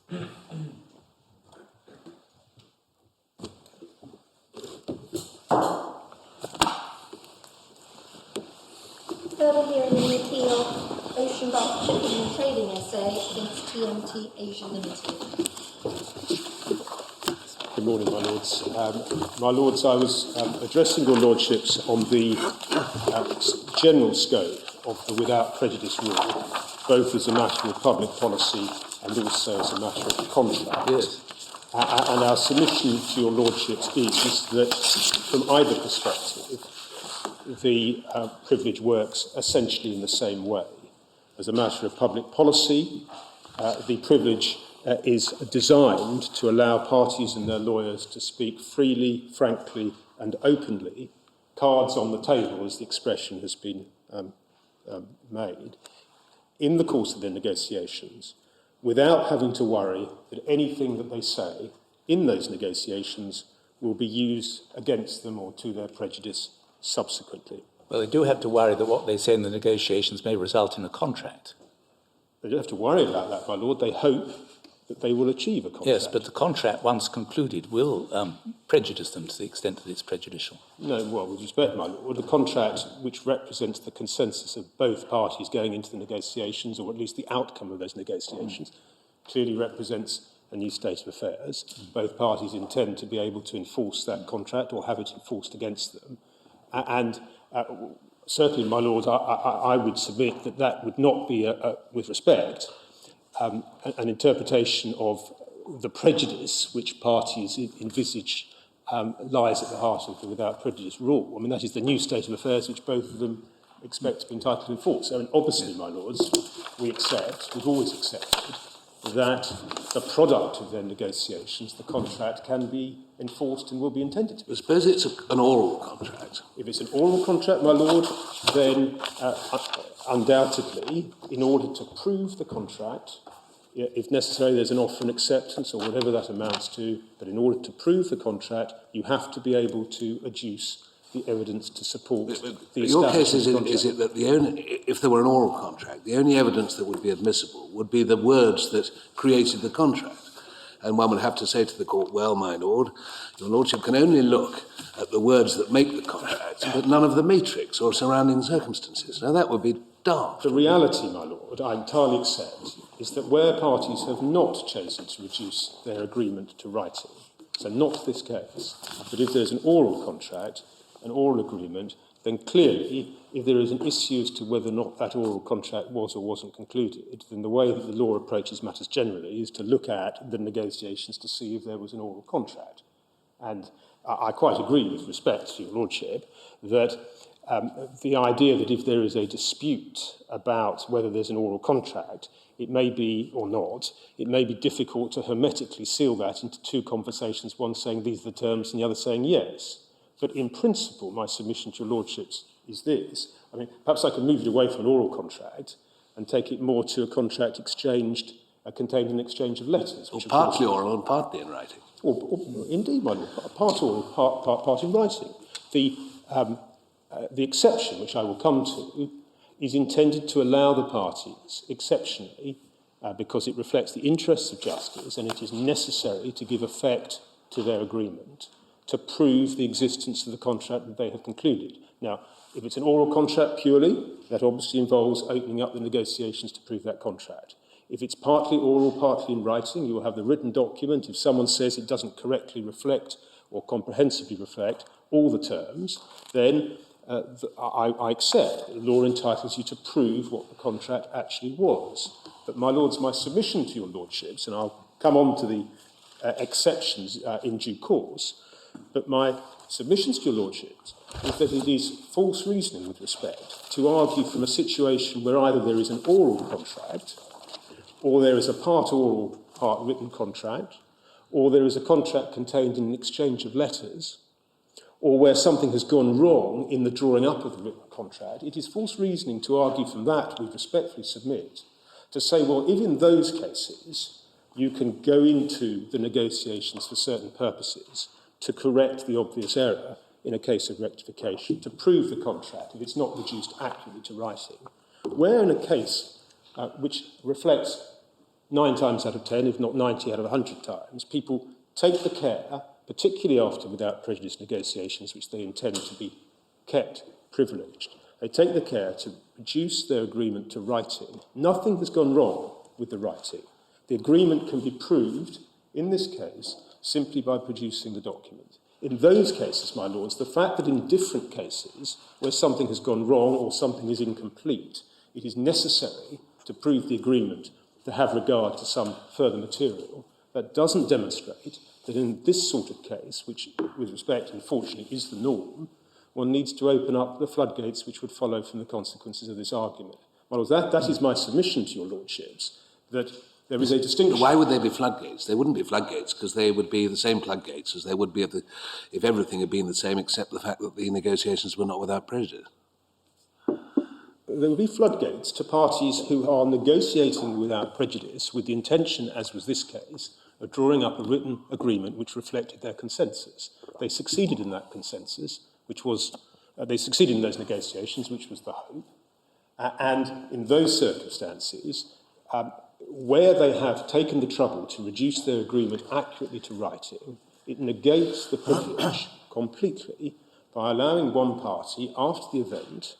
Further hearing in the appeal, Oceanbulk Shipping and Trading SA against TMT Asia Limited. Good morning, my lords. My lords, I was addressing your lordships on the general scope of the without prejudice rule, both as a matter of public policy and also as a matter of contract. Yes. And our submission to your lordships is that from either perspective, the privilege works essentially in the same way. As a matter of public policy, the privilege is designed to allow parties and their lawyers to speak freely, frankly, and openly, cards on the table, as the expression has been made, in the course of their negotiations, without having to worry that anything that they say in those negotiations will be used against them or to their prejudice subsequently. Well, they do have to worry that what they say in the negotiations may result in a contract. They don't have to worry about that, my lord. They hope that they will achieve a contract. Yes, but the contract, once concluded, will prejudice them to the extent that it's prejudicial. No, well, with respect, my lord, the contract which represents the consensus of both parties going into the negotiations, or at least the outcome of those negotiations, clearly represents a new state of affairs. Both parties intend to be able to enforce that contract or have it enforced against them. And certainly, my lord, I would submit that that would not be, with respect, an interpretation of the prejudice which parties envisage lies at the heart of the without prejudice rule. I mean, that is the new state of affairs which both of them expect to be entitled to enforce. I mean, obviously, my lords, we've always accepted that the product of their negotiations, the contract, can be enforced and will be intended to be. I suppose it's an oral contract. If it's an oral contract, my lord, then undoubtedly, in order to prove the contract, if necessary, there's an offer and acceptance or whatever that amounts to, but in order to prove the contract, you have to be able to adduce the evidence to support the Your case is contract. it that if there were an oral contract, the only evidence that would be admissible would be the words that created the contract. And one would have to say to the court, well, my lord, your lordship can only look at the words that make the contract, but none of the matrix or surrounding circumstances. Now, that would be daft. The reality, my lord, I entirely accept, is that where parties have not chosen to reduce their agreement to writing, so not this case, but if there's an oral contract, an oral agreement, then clearly, if there is an issue as to whether or not that oral contract was or wasn't concluded, then the way that the law approaches matters generally is to look at the negotiations to see if there was an oral contract. And I quite agree, with respect to your lordship, that the idea that if there is a dispute about whether there's an oral contract, it may be, or not, it may be difficult to hermetically seal that into two conversations, one saying these are the terms and the other saying yes. But in principle, my submission to your lordships is this. I mean, perhaps I can move it away from an oral contract and take it more to a contract exchanged, contained an exchange of letters. Or partly oral and partly in writing. Or indeed, my lord, part oral, part in writing. The exception, which I will come to, is intended to allow the parties, exceptionally, because it reflects the interests of justice and it is necessary to give effect to their agreement, to prove the existence of the contract that they have concluded. Now, if it's an oral contract purely, that obviously involves opening up the negotiations to prove that contract. If it's partly oral, partly in writing, you will have the written document. If someone says it doesn't correctly reflect or comprehensively reflect all the terms, then I accept that the law entitles you to prove what the contract actually was. But, my lords, my submission to your lordships, and I'll come on to the exceptions in due course, but my submissions to your lordships is that it is false reasoning with respect to argue from a situation where either there is an oral contract, or there is a part oral, part written contract, or there is a contract contained in an exchange of letters, or where something has gone wrong in the drawing up of the written contract. It is false reasoning to argue from that, we respectfully submit, to say, well, if in those cases you can go into the negotiations for certain purposes to correct the obvious error in a case of rectification, to prove the contract if it's not reduced accurately to writing, where in a case which reflects 9 times out of 10, if not 90 out of 100 times, people take the care, particularly after without prejudice negotiations, which they intend to be kept privileged, they take the care to reduce their agreement to writing. Nothing has gone wrong with the writing. The agreement can be proved, in this case, simply by producing the document. In those cases, my lords, the fact that in different cases where something has gone wrong or something is incomplete, it is necessary to prove the agreement to have regard to some further material, that doesn't demonstrate that in this sort of case, which with respect, unfortunately, is the norm, one needs to open up the floodgates which would follow from the consequences of this argument. My lords, that is my submission to your lordships, that there is a distinction. Why would they be floodgates? They wouldn't be floodgates because they would be the same floodgates as they would be if everything had been the same except the fact that the negotiations were not without prejudice. There will be floodgates to parties who are negotiating without prejudice with the intention, as was this case, of drawing up a written agreement which reflected their consensus. They succeeded in that consensus, which was, they succeeded in those negotiations, which was the hope. And in those circumstances, where they have taken the trouble to reduce their agreement accurately to writing, it negates the privilege completely by allowing one party, after the event,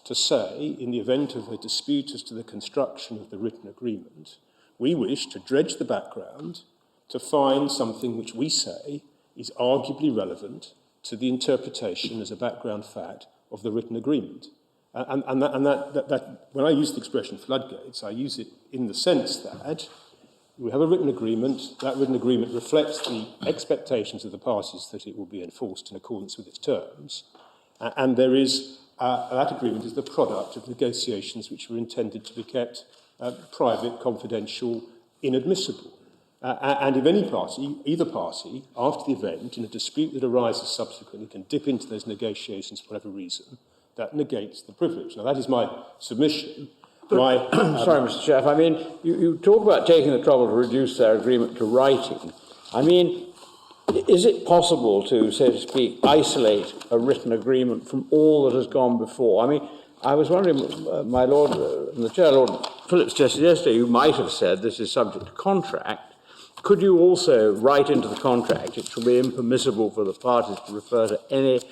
to say, in the event of a dispute as to the construction of the written agreement, we wish to dredge the background to find something which we say is arguably relevant to the interpretation as a background fact of the written agreement. And that when I use the expression floodgates, I use it in the sense that we have a written agreement. That written agreement reflects the expectations of the parties that it will be enforced in accordance with its terms. And there is, that agreement is the product of negotiations which were intended to be kept private, confidential, inadmissible. And if any party, either party, after the event, in a dispute that arises subsequently, can dip into those negotiations for whatever reason, that negates the privilege. Now, that is my submission. Sorry, Mr. Chair. I mean, you talk about taking the trouble to reduce their agreement to writing. I mean, is it possible to, so to speak, isolate a written agreement from all that has gone before? I mean, I was wondering, my Lord, the Chair, Lord Phillips, just yesterday, you might have said this is subject to contract. Could you also write into the contract it shall be impermissible for the parties to refer to anything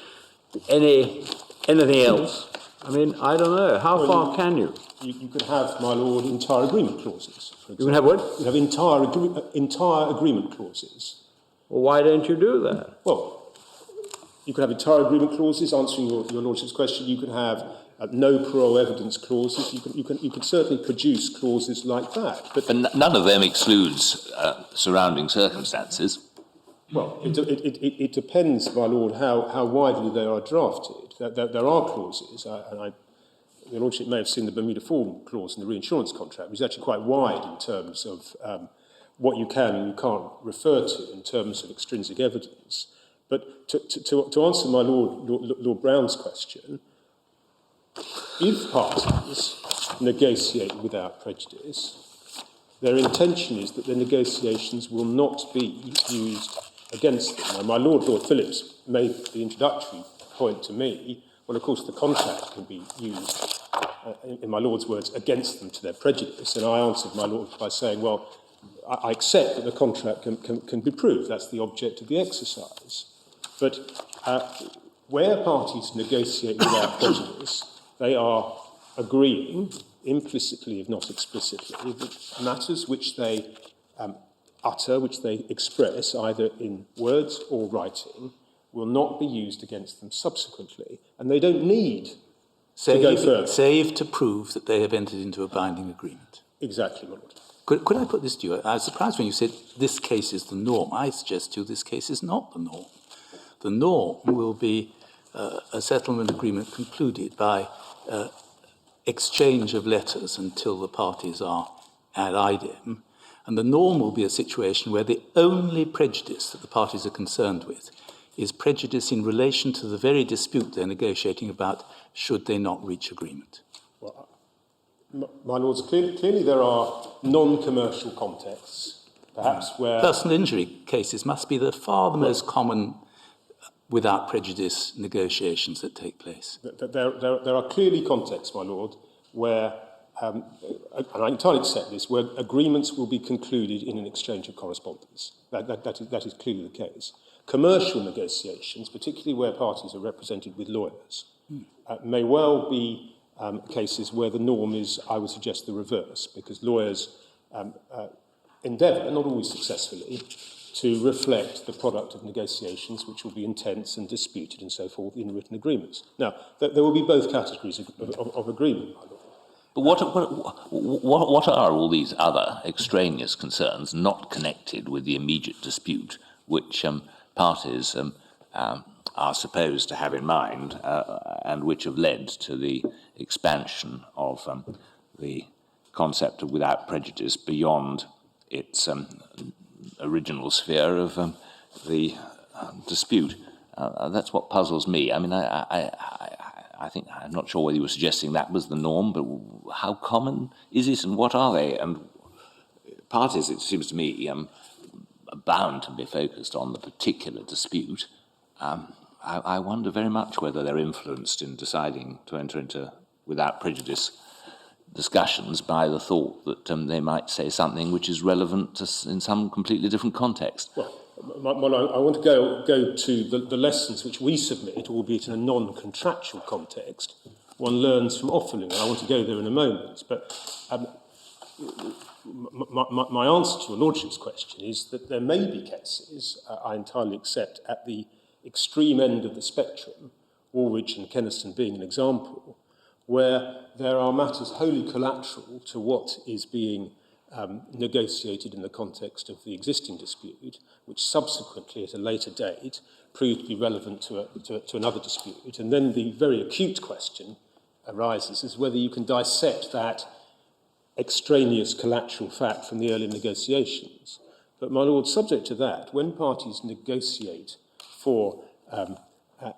else? I mean, I don't know. How far can you? You could have, my lord, entire agreement clauses. You can have what? You have entire agreement clauses. Well, why don't you do that? Well, you could have entire agreement clauses. Answering your lordship's question, you could have no parole evidence clauses. You can certainly produce clauses like that. But none of them excludes surrounding circumstances. Well, it depends, my lord, how widely they are drafted. There are clauses, and your lordship may have seen the Bermuda Form clause in the reinsurance contract, which is actually quite wide in terms of what you can and you can't refer to in terms of extrinsic evidence. But to answer my Lord Brown's question, if parties negotiate without prejudice, their intention is that their negotiations will not be used against them. Now, my Lord Phillips made the introductory point to me, well, of course, the contract can be used, in my Lord's words, against them to their prejudice. And I answered my Lord by saying, well, I accept that the contract can be proved. That's the object of the exercise. But where parties negotiate without prejudice, they are agreeing, implicitly if not explicitly, that matters which they utter, which they express, either in words or writing, will not be used against them subsequently. And they don't need to go further. Save to prove that they have entered into a binding agreement. Exactly, my Lord. Could I put this to you? I was surprised when you said this case is the norm. I suggest to you this case is not the norm. The norm will be a settlement agreement concluded by exchange of letters until the parties are ad idem. And the norm will be a situation where the only prejudice that the parties are concerned with is prejudice in relation to the very dispute they're negotiating about should they not reach agreement. Well, my Lords, clearly there are non-commercial contexts, perhaps where... Personal injury cases must be the most common without prejudice negotiations that take place. There are clearly contexts, my Lord, where and I entirely accept this, where agreements will be concluded in an exchange of correspondence. That is clearly the case. Commercial negotiations, particularly where parties are represented with lawyers, may well be cases where the norm is, I would suggest, the reverse, because lawyers endeavour, not always successfully, to reflect the product of negotiations, which will be intense and disputed and so forth in written agreements. Now, there will be both categories of agreement, my lord. But what are all these other extraneous concerns not connected with the immediate dispute, which parties are supposed to have in mind, and which have led to the expansion of the concept of without prejudice beyond its original sphere of the dispute? That's what puzzles me. I mean, I think, I'm not sure whether you were suggesting that was the norm, but how common is it and what are they? And parties, it seems to me, are bound to be focused on the particular dispute. I wonder very much whether they're influenced in deciding to enter into without prejudice discussions by the thought that they might say something which is relevant in some completely different context. Well, I want to go to the lessons which we submit, albeit in a non-contractual context. One learns from Offalu, and I want to go there in a moment. But my answer to your Lordship's question is that there may be cases, I entirely accept, at the extreme end of the spectrum, Woolwich and Kenniston being an example, where there are matters wholly collateral to what is being negotiated in the context of the existing dispute, which subsequently, at a later date, proved to be relevant to another dispute. And then the very acute question arises is whether you can dissect that extraneous collateral fact from the early negotiations. But, my lord, subject to that, when parties negotiate for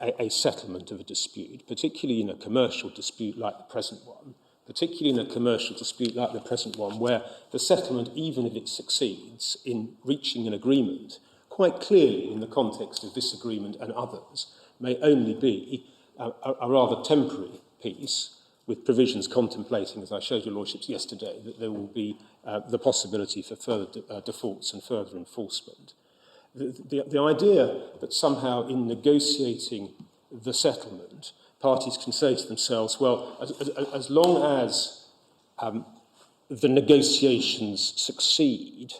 a settlement of a dispute, particularly in a commercial dispute like the present one, particularly in a commercial dispute like the present one, where the settlement, even if it succeeds in reaching an agreement, quite clearly in the context of this agreement and others, may only be a rather temporary piece, with provisions contemplating, as I showed your Lordships yesterday, that there will be the possibility for further defaults and further enforcement. The idea that somehow in negotiating the settlement, parties can say to themselves, well, as long as the negotiations succeed,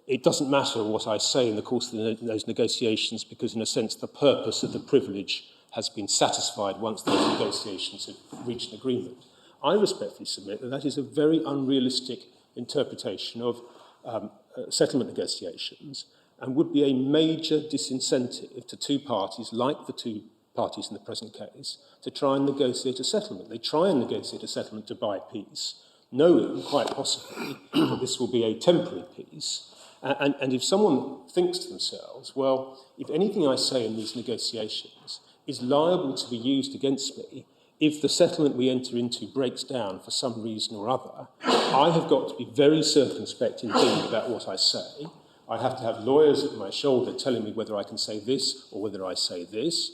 it doesn't matter what I say in the course of those negotiations, because in a sense the purpose of the privilege has been satisfied once those negotiations have reached an agreement. I respectfully submit that that is a very unrealistic interpretation of settlement negotiations, and would be a major disincentive to two parties, like the two parties in the present case, to try and negotiate a settlement. They try and negotiate a settlement to buy peace, knowing, quite possibly, that this will be a temporary peace. And if someone thinks to themselves, well, if anything I say in these negotiations is liable to be used against me, if the settlement we enter into breaks down for some reason or other, I have got to be very circumspect indeed about what I say. I have to have lawyers at my shoulder telling me whether I can say this or whether I say this.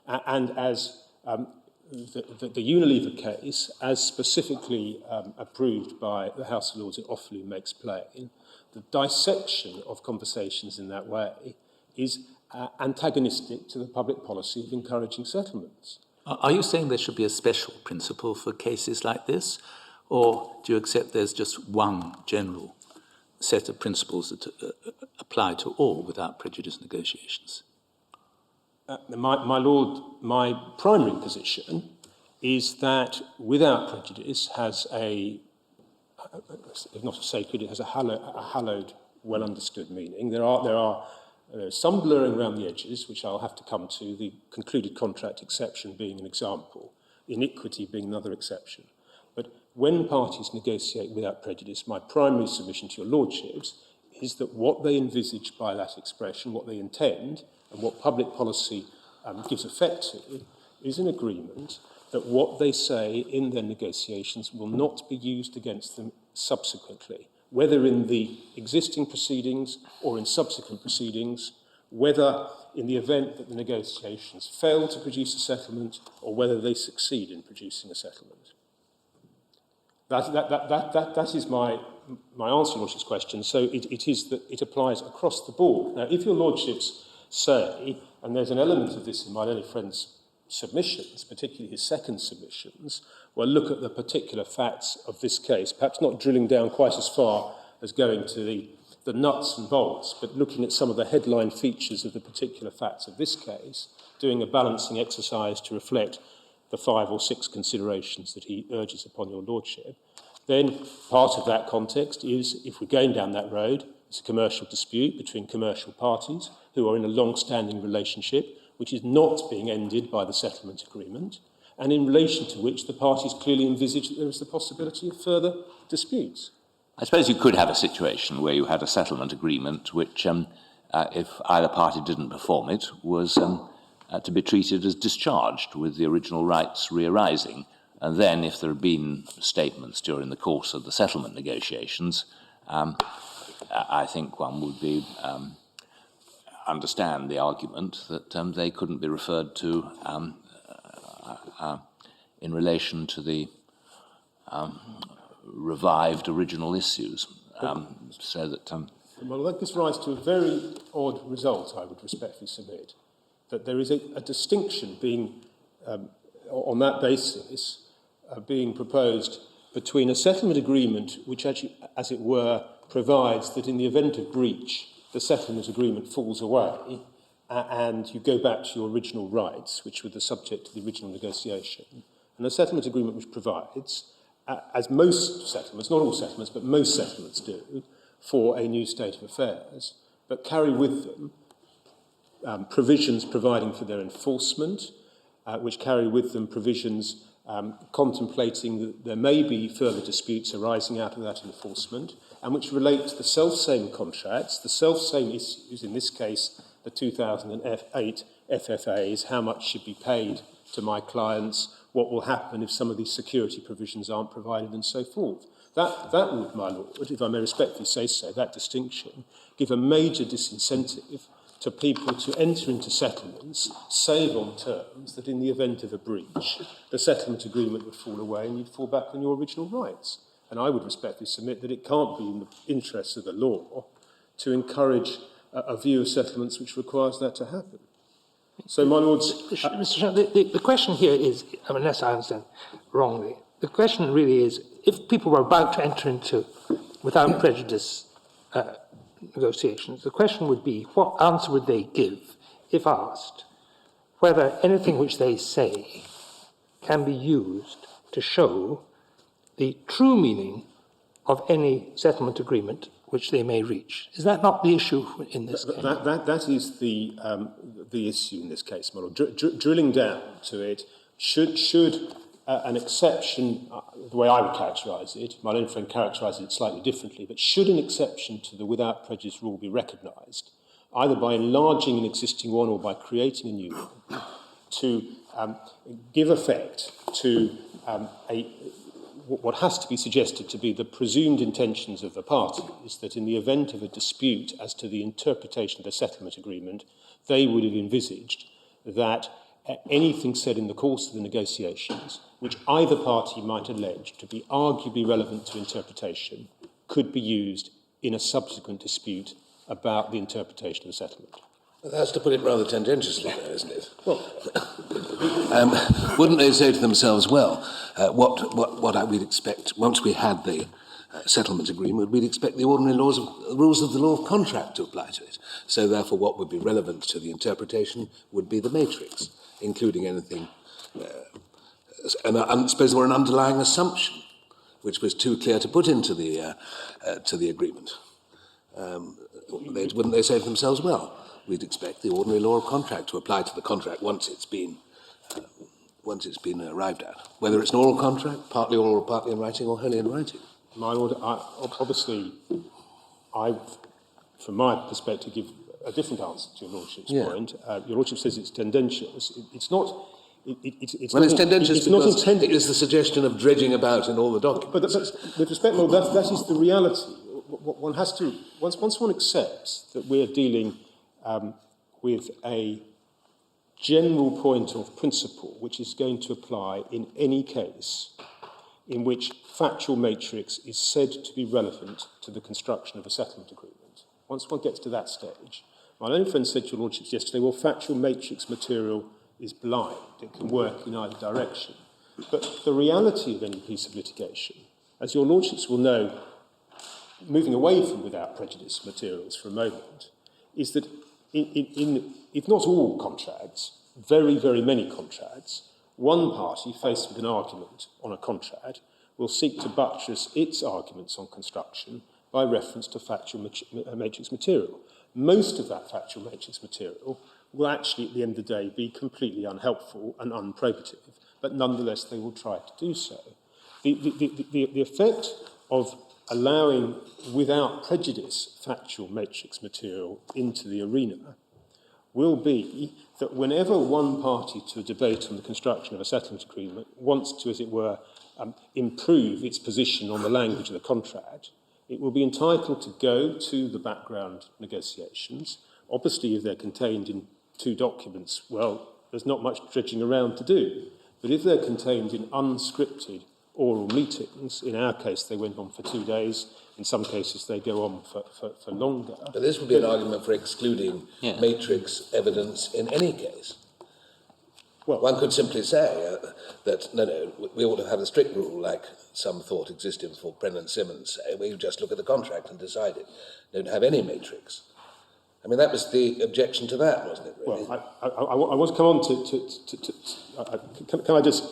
And as the Unilever case, as specifically approved by the House of Lords at Offalu makes plain, the dissection of conversations in that way is antagonistic to the public policy of encouraging settlements. Are you saying there should be a special principle for cases like this, or do you accept there's just one general set of principles that apply to all without prejudice negotiations? My lord, my primary position is that without prejudice has a, if not a sacred, it has a hallowed, well-understood meaning. There are some blurring around the edges, which I'll have to come to, the concluded contract exception being an example, iniquity being another exception. But when parties negotiate without prejudice, my primary submission to your lordships is that what they envisage by that expression, what they intend, and what public policy gives effect to, is an agreement that what they say in their negotiations will not be used against them subsequently, whether in the existing proceedings or in subsequent proceedings, whether in the event that the negotiations fail to produce a settlement or whether they succeed in producing a settlement. That is my answer to Your Lordship's question. So it is that it applies across the board. Now, if Your Lordships say, and there's an element of this in my learned friend's submissions, particularly his second submissions, well, look at the particular facts of this case, perhaps not drilling down quite as far as going to the nuts and bolts, but looking at some of the headline features of the particular facts of this case, doing a balancing exercise to reflect the 5 or 6 considerations that he urges upon Your Lordship, then part of that context is, if we're going down that road, it's a commercial dispute between commercial parties who are in a long-standing relationship, which is not being ended by the settlement agreement, and in relation to which the parties clearly envisage that there is the possibility of further disputes. I suppose you could have a situation where you had a settlement agreement which, if either party didn't perform it, was to be treated as discharged with the original rights re-arising. And then, if there had been statements during the course of the settlement negotiations, I think one would be understand the argument that they couldn't be referred to in relation to the revived original issues. So that well, that gives rise to a very odd result, I would respectfully submit, that there is a distinction being, on that basis, being proposed between a settlement agreement which actually, as it were, provides that in the event of breach, the settlement agreement falls away and you go back to your original rights, which were the subject of the original negotiation, and a settlement agreement which provides, as most settlements, not all settlements, but most settlements do, for a new state of affairs, but carry with them provisions providing for their enforcement, which carry with them provisions contemplating that there may be further disputes arising out of that enforcement, and which relate to the self-same contracts, the self-same issues, in this case, the 2008 FFAs, how much should be paid to my clients, what will happen if some of these security provisions aren't provided, and so forth. That would, my Lord, if I may respectfully say so, that distinction, give a major disincentive to people to enter into settlements, save on terms that in the event of a breach, the settlement agreement would fall away and you'd fall back on your original rights. And I would respectfully submit that it can't be in the interests of the law to encourage a view of settlements which requires that to happen. So, my lords... Mr. Chairman, the question here is, unless I understand wrongly, the question really is, if people were about to enter into, without prejudice, negotiations, the question would be, what answer would they give, if asked, whether anything which they say can be used to show the true meaning of any settlement agreement which they may reach. Is that not the issue in this case? That is the issue in this case, my Lord. Drilling down to it, should an exception, the way I would characterise it, my own friend characterises it slightly differently, but should an exception to the without prejudice rule be recognised, either by enlarging an existing one or by creating a new one, to give effect to what has to be suggested to be the presumed intentions of the parties, that in the event of a dispute as to the interpretation of the settlement agreement, they would have envisaged that anything said in the course of the negotiations, which either party might allege to be arguably relevant to interpretation, could be used in a subsequent dispute about the interpretation of the settlement. That's to put it rather tendentiously, though, isn't it? Well, wouldn't they say to themselves, well, what we'd expect once we had the settlement agreement, we'd expect the ordinary rules of the law of contract to apply to it. So, therefore, what would be relevant to the interpretation would be the matrix, including anything. And I suppose there were an underlying assumption, which was too clear to put into the agreement. Wouldn't they say to themselves, well, we'd expect the ordinary law of contract to apply to the contract once it's been arrived at, whether it's an oral contract, partly oral, partly in writing, or wholly in writing. My Lord, obviously, from my perspective, give a different answer to your Lordship's point. Your Lordship says it's tendentious. It's not. It's tendentious because it is the suggestion of dredging about in all the documents. But with respect, Lord, that is the reality. One has to, once one accepts that we're dealing with a general point of principle which is going to apply in any case, in which factual matrix is said to be relevant to the construction of a settlement agreement. Once one gets to that stage, my own friend said to your lordships yesterday, well, factual matrix material is blind. It can work in either direction. But the reality of any piece of litigation, as your lordships will know, moving away from without prejudice materials for a moment, is that in if not all contracts, very, very many contracts, one party faced with an argument on a contract will seek to buttress its arguments on construction by reference to factual matrix material. Most of that factual matrix material will actually, at the end of the day, be completely unhelpful and unprobative, but nonetheless they will try to do so. The effect of allowing, without prejudice, factual matrix material into the arena will be that whenever one party to a debate on the construction of a settlement agreement wants to, as it were, improve its position on the language of the contract, it will be entitled to go to the background negotiations. Obviously, if they're contained in two documents, well, there's not much dredging around to do. But if they're contained in unscripted oral meetings, in our case they went on for 2 days, in some cases they go on for longer. But this would be an argument for excluding matrix evidence in any case. Well, one could simply say that, no, we ought to have a strict rule like some thought existed for Brennan Simmons, say, where you just look at the contract and decide it. Don't have any matrix. I mean, that was the objection to that, wasn't it, really? Well, I want to come on can I just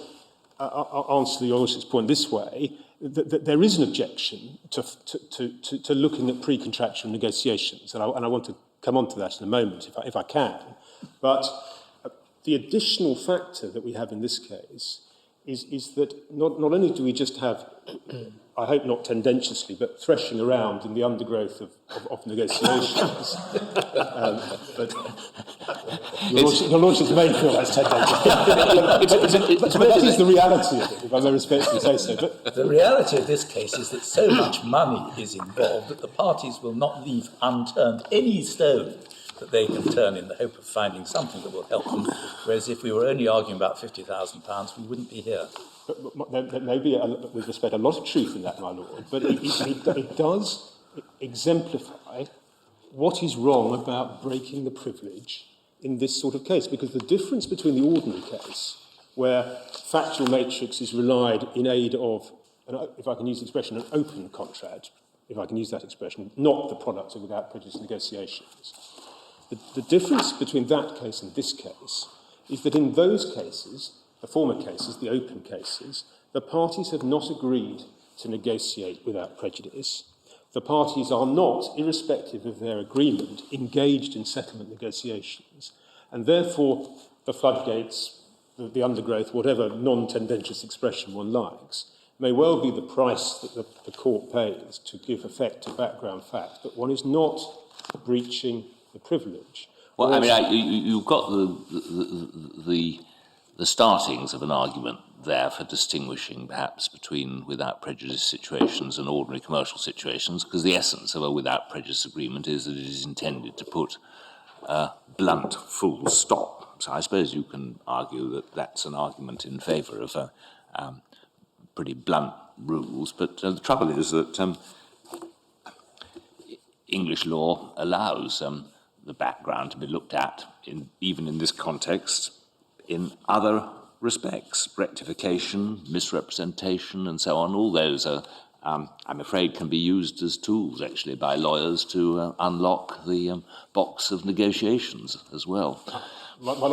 answer your Lordship's point this way? That there is an objection to looking at pre-contractual negotiations, and I want to come on to that in a moment, if I can. But the additional factor that we have in this case is that not only do we just have, I hope not tendentiously, but threshing around in the undergrowth of negotiations, but your Lordship's may feel that's tendentious. but that is the reality of it, if I may respectfully say so. But the reality of this case is that so much money is involved that the parties will not leave unturned any stone that they can turn in the hope of finding something that will help them, whereas if we were only arguing about £50,000, we wouldn't be here. But there may be, with respect, a lot of truth in that, my Lord, but it does exemplify what is wrong about breaking the privilege in this sort of case, because the difference between the ordinary case, where factual matrix is relied in aid of, if I can use the expression, an open contract, if I can use that expression, not the product of without prejudice negotiations. The difference between that case and this case is that in those cases, the former cases, the open cases, the parties have not agreed to negotiate without prejudice. The parties are not, irrespective of their agreement, engaged in settlement negotiations. And therefore, the floodgates, the undergrowth, whatever non-tendentious expression one likes, may well be the price that the court pays to give effect to background fact, but one is not breaching the privilege. Well, I mean, you've got the startings of an argument there for distinguishing perhaps between without prejudice situations and ordinary commercial situations, because the essence of a without prejudice agreement is that it is intended to put a blunt full stop. So I suppose you can argue that that's an argument in favour of pretty blunt rules, but the trouble is that English law allows the background to be looked at, even in this context, in other respects, rectification, misrepresentation, and so on. All those are, I'm afraid, can be used as tools, actually, by lawyers to unlock the box of negotiations as well. Well,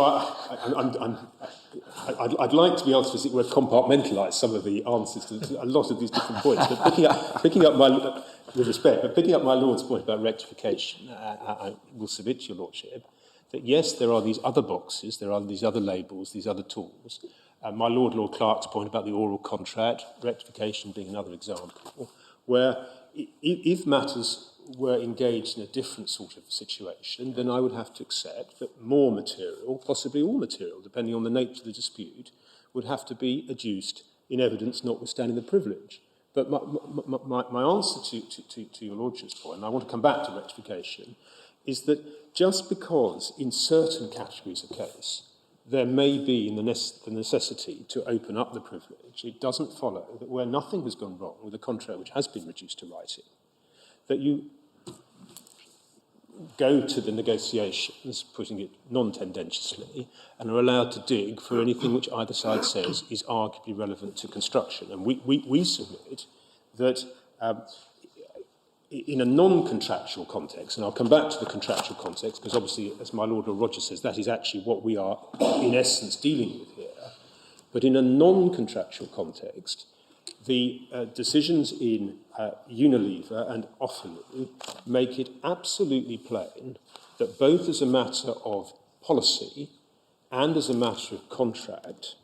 I'd like to be able to, as it were, compartmentalise some of the answers to a lot of these different points, but picking up my, with respect, but picking up my Lord's point about rectification, I will submit to your Lordship that yes, there are these other boxes, there are these other labels, these other tools. My Lord Clark's point about the oral contract, rectification being another example, where if matters were engaged in a different sort of situation, then I would have to accept that more material, possibly all material, depending on the nature of the dispute, would have to be adduced in evidence notwithstanding the privilege. But my answer to your Lordship's point, and I want to come back to rectification, is that just because in certain categories of case there may be the necessity to open up the privilege, it doesn't follow that where nothing has gone wrong with a contract which has been reduced to writing, that you go to the negotiations, putting it non-tendentiously, and are allowed to dig for anything which either side says is arguably relevant to construction. And we submit that in a non-contractual context, and I'll come back to the contractual context, because obviously, as my Lord Roger says, that is actually what we are, in essence, dealing with here. But in a non-contractual context, the decisions in Unilever and Offaly make it absolutely plain that both as a matter of policy and as a matter of contract,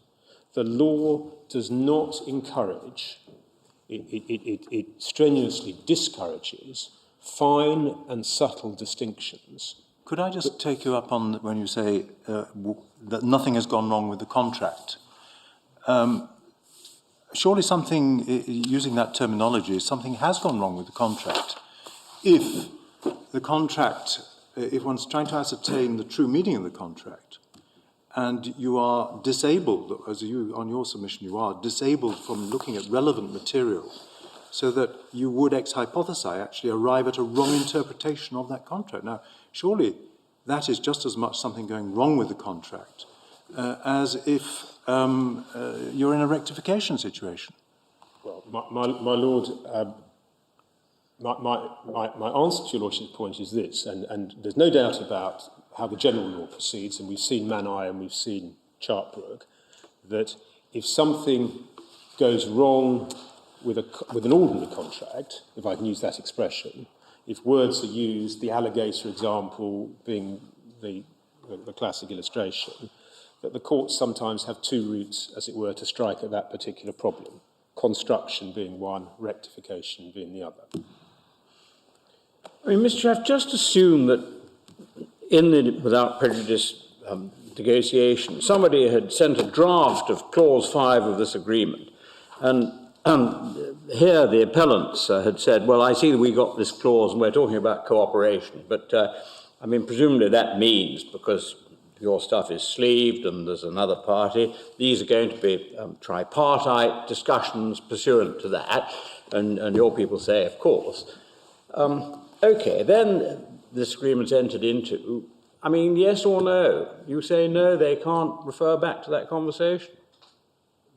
the law does not encourage, it strenuously discourages fine and subtle distinctions. Could I just take you up on when you say that nothing has gone wrong with the contract? Surely something, using that terminology, something has gone wrong with the contract. If the contract, if one's trying to ascertain the true meaning of the contract, and you are disabled, as you, on your submission, you are disabled from looking at relevant material, so that you would ex hypothesi actually arrive at a wrong interpretation of that contract. Now, surely that is just as much something going wrong with the contract as if you're in a rectification situation. Well, my Lord, my answer to your Lordship's point is this, and there's no doubt about how the general law proceeds, and we've seen Manai and we've seen Chartbrook, that if something goes wrong with an ordinary contract, if I can use that expression, if words are used, the alligator example being the classic illustration, that the courts sometimes have two routes, as it were, to strike at that particular problem, construction being one, rectification being the other. I mean, Mr. Chair, just assume that in the without prejudice negotiation, somebody had sent a draft of Clause 5 of this agreement, and here the appellants had said, well, I see that we got this clause and we're talking about cooperation, but I mean, presumably that means, because your stuff is sleeved and there's another party, these are going to be tripartite discussions pursuant to that, and your people say, of course. Okay, then this agreement's entered into. I mean, yes or no? You say no, they can't refer back to that conversation?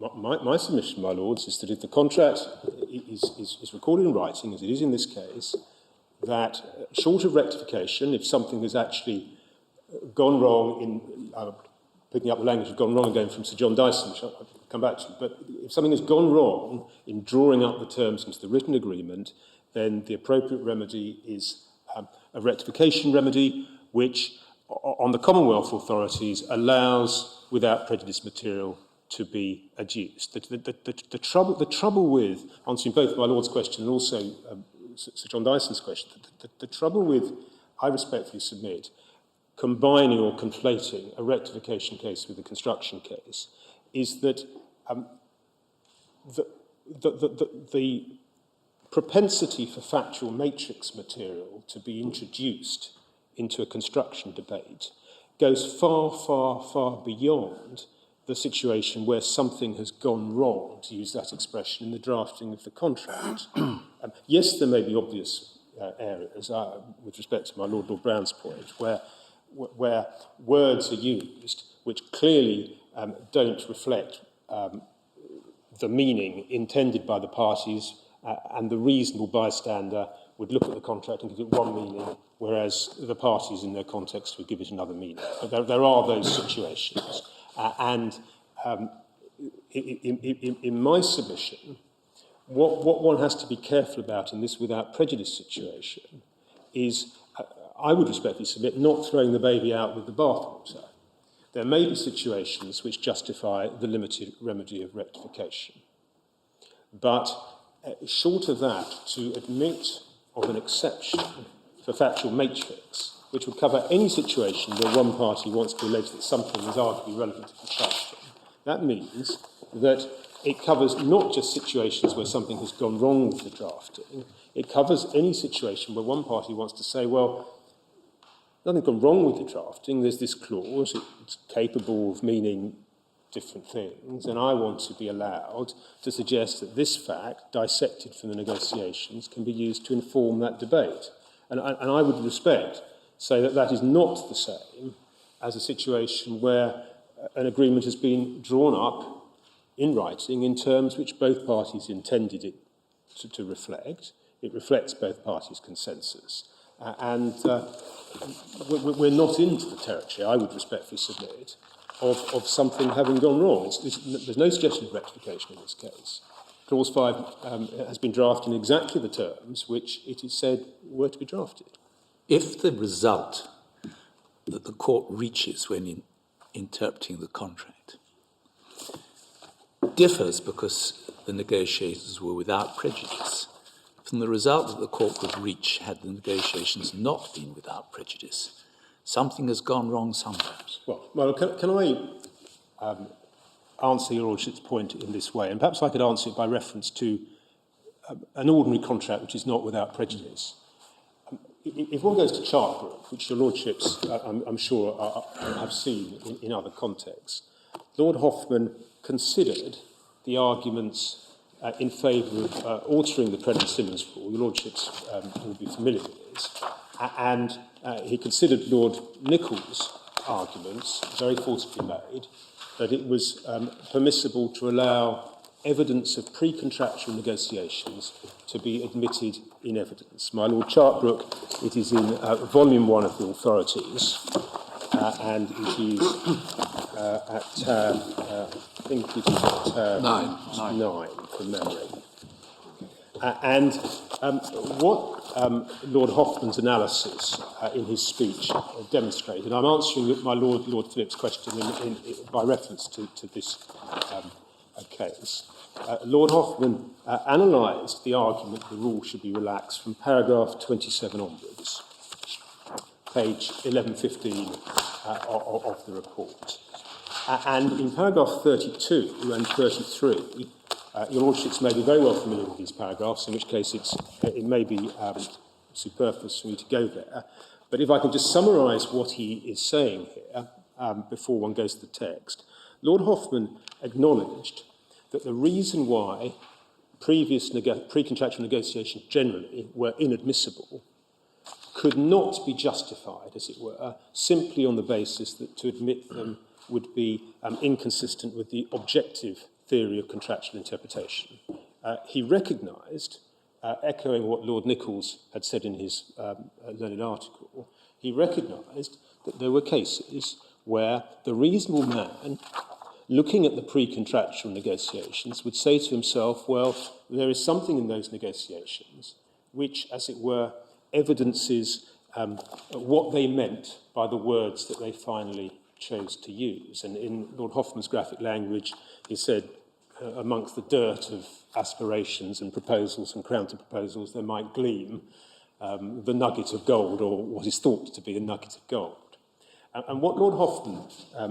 My submission, my lords, is that if the contract is recorded in writing, as it is in this case, that short of rectification, if something has actually gone wrong in, picking up the language of gone wrong again from Sir John Dyson, which I'll come back to, but if something has gone wrong in drawing up the terms into the written agreement, then the appropriate remedy is a rectification remedy, which on the Commonwealth authorities allows without prejudice material to be adduced. The trouble with, answering both my Lord's question and also Sir John Dyson's question, the trouble with, I respectfully submit, combining or conflating a rectification case with a construction case is that the propensity for factual matrix material to be introduced into a construction debate goes far, far, far beyond the situation where something has gone wrong, to use that expression, in the drafting of the contract. Yes, there may be obvious areas, with respect to my Lord Brown's point, where words are used which clearly don't reflect the meaning intended by the parties, and the reasonable bystander would look at the contract and give it one meaning, whereas the parties in their context would give it another meaning. But there are those situations. In my submission, what one has to be careful about in this without prejudice situation is, I would respectfully submit, not throwing the baby out with the bathwater. There may be situations which justify the limited remedy of rectification. But short of that, to admit of an exception for factual matrix, which would cover any situation where one party wants to allege that something is arguably relevant to construction, that means that it covers not just situations where something has gone wrong with the drafting, it covers any situation where one party wants to say, well, nothing's gone wrong with the drafting. There's this clause, it's capable of meaning different things, and I want to be allowed to suggest that this fact, dissected from the negotiations, can be used to inform that debate. And I would respect say that that is not the same as a situation where an agreement has been drawn up in writing in terms which both parties intended it to reflect. It reflects both parties' consensus. We're not into the territory, I would respectfully submit, of something having gone wrong. There's no suggestion of rectification in this case. Clause 5 has been drafted in exactly the terms which it is said were to be drafted. If the result that the court reaches when interpreting the contract differs because the negotiations were without prejudice from the result that the court would reach had the negotiations not been without prejudice, something has gone wrong somewhere. Well, can I answer your Lordship's point in this way? And perhaps I could answer it by reference to an ordinary contract which is not without prejudice. If one goes to Chartbrook, which your Lordships, I'm sure, have seen in other contexts, Lord Hoffman considered the arguments in favour of altering the Prentice-Simmons rule. Your Lordships will be familiar with this. And he considered Lord Nichols' arguments, very forcibly made, that it was permissible to allow evidence of pre-contractual negotiations to be admitted in evidence. My Lord Chartbrook, it is in volume 1 of the authorities, and it is I think it is at 9 from memory. What Lord Hoffman's analysis in his speech demonstrated, I'm answering my Lord Phillips' question by reference to this case. Lord Hoffman analysed the argument the rule should be relaxed from paragraph 27 onwards, page 1115 of the report. And in paragraph 32 and 33, your Lordships may be very well familiar with these paragraphs, in which case it may be superfluous for me to go there. But if I can just summarise what he is saying here before one goes to the text, Lord Hoffman acknowledged that the reason why previous pre-contractual negotiations generally were inadmissible could not be justified, as it were, simply on the basis that to admit them would be inconsistent with the objective theory of contractual interpretation. He recognised, echoing what Lord Nichols had said in his learned article, he recognised that there were cases where the reasonable man, looking at the pre-contractual negotiations, would say to himself, well, there is something in those negotiations which, as it were, evidences what they meant by the words that they finally chose to use. And in Lord Hoffman's graphic language, he said, amongst the dirt of aspirations and proposals and counter-proposals, there might gleam the nugget of gold, or what is thought to be a nugget of gold. And what Lord Hoffman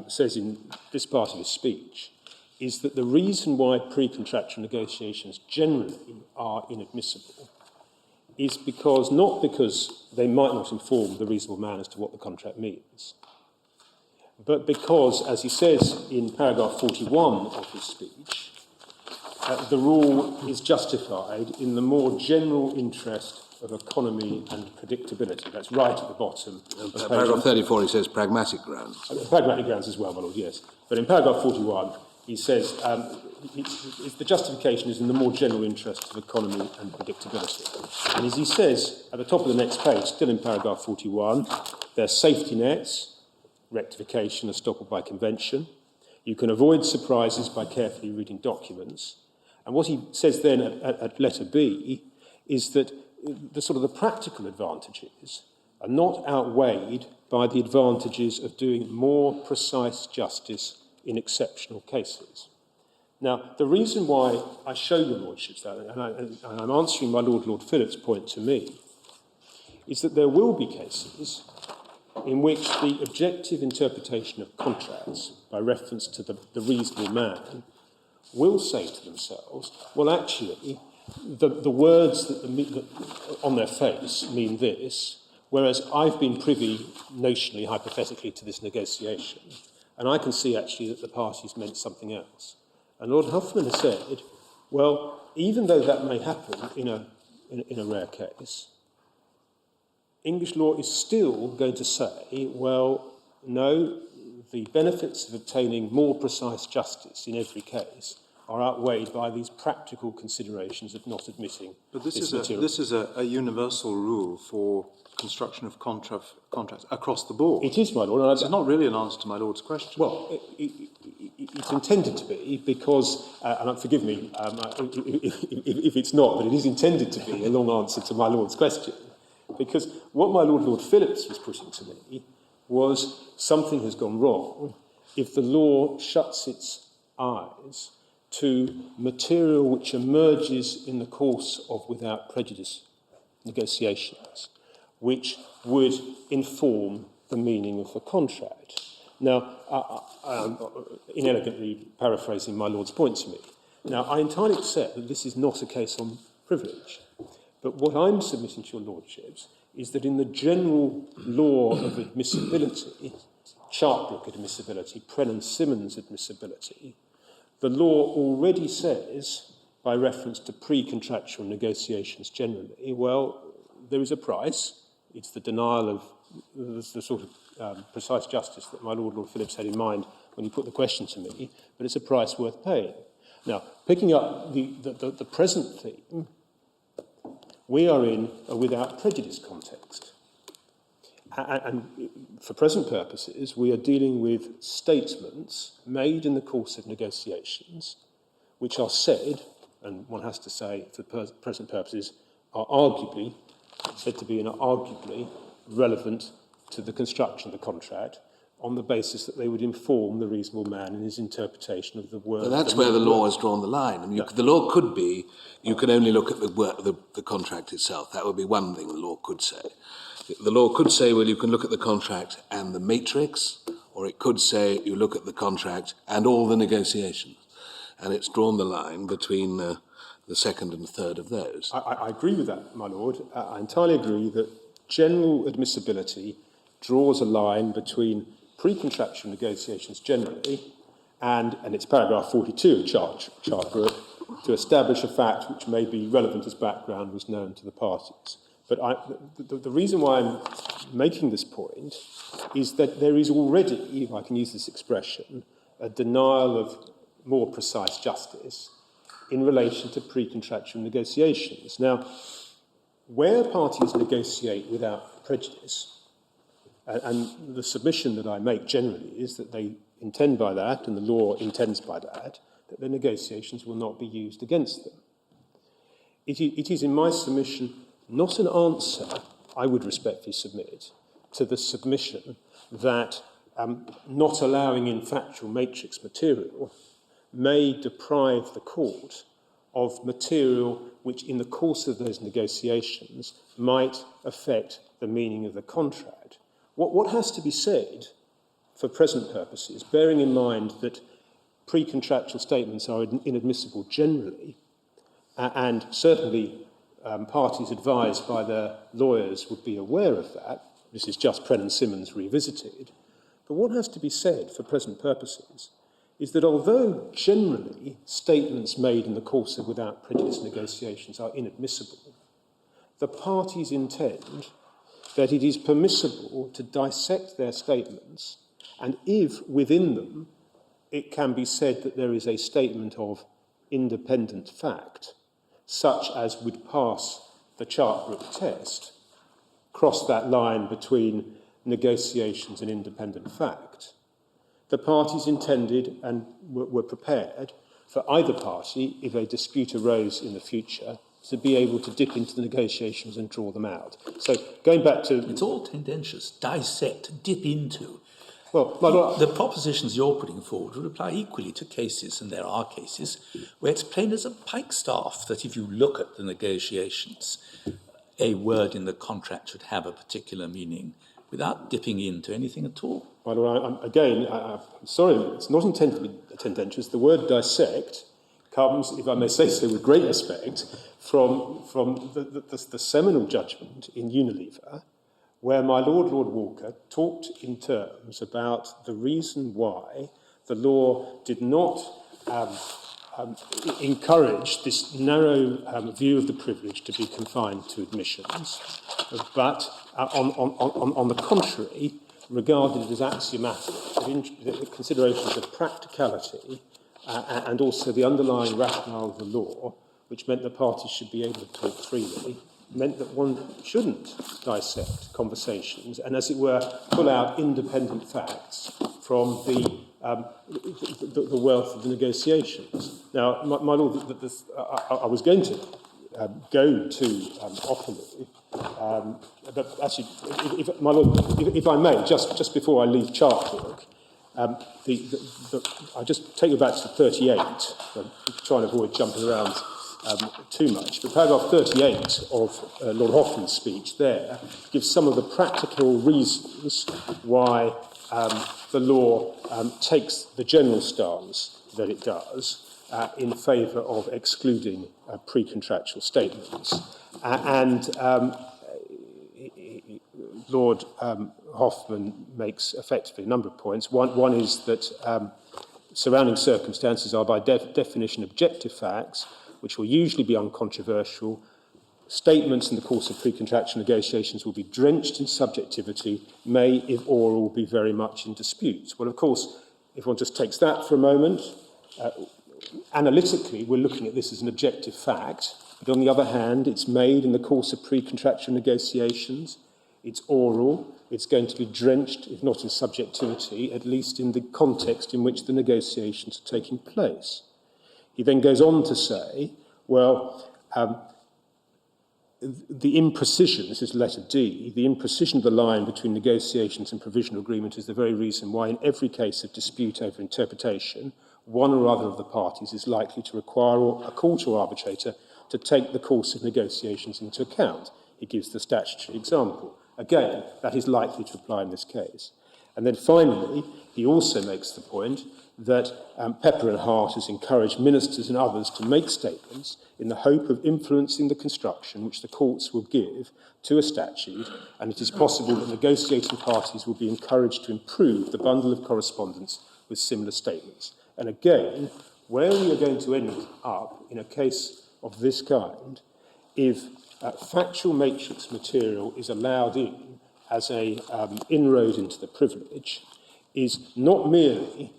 says in this part of his speech is that the reason why pre-contractual negotiations generally are inadmissible is because, not because they might not inform the reasonable man as to what the contract means, but because, as he says in paragraph 41 of his speech, the rule is justified in the more general interest of economy and predictability. That's right at the bottom. Paragraph 34, he says pragmatic grounds. Pragmatic grounds as well, my Lord, yes. But in paragraph 41, he says the justification is in the more general interest of economy and predictability. And as he says at the top of the next page, still in paragraph 41, there are safety nets, rectification, estoppel by convention. You can avoid surprises by carefully reading documents. And what he says then at letter B is that the practical advantages are not outweighed by the advantages of doing more precise justice in exceptional cases. Now, the reason why I show your Lordships that, and I'm answering my Lord Phillips' point to me, is that there will be cases in which the objective interpretation of contracts, by reference to the reasonable man, will say to themselves, well, actually, the words that on their face mean this, Whereas I've been privy, notionally, hypothetically, to this negotiation, and I can see actually that the parties meant something else. And Lord Huffman has said, well, even though that may happen in a rare case, English law is still going to say, well, no, the benefits of obtaining more precise justice in every case are outweighed by these practical considerations of not admitting But this material. this is a universal rule for construction of contracts across the board. It is, my Lord. And It's not really an answer to my Lord's question. Well, it's intended to be because, and forgive me if it's not, but it is intended to be a long answer to my Lord's question. Because what my Lord Phillips was putting to me was something has gone wrong if the law shuts its eyes to material which emerges in the course of without prejudice negotiations, which would inform the meaning of the contract. Now, I'm inelegantly paraphrasing my Lord's point to me. Now, I entirely accept that this is not a case on privilege, but what I'm submitting to your Lordships is that in the general law of admissibility, Chartbrook admissibility, Brennan-Simmons admissibility, the law already says, by reference to pre-contractual negotiations generally, well, there is a price. It's the denial of the sort of precise justice that my Lord Phillips had in mind when he put the question to me, but it's a price worth paying. Now, picking up the present theme, we are in a without prejudice context. And for present purposes, we are dealing with statements made in the course of negotiations, which are said, and one has to say for present purposes, are arguably, said to be arguably relevant to the construction of the contract on the basis that they would inform the reasonable man in his interpretation of the word. But that's where the law has drawn the line. I mean, the law could be, you can only look at the contract itself. That would be one thing the law could say. The law could say, well, you can look at the contract and the matrix, or it could say you look at the contract and all the negotiations. And it's drawn the line between the second and third of those. I agree with that, my Lord. I entirely agree that general admissibility draws a line between pre-contractual negotiations generally and it's paragraph 42 of Chartbrook to establish a fact which may be relevant as background was known to the parties. But the reason why I'm making this point is that there is already, if I can use this expression, a denial of more precise justice in relation to pre-contractual negotiations. Now, where parties negotiate without prejudice, and the submission that I make generally is that they intend by that, and the law intends by that the negotiations will not be used against them. It is in my submission not an answer, I would respectfully submit, to the submission that not allowing in factual matrix material may deprive the court of material which in the course of those negotiations might affect the meaning of the contract. What has to be said for present purposes, bearing in mind that pre-contractual statements are inadmissible generally, and certainly parties advised by their lawyers would be aware of that. This is just Brennan-Simmons revisited. But what has to be said for present purposes is that although generally statements made in the course of without prejudice negotiations are inadmissible, the parties intend that it is permissible to dissect their statements, and if within them it can be said that there is a statement of independent fact, such as would pass the Chartbrook test, cross that line between negotiations and independent fact, the parties intended and were prepared for either party, if a dispute arose in the future, to be able to dip into the negotiations and draw them out. So going back to... It's all tendentious. Dissect, dip into. Well, my Lord, the propositions you're putting forward would apply equally to cases, and there are cases, where it's plain as a pikestaff that if you look at the negotiations, a word in the contract should have a particular meaning without dipping into anything at all. my Lord, I'm sorry, it's not intended to be tendentious. The word dissect comes, if I may say so with great respect, from the seminal judgment in Unilever, where my Lord Walker talked in terms about the reason why the law did not encourage this narrow view of the privilege to be confined to admissions, but on the contrary, regarded it as axiomatic, the considerations of practicality and also the underlying rationale of the law, which meant that parties should be able to talk freely, meant that one shouldn't dissect conversations and, as it were, pull out independent facts from the wealth of the negotiations. Now, my Lord, I was going to go to Offaly, but actually, my Lord, if I may, just before I leave Chartwork, I just take you back to 38. I'm trying to avoid jumping around too much, but paragraph 38 of Lord Hoffman's speech there gives some of the practical reasons why the law takes the general stance that it does in favour of excluding pre-contractual statements. Lord Hoffman makes effectively a number of points. One is that surrounding circumstances are by definition objective facts, which will usually be uncontroversial. Statements in the course of pre-contractual negotiations will be drenched in subjectivity, may, if oral, be very much in dispute. Well, of course, if one just takes that for a moment, analytically, we're looking at this as an objective fact, but on the other hand, it's made in the course of pre-contractual negotiations, it's oral, it's going to be drenched, if not in subjectivity, at least in the context in which the negotiations are taking place. He then goes on to say, well, the imprecision, this is letter D, the imprecision of the line between negotiations and provisional agreement is the very reason why in every case of dispute over interpretation, one or other of the parties is likely to require a court or arbitrator to take the course of negotiations into account. He gives the statutory example. Again, that is likely to apply in this case. And then finally, he also makes the point that Pepper and Hart has encouraged ministers and others to make statements in the hope of influencing the construction which the courts will give to a statute, and it is possible that negotiating parties will be encouraged to improve the bundle of correspondence with similar statements. And again, where we are going to end up in a case of this kind, if factual matrix material is allowed in as an inroad into the privilege, is not merely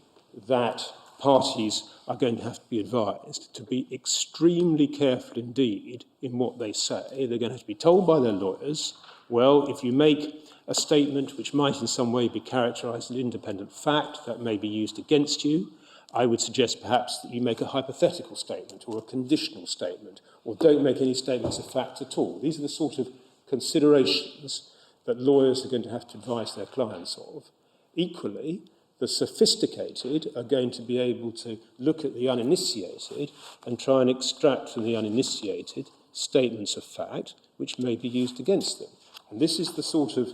that parties are going to have to be advised to be extremely careful indeed in what they say. They're going to have to be told by their lawyers, well, if you make a statement which might in some way be characterised as an independent fact that may be used against you, I would suggest perhaps that you make a hypothetical statement or a conditional statement, or don't make any statements of fact at all. These are the sort of considerations that lawyers are going to have to advise their clients of. Equally, the sophisticated are going to be able to look at the uninitiated and try and extract from the uninitiated statements of fact which may be used against them. And this is the sort of,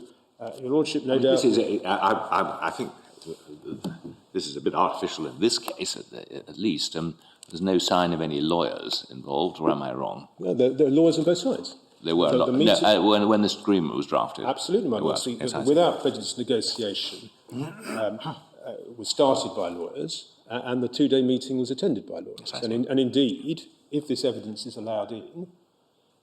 Your Lordship, no doubt... I think this is a bit artificial in this case, at least. There's no sign of any lawyers involved, or am I wrong? No, there are lawyers on both sides. There were. When this agreement was drafted. Absolutely, my Lord. Without prejudice negotiation was started by lawyers, and the two-day meeting was attended by lawyers. And indeed, if this evidence is allowed in,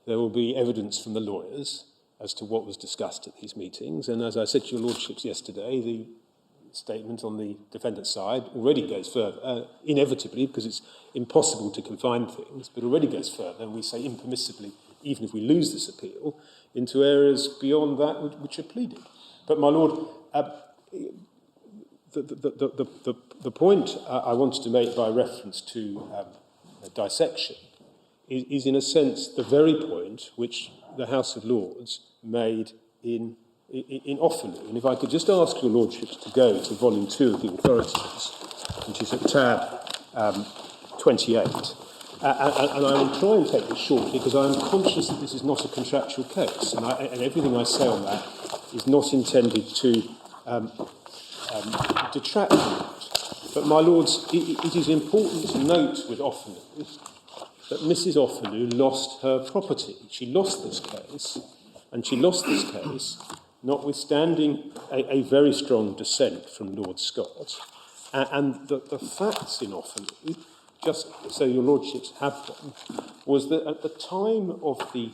there will be evidence from the lawyers as to what was discussed at these meetings. And as I said to your Lordships yesterday, the statement on the defendant's side already goes further, inevitably, because it's impossible to confine things, but already goes further, and we say impermissibly, even if we lose this appeal, into areas beyond that which are pleaded. But, my Lord, the point I wanted to make by reference to dissection is, in a sense, the very point which the House of Lords made in Offaly. And if I could just ask your Lordships to go to Volume 2 of the Authorities, which is at tab 28, and I will try and take this shortly because I am conscious that this is not a contractual case, and everything I say on that is not intended to detract from that. But, my Lords, it is important to note with Offaly that Mrs. Offaly lost her property. She lost this case, and she lost this case notwithstanding a very strong dissent from Lord Scott, and the facts in Offaly, just so your lordships have them, was that at the time of the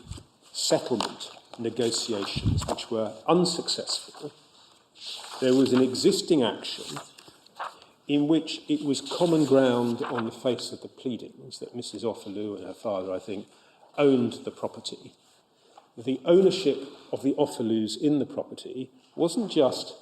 settlement negotiations, which were unsuccessful, there was an existing action in which it was common ground on the face of the pleadings that Mrs. Offaly and her father, I think, owned the property. The ownership of the Offalys in the property wasn't just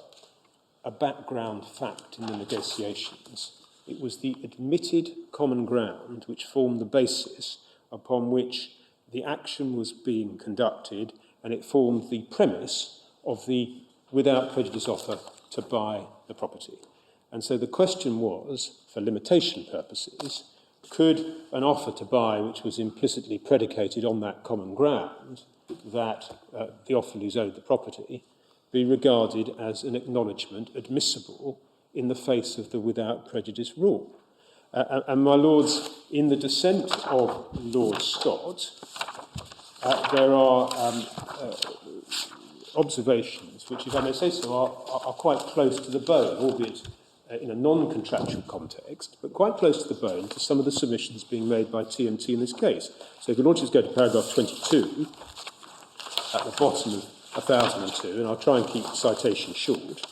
a background fact in the negotiations. It was the admitted common ground which formed the basis upon which the action was being conducted, and it formed the premise of the without prejudice offer to buy the property. And so the question was, for limitation purposes, could an offer to buy which was implicitly predicated on that common ground that the Offalys owed the property be regarded as an acknowledgement admissible in the face of the without prejudice rule? And my lords, in the dissent of Lord Scott, there are observations which, if I may say so, are quite close to the bone, albeit in a non-contractual context, but quite close to the bone to some of the submissions being made by TMT in this case. So if your lordships go to paragraph 22, at the bottom of 1002, and I'll try and keep the citation short,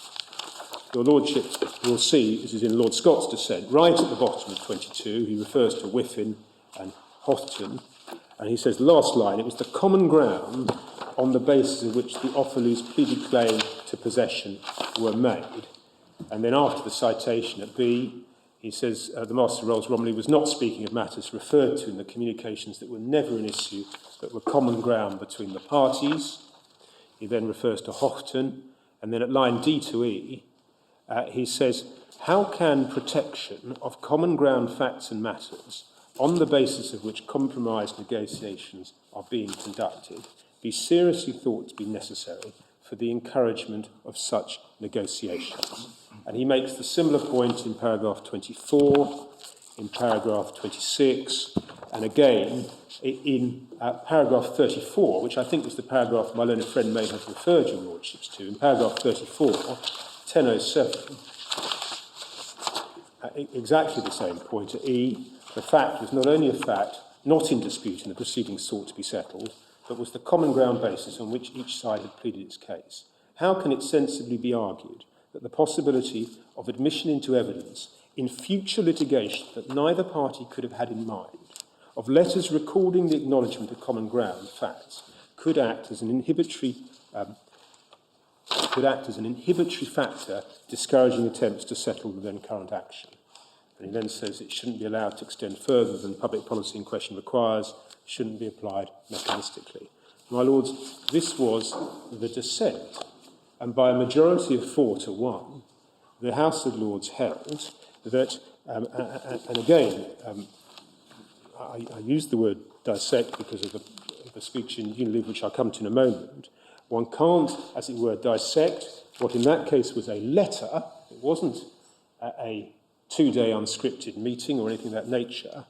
your lordships will see, this is in Lord Scott's dissent, right at the bottom of 22, he refers to Whiffin and Houghton, and he says, the last line, it was the common ground on the basis of which the Offalys' pleaded claim to possession were made. And then after the citation at B, he says the Master of Rolls Romilly was not speaking of matters referred to in the communications that were never an issue, but were common ground between the parties. He then refers to Houghton, and then at line D to E, he says, how can protection of common ground facts and matters on the basis of which compromise negotiations are being conducted be seriously thought to be necessary for the encouragement of such negotiations? And he makes the similar point in paragraph 24, in paragraph 26, and again in paragraph 34, which I think was the paragraph my learned friend may have referred your lordships to. In paragraph 34, 1007, exactly the same point at E. The fact was not only a fact not in dispute in the proceedings sought to be settled, but was the common ground basis on which each side had pleaded its case. How can it sensibly be argued that the possibility of admission into evidence in future litigation that neither party could have had in mind, of letters recording the acknowledgement of common ground facts, could act as an inhibitory factor discouraging attempts to settle the then current action? And he then says it shouldn't be allowed to extend further than public policy in question requires, shouldn't be applied mechanistically. My lords, this was the dissent, and by a majority of 4 to 1, the House of Lords held that, and again, I use the word dissect because of the speech in Unilever, which I'll come to in a moment. One can't, as it were, dissect what in that case was a letter. It wasn't a 2-day unscripted meeting or anything of that nature,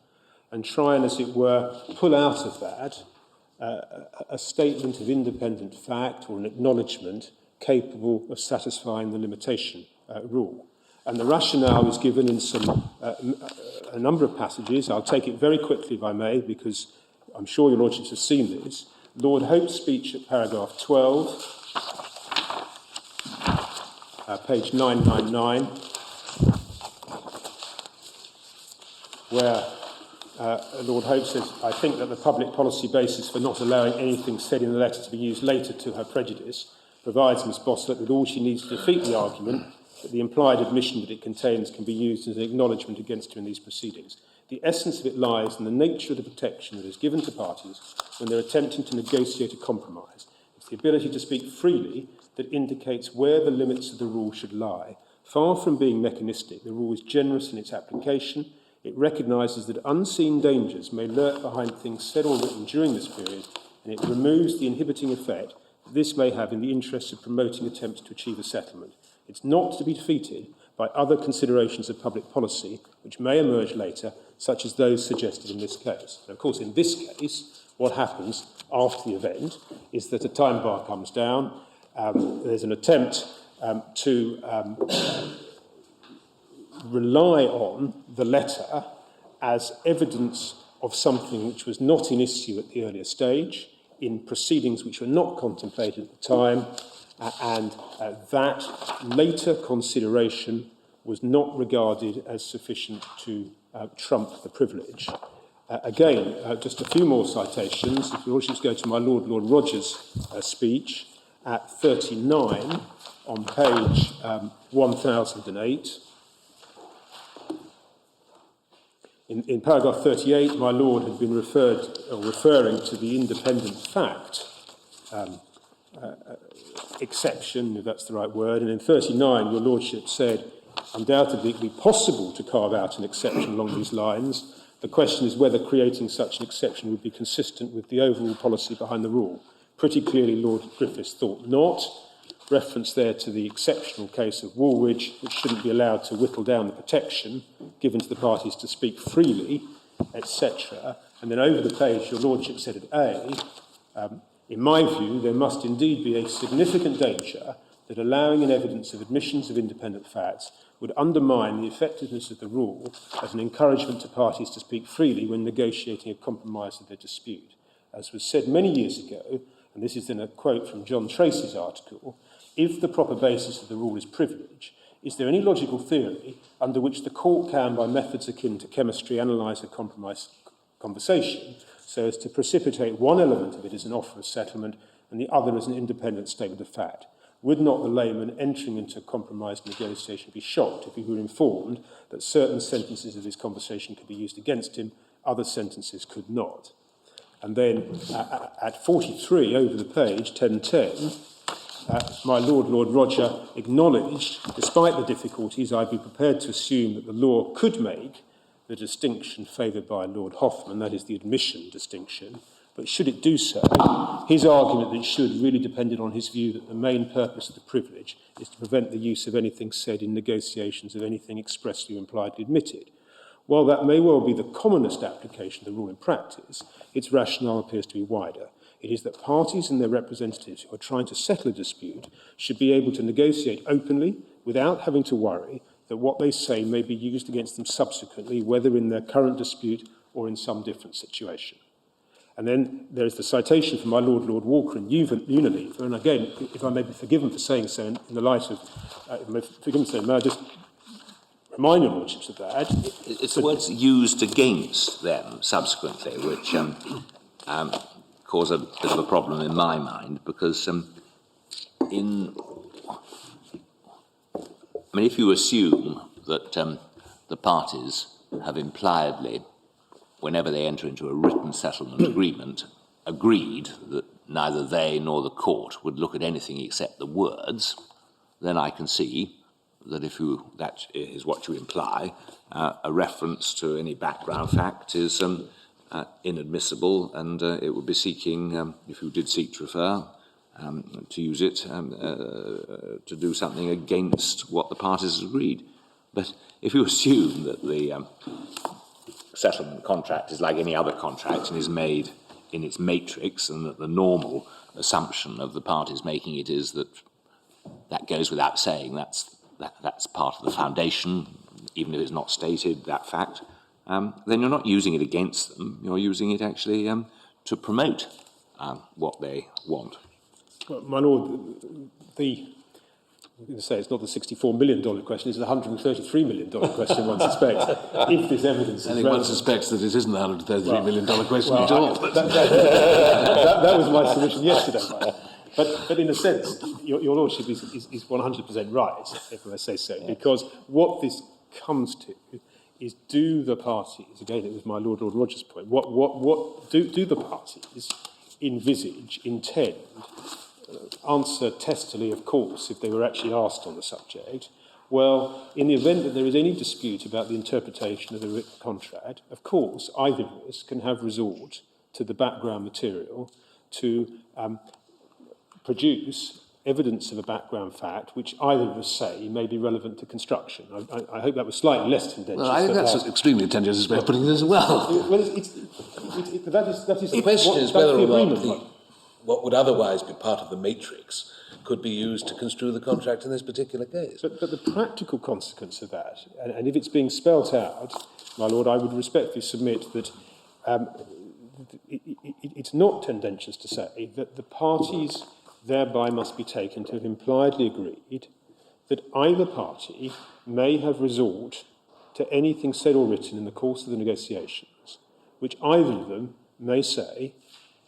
and try and, as it were, pull out of that a statement of independent fact or an acknowledgement capable of satisfying the limitation rule. And the rationale is given in a number of passages. I'll take it very quickly, if I may, because I'm sure your lordships have seen this. Lord Hope's speech at paragraph 12, page 999, where Lord Hope says, I think that the public policy basis for not allowing anything said in the letter to be used later to her prejudice provides Miss Bosslet with all she needs to defeat the argument that the implied admission that it contains can be used as an acknowledgement against her in these proceedings. The essence of it lies in the nature of the protection that is given to parties when they're attempting to negotiate a compromise. It's the ability to speak freely that indicates where the limits of the rule should lie. Far from being mechanistic, the rule is generous in its application. It recognises that unseen dangers may lurk behind things said or written during this period, and it removes the inhibiting effect that this may have in the interests of promoting attempts to achieve a settlement. It's not to be defeated by other considerations of public policy which may emerge later, such as those suggested in this case. And of course, in this case, what happens after the event is that a time bar comes down, there's an attempt to rely on the letter as evidence of something which was not in issue at the earlier stage, in proceedings which were not contemplated at the time, and that later consideration was not regarded as sufficient to trump the privilege. Again, just a few more citations. If you just go to my Lord Rogers' speech at 39 on page 1008. In paragraph 38, my Lord had been referring to the independent fact exception, if that's the right word, and in 39, your Lordship said, undoubtedly it would be possible to carve out an exception along these lines. The question is whether creating such an exception would be consistent with the overall policy behind the rule. Pretty clearly, Lord Griffiths thought not. Reference there to the exceptional case of Woolwich, which shouldn't be allowed to whittle down the protection given to the parties to speak freely, etc. And then over the page, your Lordship said at A, in my view, there must indeed be a significant danger that allowing in evidence of admissions of independent facts would undermine the effectiveness of the rule as an encouragement to parties to speak freely when negotiating a compromise of their dispute. As was said many years ago, and this is then a quote from John Tracy's article, if the proper basis of the rule is privilege, is there any logical theory under which the court can, by methods akin to chemistry, analyse a compromise conversation so as to precipitate one element of it as an offer of settlement and the other as an independent statement of fact? Would not the layman entering into a compromise negotiation be shocked if he were informed that certain sentences of his conversation could be used against him, other sentences could not? And then at 43, over the page, 1010, my Lord Roger acknowledged, despite the difficulties, I'd be prepared to assume that the law could make the distinction favoured by Lord Hoffman, that is the admission distinction, but should it do so, his argument that it should really depended on his view that the main purpose of the privilege is to prevent the use of anything said in negotiations of anything expressly or impliedly admitted. While that may well be the commonest application of the rule in practice, its rationale appears to be wider. It is that parties and their representatives who are trying to settle a dispute should be able to negotiate openly without having to worry that what they say may be used against them subsequently, whether in their current dispute or in some different situation. And then there is the citation from my Lord Walker in Unilever, and again, if I may be forgiven for saying so in the light of, may I just remind your Lordships of that. It's the words used against them subsequently, which cause a bit of a problem in my mind, because if you assume that the parties have impliedly, whenever they enter into a written settlement agreement, agreed that neither they nor the court would look at anything except the words, then I can see that that is what you imply, a reference to any background fact is inadmissible, and it would be seeking, if you did seek to refer, to use it to do something against what the parties agreed. But if you assume that the settlement contract is like any other contract and is made in its matrix, and that the normal assumption of the parties making it is that goes without saying, that's part of the foundation, even if it's not stated, that fact, then you're not using it against them, you're using it actually to promote what they want. Well, my Lord, I'm going to say it's not the $64 million question, it's the $133 million question, one suspects, if this evidence is relevant. One suspects that it isn't the $133 million question at all. That was my submission yesterday, Mike. But in a sense, your Lordship is 100% right, if I say so, because what this comes to is, do the parties, again, it was my Lord Roger's point, what do the parties envisage, intend, answer testily, of course, if they were actually asked on the subject? Well, in the event that there is any dispute about the interpretation of the written contract, of course, either of us can have resort to the background material to produce evidence of a background fact which either of us say may be relevant to construction. I hope that was slightly less tendentious. Well, I think that's an extremely tendentious way of putting it as well. That is the question is whether or not what would otherwise be part of the matrix could be used to construe the contract in this particular case. But the practical consequence of that, and if it's being spelt out, my lord, I would respectfully submit that it's not tendentious to say that the parties thereby must be taken to have impliedly agreed that either party may have resort to anything said or written in the course of the negotiations, which either of them may say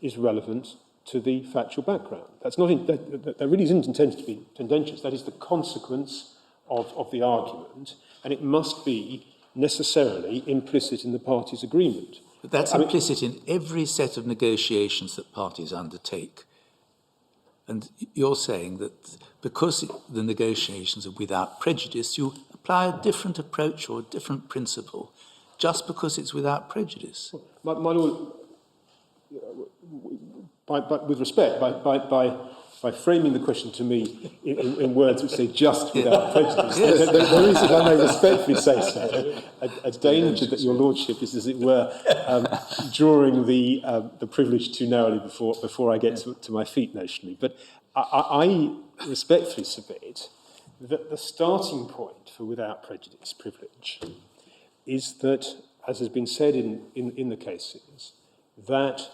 is relevant to the factual background. That's not that really isn't intended to be tendentious. That is the consequence of the argument, and it must be necessarily implicit in the parties' agreement. But that's implicit in every set of negotiations that parties undertake. And you're saying that because the negotiations are without prejudice, you apply a different approach or a different principle just because it's without prejudice. My lord, with respect, by framing the question to me in words which say just without prejudice, there is, if I may respectfully say so, a danger that your lordship is, as it were, drawing the privilege too narrowly before I get to my feet notionally. But I respectfully submit that the starting point for without prejudice privilege is that, as has been said in the cases, that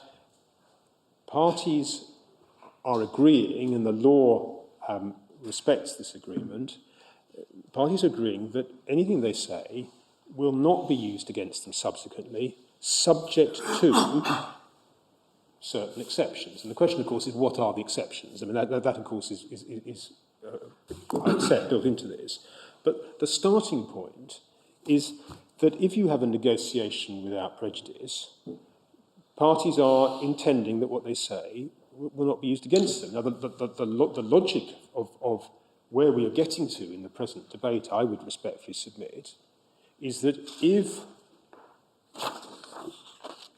parties are agreeing, and the law respects this agreement, parties are agreeing that anything they say will not be used against them subsequently, subject to certain exceptions. And the question, of course, is what are the exceptions? I mean, that of course, is I accept, built into this. But the starting point is that if you have a negotiation without prejudice, parties are intending that what they say will not be used against them. Now, the logic of where we are getting to in the present debate, I would respectfully submit, is that if,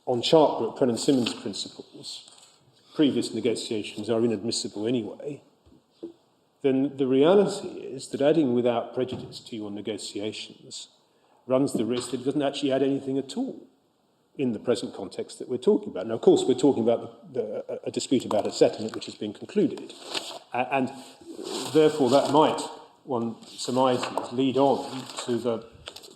on Sharpbrook, Prenen Simmons principles, previous negotiations are inadmissible anyway, then the reality is that adding without prejudice to your negotiations runs the risk that it doesn't actually add anything at all in the present context that we're talking about. Now, of course, we're talking about a dispute about a settlement which has been concluded, and therefore that might, one surmises, lead on to the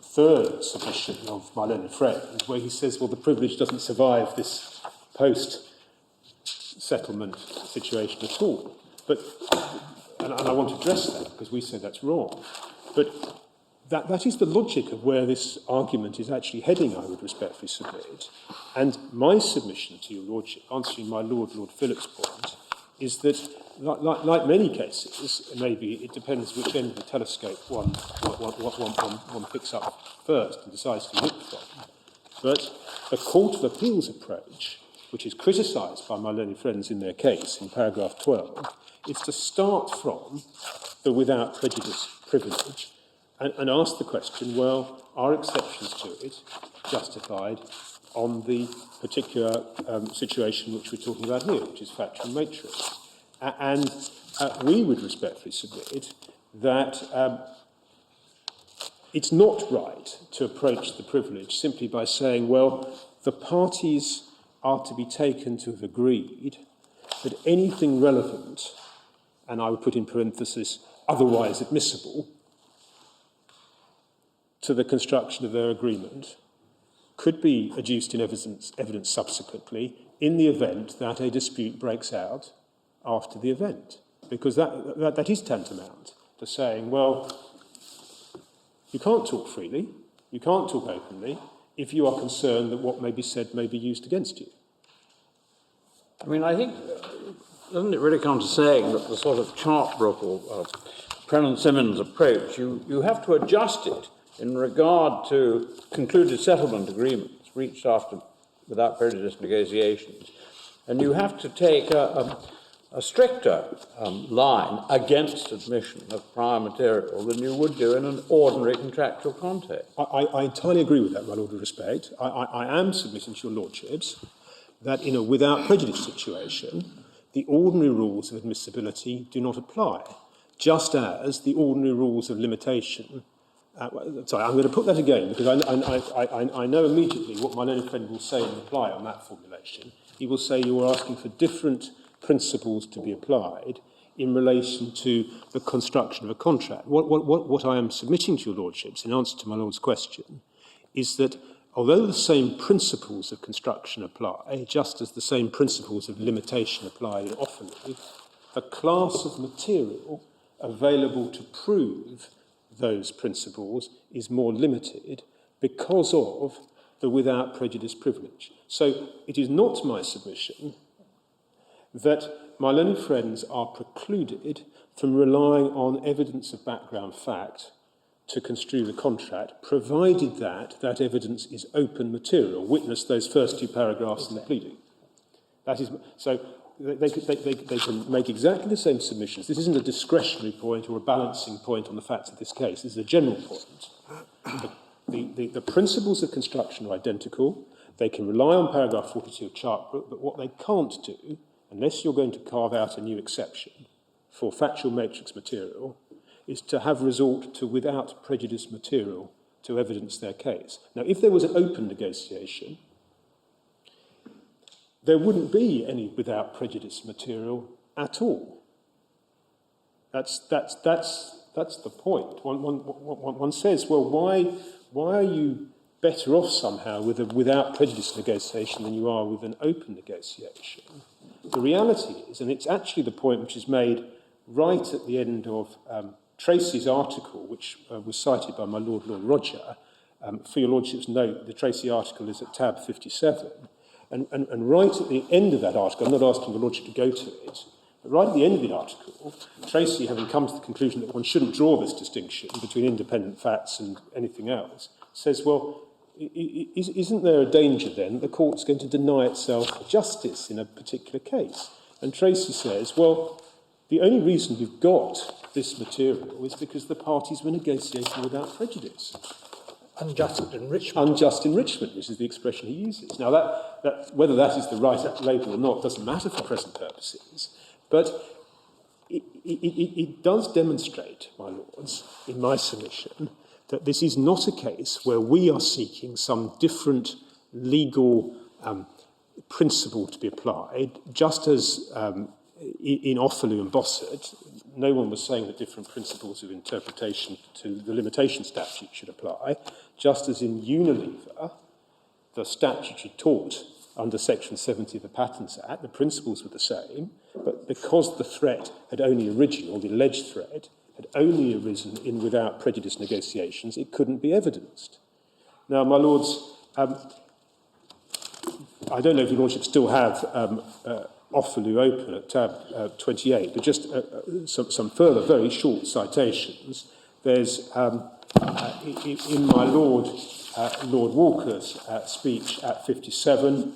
third submission of my learned friend, where he says, well, the privilege doesn't survive this post-settlement situation at all. But, and I want to address that, because we say that's wrong, but that is the logic of where this argument is actually heading, I would respectfully submit. And my submission to your lordship, answering my Lord Philip's point, is that, like many cases, maybe it depends which end of the telescope one picks up first and decides to look from. But the Court of Appeal's approach, which is criticised by my learned friends in their case, in paragraph 12, is to start from the without prejudice privilege and ask the question, well, are exceptions to it justified on the particular situation which we're talking about here, which is factual matrix? And we would respectfully submit that it's not right to approach the privilege simply by saying, well, the parties are to be taken to have agreed that anything relevant, and I would put in parenthesis, otherwise admissible, to the construction of their agreement could be adduced in evidence subsequently in the event that a dispute breaks out after the event. Because that is tantamount to saying, well, you can't talk freely, you can't talk openly, if you are concerned that what may be said may be used against you. I mean, I think, doesn't it really come to saying that the sort of Sharpbrook or Prenen Simmons approach, you have to adjust it in regard to concluded settlement agreements reached after without prejudice negotiations. And you have to take a stricter line against admission of prior material than you would do in an ordinary contractual context. I entirely agree with that, my Lord, with respect. I am submitting to your lordships that in a without prejudice situation, the ordinary rules of admissibility do not apply, just as the ordinary rules of limitation. Sorry, I'm going to put that again, because I know immediately what my learned friend will say in reply on that formulation. He will say you are asking for different principles to be applied in relation to the construction of a contract. What I am submitting to your lordships in answer to my lord's question is that although the same principles of construction apply, just as the same principles of limitation apply in Offaly, the class of material available to prove those principles is more limited because of the without prejudice privilege. So it is not my submission that my learned friends are precluded from relying on evidence of background fact to construe the contract, provided that that evidence is open material. Witness those first two paragraphs in the pleading. That is, so they can make exactly the same submissions. This isn't a discretionary point or a balancing point on the facts of this case. This is a general point. The principles of construction are identical. They can rely on paragraph 42 of Chartbrook, but what they can't do, unless you're going to carve out a new exception for factual matrix material, is to have resort to without prejudice material to evidence their case. Now, if there was an open negotiation, there wouldn't be any without prejudice material at all. That's the point. One says, well, why are you better off somehow with a without prejudice negotiation than you are with an open negotiation? The reality is, and it's actually the point which is made right at the end of Tracy's article, which was cited by my Lord Roger. For your lordship's note, the Tracy article is at tab 57. And right at the end of that article, I'm not asking your lordship to go to it, but right at the end of the article, Tracy, having come to the conclusion that one shouldn't draw this distinction between independent facts and anything else, says, well, isn't there a danger then that the court's going to deny itself justice in a particular case? And Tracy says, well, the only reason you've got this material is because the parties were negotiating without prejudice. Unjust enrichment. Unjust enrichment, which is the expression he uses. Now, that whether that is the right label or not doesn't matter for present purposes, but it does demonstrate, my lords, in my submission, that this is not a case where we are seeking some different legal principle to be applied, just as in Offaly and Bossert, no one was saying that different principles of interpretation to the limitation statute should apply, just as in Unilever, the statutory tort under Section 70 of the Patents Act, the principles were the same, but because the threat had only arisen, or the alleged threat, had only arisen in without prejudice negotiations, it couldn't be evidenced. Now, my lords, I don't know if your lordship still have Offaly open at tab 28, but just some further very short citations. There's, in my Lord Walker's speech at 57,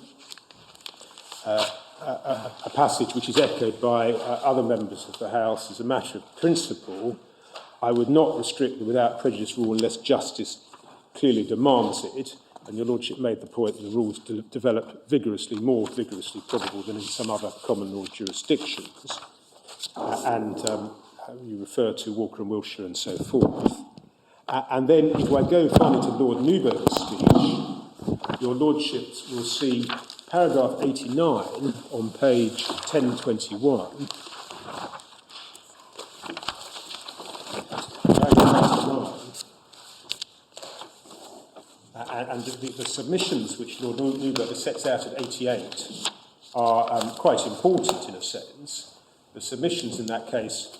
a passage which is echoed by other members of the House as a matter of principle. I would not restrict the without prejudice rule unless justice clearly demands it. And your lordship made the point that the rules developed vigorously, more vigorously probable than in some other common law jurisdictions. And you refer to Walker and Wiltshire and so forth. And then if I go finally to Lord Newberg's speech, your lordships will see paragraph 89 on page 1021. Paragraph 89. And the submissions which Lord Newberg sets out at 88 are quite important in a sense. The submissions in that case,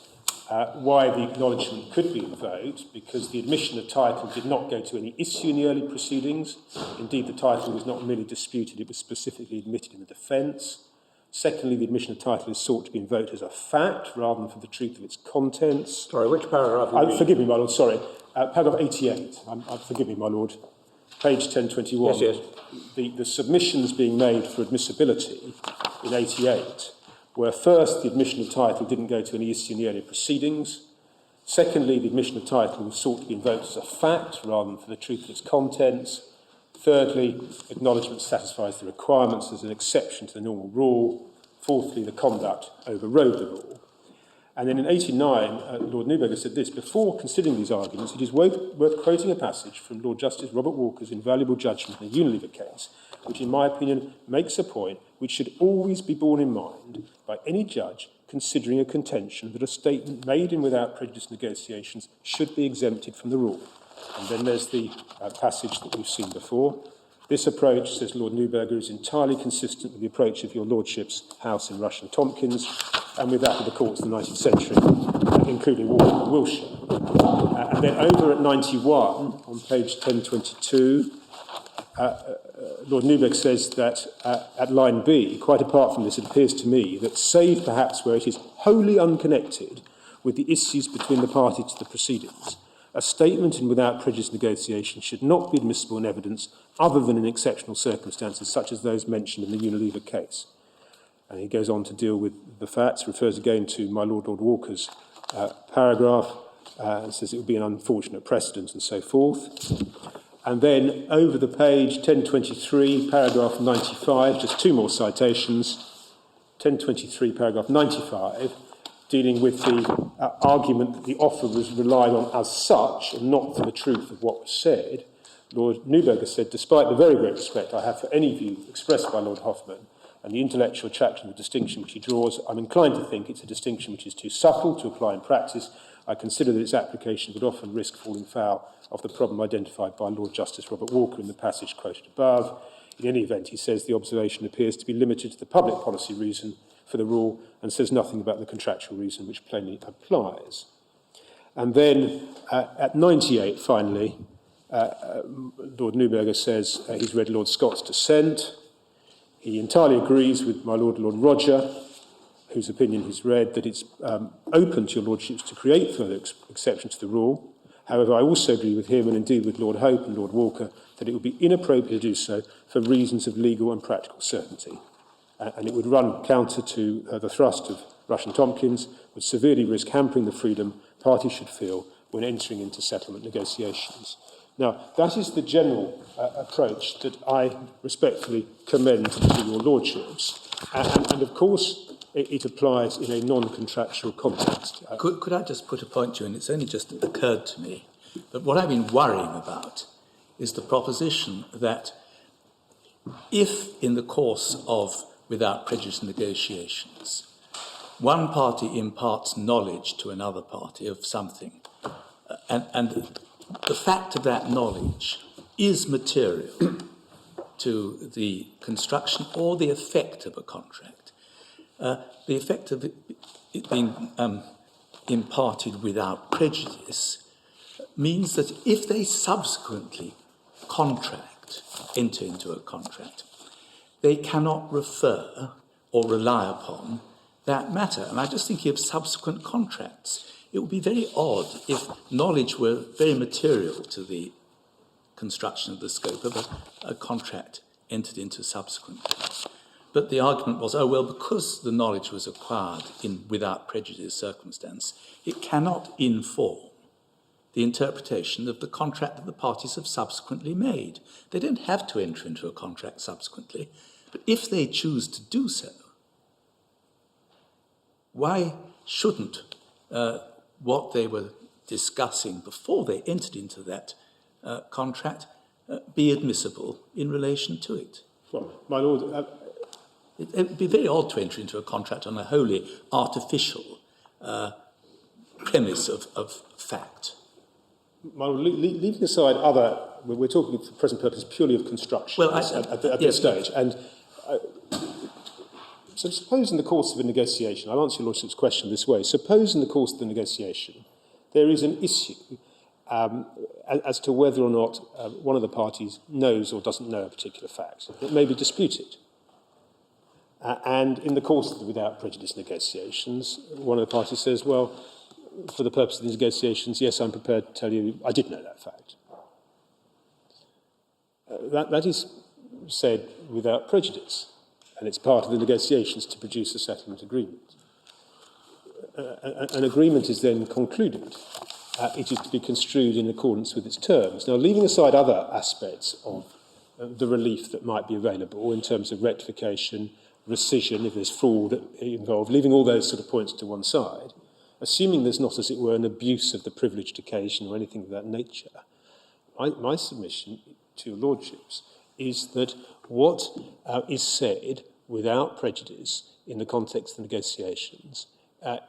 why the acknowledgement could be invoked, because the admission of title did not go to any issue in the early proceedings. Indeed, the title was not merely disputed, it was specifically admitted in the defence. Secondly, the admission of title is sought to be invoked as a fact rather than for the truth of its contents. Sorry, which paragraph? Forgive me, my lord, sorry. Paragraph 88. Forgive me, my lord. Page 1021. Yes. The submissions being made for admissibility in 88 were first, the admission of title didn't go to any issue in the earlier proceedings. Secondly, the admission of title was sought to be invoked as a fact rather than for the truth of its contents. Thirdly, acknowledgement satisfies the requirements as an exception to the normal rule. Fourthly, the conduct overrode the rule. And then in 89, Lord Newberger said this: before considering these arguments, it is worth quoting a passage from Lord Justice Robert Walker's invaluable judgment in the Unilever case, which in my opinion makes a point which should always be borne in mind by any judge considering a contention that a statement made in without prejudice negotiations should be exempted from the rule. And then there's the passage that we've seen before. This approach, says Lord Neuberger, is entirely consistent with the approach of your Lordship's house in Rush and Tompkins and with that of the courts of the 19th century, including Wiltshire. And then over at 91, on page 1022, Lord Neuberger says that at line B, quite apart from this, it appears to me that save perhaps where it is wholly unconnected with the issues between the parties to the proceedings, a statement in without prejudice negotiation should not be admissible in evidence other than in exceptional circumstances such as those mentioned in the Unilever case. And he goes on to deal with the facts, refers again to my Lord Walker's paragraph, and says it would be an unfortunate precedent and so forth. And then over the page, 1023, paragraph 95, just two more citations. 1023, paragraph 95, dealing with the argument that the offer was relied on as such and not for the truth of what was said. Lord Neuberger said, despite the very great respect I have for any view expressed by Lord Hoffman and the intellectual attraction of the distinction which he draws, I'm inclined to think it's a distinction which is too subtle to apply in practice. I consider that its application would often risk falling foul of the problem identified by Lord Justice Robert Walker in the passage quoted above. In any event, he says the observation appears to be limited to the public policy reason for the rule and says nothing about the contractual reason which plainly applies. And then at 98, finally, Lord Neuberger says he's read Lord Scott's dissent. He entirely agrees with my Lord Roger, whose opinion he's read, that it's open to your lordships to create further exceptions to the rule. However, I also agree with him and indeed with Lord Hope and Lord Walker that it would be inappropriate to do so for reasons of legal and practical certainty. And it would run counter to the thrust of Rush and Tompkins, would severely risk hampering the freedom parties should feel when entering into settlement negotiations. Now, that is the general approach that I respectfully commend to your lordships. And of course, it applies in a non-contractual context. Could I just put a point to you, and it's only just occurred to me, that what I've been worrying about is the proposition that if in the course of without prejudice negotiations, one party imparts knowledge to another party of something, and the fact of that knowledge is material to the construction or the effect of a contract, the effect of it being imparted without prejudice means that if they subsequently enter into a contract, they cannot refer or rely upon that matter. And I'm just thinking of subsequent contracts. It would be very odd if knowledge were very material to the construction of the scope of a contract entered into subsequently. But the argument was, oh, well, because the knowledge was acquired in without prejudice circumstance, it cannot inform the interpretation of the contract that the parties have subsequently made. They don't have to enter into a contract subsequently, but if they choose to do so, why shouldn't what they were discussing before they entered into that contract be admissible in relation to it? Well, my Lord, it would be very odd to enter into a contract on a wholly artificial premise of fact. my Lord, leaving aside other, we're talking for present purpose purely of construction at this stage. And so suppose in the course of a negotiation, I'll answer your Lordship's question this way, suppose in the course of the negotiation there is an issue as to whether or not one of the parties knows or doesn't know a particular fact that may be disputed. And in the course of the without prejudice negotiations, one of the parties says, well, for the purpose of the negotiations, yes, I'm prepared to tell you I did know that fact. That is said without prejudice, and it's part of the negotiations to produce a settlement agreement. An agreement is then concluded. It is to be construed in accordance with its terms. Now, leaving aside other aspects of the relief that might be available in terms of rectification, rescission, if there's fraud involved, leaving all those sort of points to one side, assuming there's not, as it were, an abuse of the privileged occasion or anything of that nature, my submission to your Lordships is that what is said without prejudice in the context of negotiations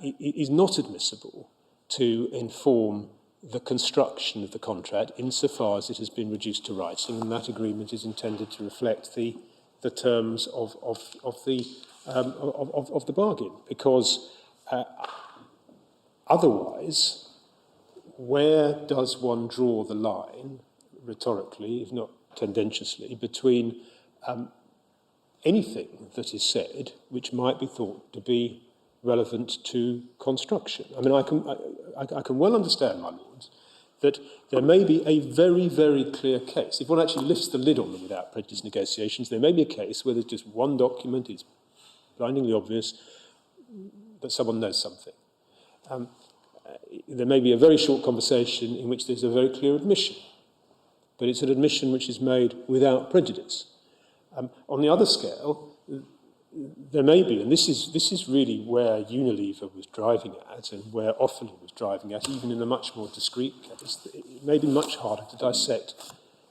is not admissible to inform the construction of the contract insofar as it has been reduced to writing, and that agreement is intended to reflect the terms of the bargain. Because otherwise, where does one draw the line, rhetorically, if not tendentiously, between anything that is said which might be thought to be relevant to construction? I mean, I can well understand, my lords, that there may be a very, very clear case. If one actually lifts the lid on them without prejudice negotiations, there may be a case where there's just one document, it's blindingly obvious that someone knows something. There may be a very short conversation in which there's a very clear admission, but it's an admission which is made without prejudice. On the other scale, there may be, and this is really where Unilever was driving at, and where Offaly was driving at, even in a much more discrete case. It may be much harder to dissect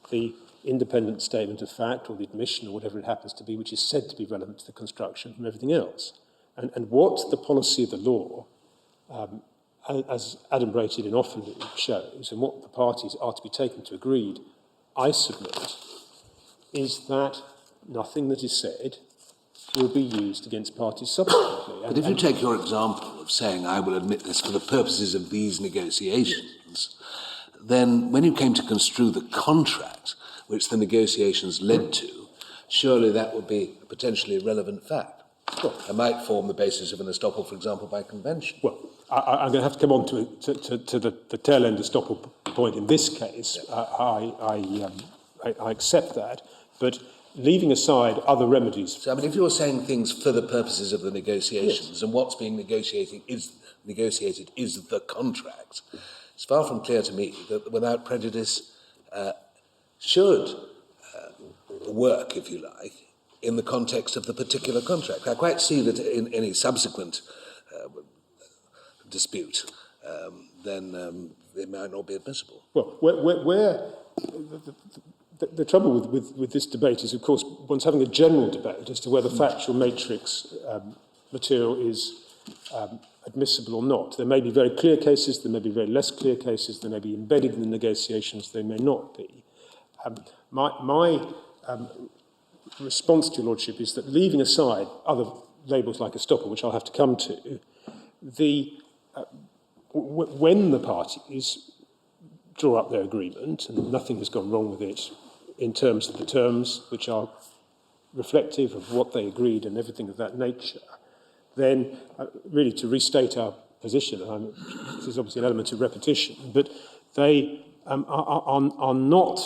the independent statement of fact or the admission or whatever it happens to be, which is said to be relevant to the construction from everything else. And what the policy of the law, as adumbrated in Offaly, shows, and what the parties are to be taken to agreed, I submit, is that nothing that is said will be used against parties subsequently. But if you take your example of saying, I will admit this for the purposes of these negotiations, then when you came to construe the contract which the negotiations led to, surely that would be a potentially relevant fact. Well, it might form the basis of an estoppel, for example, by convention. Well, I'm going to have to come on to the tail end estoppel point in this case. I accept that, but leaving aside other remedies. So, I mean, if you're saying things for the purposes of the negotiations, yes, and what's being negotiated is the contract, it's far from clear to me that without prejudice should work, if you like, in the context of the particular contract. I quite see that in any subsequent dispute, then it might not be admissible. Well, where the trouble with this debate is, of course, one's having a general debate as to whether factual matrix material is admissible or not. There may be very clear cases, there may be very less clear cases, they may be embedded in the negotiations, they may not be. My response to your lordship is that, leaving aside other labels like estoppel, which I'll have to come to, when the parties draw up their agreement, and nothing has gone wrong with it in terms of the terms which are reflective of what they agreed and everything of that nature, then really to restate our position, this is obviously an element of repetition, but they are not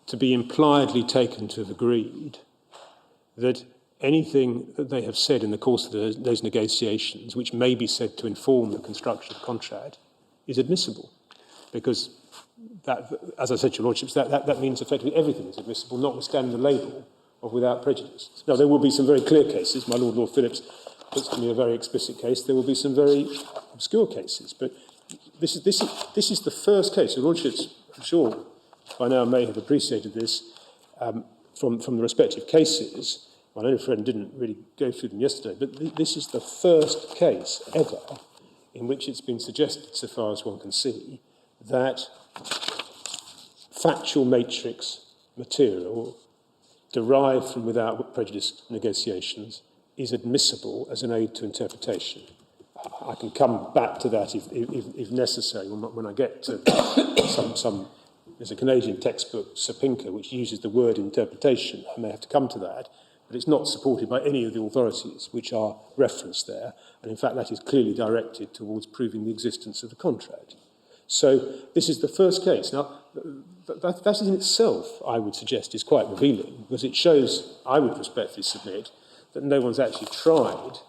to be impliedly taken to have agreed that anything that they have said in the course of those negotiations, which may be said to inform the construction of the contract, is admissible. Because, that, as I said to your lordships, that means effectively everything is admissible, notwithstanding the label of without prejudice. Now, there will be some very clear cases. My Lord Phillips puts to me a very explicit case. There will be some very obscure cases. But this is the first case. Your lordships, I'm sure, by now may have appreciated this from the respective cases. My own friend didn't really go through them yesterday, but this is the first case ever in which it's been suggested, so far as one can see, that factual matrix material derived from without prejudice negotiations is admissible as an aid to interpretation. I can come back to that if necessary when I get to some. There's a Canadian textbook, Sapinka, which uses the word interpretation. I may have to come to that, but it's not supported by any of the authorities which are referenced there, and in fact that is clearly directed towards proving the existence of the contract. So this is the first case. Now, that in itself, I would suggest, is quite revealing, because it shows, I would respectfully submit, that no one's actually tried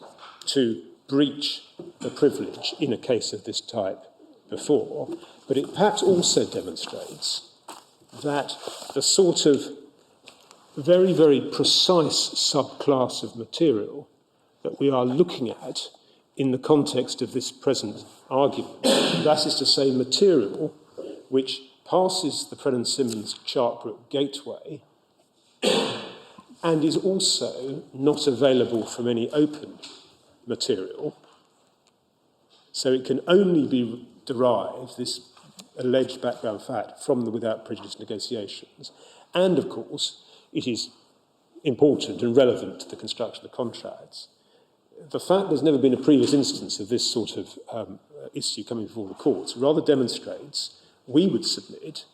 to breach the privilege in a case of this type before, but it perhaps also demonstrates that the sort of very, very precise subclass of material that we are looking at in the context of this present argument, that is to say, material which passes the Brennan-Simmons Chartbrook gateway, and is also not available from any open material. So it can only be derived, this alleged background fact, from the without prejudice negotiations. And, of course, it is important and relevant to the construction of contracts. The fact there's never been a previous instance of this sort of issue coming before the courts rather demonstrates, we would submit,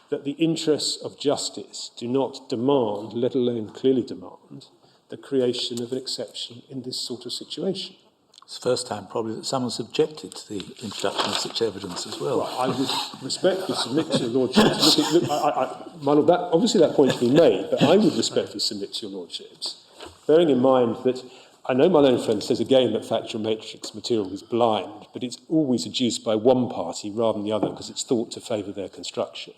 that the interests of justice do not demand, let alone clearly demand, the creation of an exception in this sort of situation. It's the first time probably that someone's objected to the introduction of such evidence as well. I would respectfully submit to your lordships. My lord, obviously that point's been made, but I would respectfully submit to your lordships, bearing in mind that I know my own friend says again that factual matrix material is blind, but it's always adduced by one party rather than the other because it's thought to favour their construction.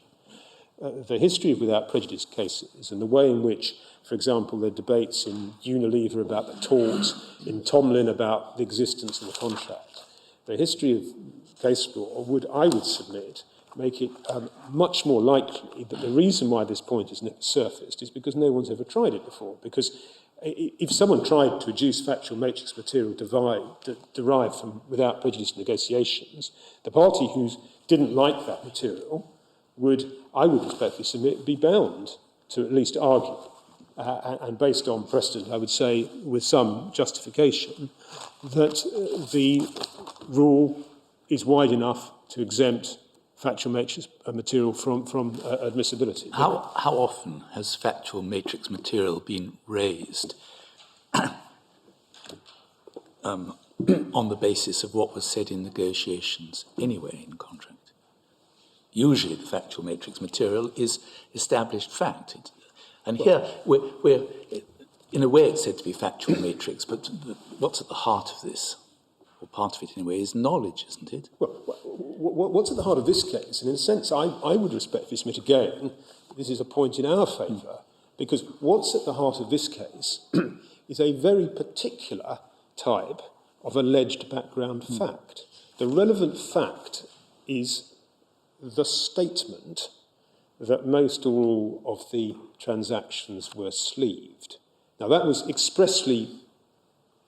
The history of without prejudice cases and the way in which, for example, the debates in Unilever about the tort, in Tomlin about the existence of the contract, the history of case law would, I would submit, make it much more likely that the reason why this point has never surfaced is because no one's ever tried it before. Because if someone tried to adduce factual matrix material derived from without prejudice negotiations, the party who didn't like that material would, I would respectfully submit, be bound to at least argue, and based on precedent, I would say with some justification, that the rule is wide enough to exempt factual matrix material from admissibility. How often has factual matrix material been raised on the basis of what was said in negotiations anyway in contract? Usually the factual matrix material is established fact. And here, we're in a way it's said to be factual matrix, but what's at the heart of this, or part of it anyway, is knowledge, isn't it? Well, what's at the heart of this case, and in a sense I would respectfully submit again, this is a point in our favour, because what's at the heart of this case is a very particular type of alleged background fact. The relevant fact is the statement that most or all of the transactions were sleeved. Now, that was expressly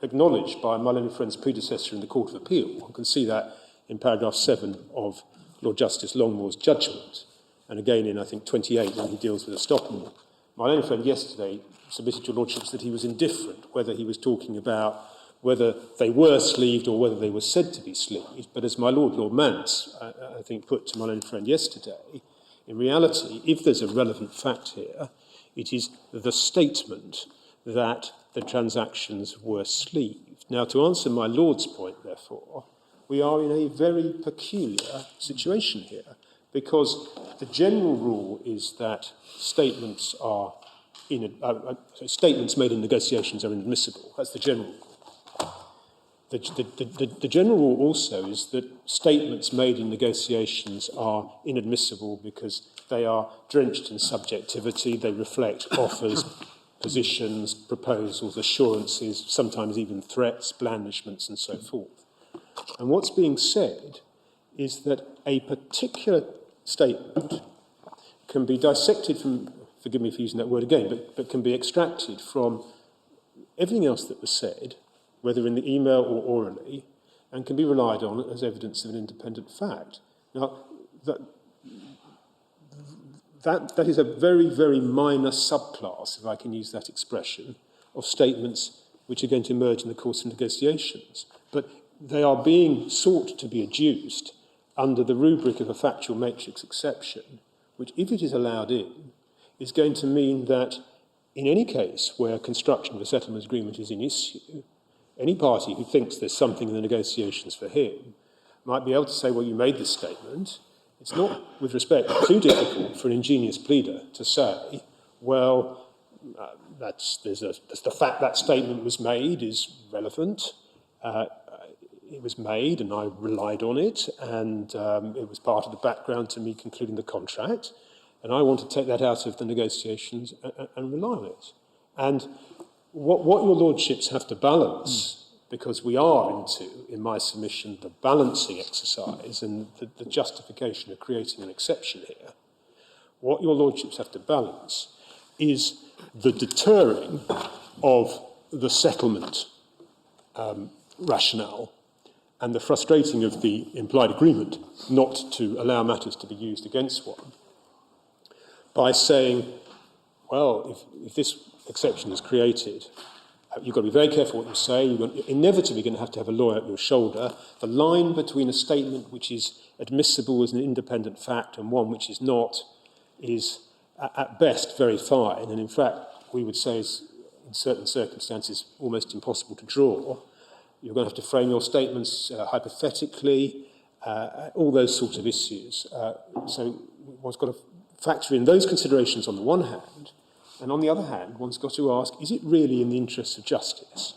acknowledged by my learned friend's predecessor in the Court of Appeal. You can see that in paragraph 7 of Lord Justice Longmore's judgment, and again in, I think, 28 when he deals with estoppel. My learned friend yesterday submitted to your lordships that he was indifferent whether he was talking about whether they were sleeved or whether they were said to be sleeved. But as my Lord Mance, I think, put to my own friend yesterday, in reality, if there's a relevant fact here, it is the statement that the transactions were sleeved. Now, to answer my Lord's point, therefore, we are in a very peculiar situation here, because the general rule is that statements made in negotiations are inadmissible. That's the general rule. The general rule also is that statements made in negotiations are inadmissible because they are drenched in subjectivity, they reflect offers, positions, proposals, assurances, sometimes even threats, blandishments, and so forth. And what's being said is that a particular statement can be dissected from, forgive me for using that word again, but can be extracted from everything else that was said, whether in the email or orally, and can be relied on as evidence of an independent fact. Now, that is a very, very minor subclass, if I can use that expression, of statements which are going to emerge in the course of negotiations. But they are being sought to be adduced under the rubric of a factual matrix exception, which, if it is allowed in, is going to mean that in any case where construction of a settlement agreement is in issue, any party who thinks there's something in the negotiations for him might be able to say, well, you made this statement. It's not, with respect, too difficult for an ingenious pleader to say, well, the fact that statement was made is relevant. It was made and I relied on it, and it was part of the background to me concluding the contract, and I want to take that out of the negotiations and rely on it. And what your lordships have to balance, because we are into, in my submission, the balancing exercise and the justification of creating an exception here, what your lordships have to balance is the deterring of the settlement rationale and the frustrating of the implied agreement not to allow matters to be used against one by saying, well, if this exception is created, you've got to be very careful what you say. You're inevitably going to have a lawyer at your shoulder. The line between a statement which is admissible as an independent fact and one which is not is at best very fine, and in fact we would say is in certain circumstances almost impossible to draw. You're going to have to frame your statements hypothetically, all those sorts of issues. So one's got to factor in those considerations on the one hand, and on the other hand, one's got to ask, is it really in the interests of justice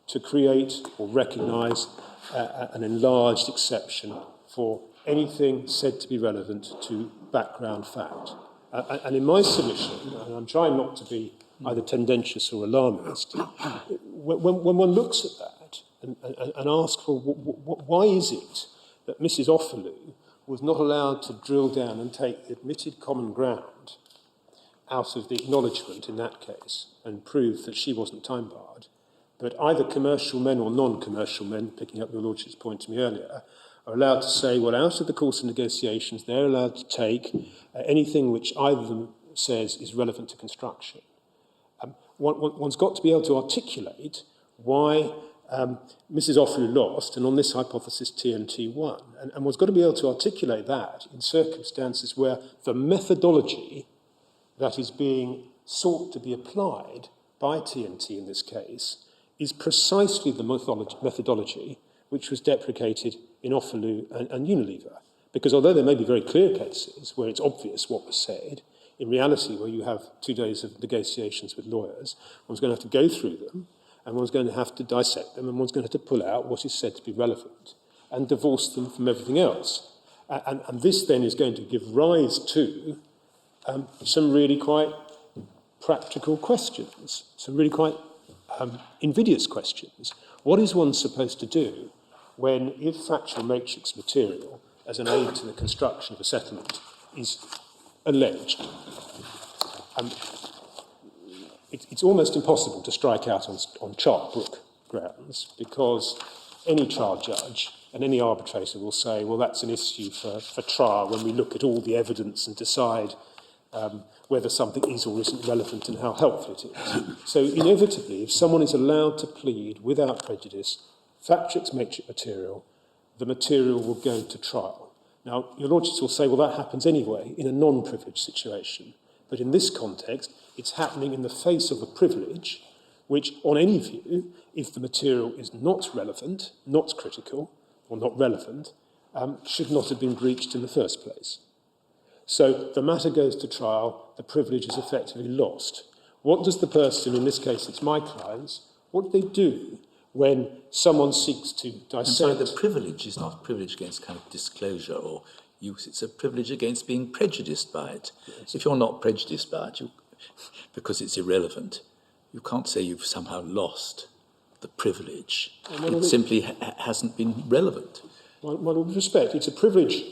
to create or recognise an enlarged exception for anything said to be relevant to background fact? And in my submission, and I'm trying not to be either tendentious or alarmist, when one looks at that and asks, well, why is it that Mrs. Offalu was not allowed to drill down and take the admitted common ground out of the acknowledgement in that case and prove that she wasn't time-barred, but either commercial men or non-commercial men, picking up your Lordship's point to me earlier, are allowed to say, well, out of the course of negotiations, they're allowed to take anything which either of them says is relevant to construction. One's got to be able to articulate why Mrs. Offalu lost, and on this hypothesis TMT won. And one's got to be able to articulate that in circumstances where the methodology that is being sought to be applied by TMT in this case is precisely the methodology which was deprecated in Offalu and Unilever. Because although there may be very clear cases where it's obvious what was said, in reality, where you have 2 days of negotiations with lawyers, one's going to have to go through them, and one's going to have to dissect them, and one's going to have to pull out what is said to be relevant and divorce them from everything else. And this then is going to give rise to some really quite practical questions, some really quite invidious questions. What is one supposed to do when, if factual matrix material as an aid to the construction of a settlement is alleged? It's almost impossible to strike out on Chartbrook grounds, because any trial judge and any arbitrator will say, well, that's an issue for trial when we look at all the evidence and decide whether something is or isn't relevant and how helpful it is. So inevitably, if someone is allowed to plead without prejudice factrix matrix material, the material will go to trial. Now, your lordships will say, well, that happens anyway in a non-privileged situation. But in this context, it's happening in the face of a privilege, which, on any view, if the material is not relevant, not critical, or not relevant, should not have been breached in the first place. So the matter goes to trial, the privilege is effectively lost. What does the person, in this case it's my clients, what do they do when someone seeks to dissect? So the privilege is not a privilege against kind of disclosure or use, it's a privilege against being prejudiced by it. Yes. If you're not prejudiced by it, because it's irrelevant, you can't say you've somehow lost the privilege. It simply hasn't been relevant. Well, with respect, it's a privilege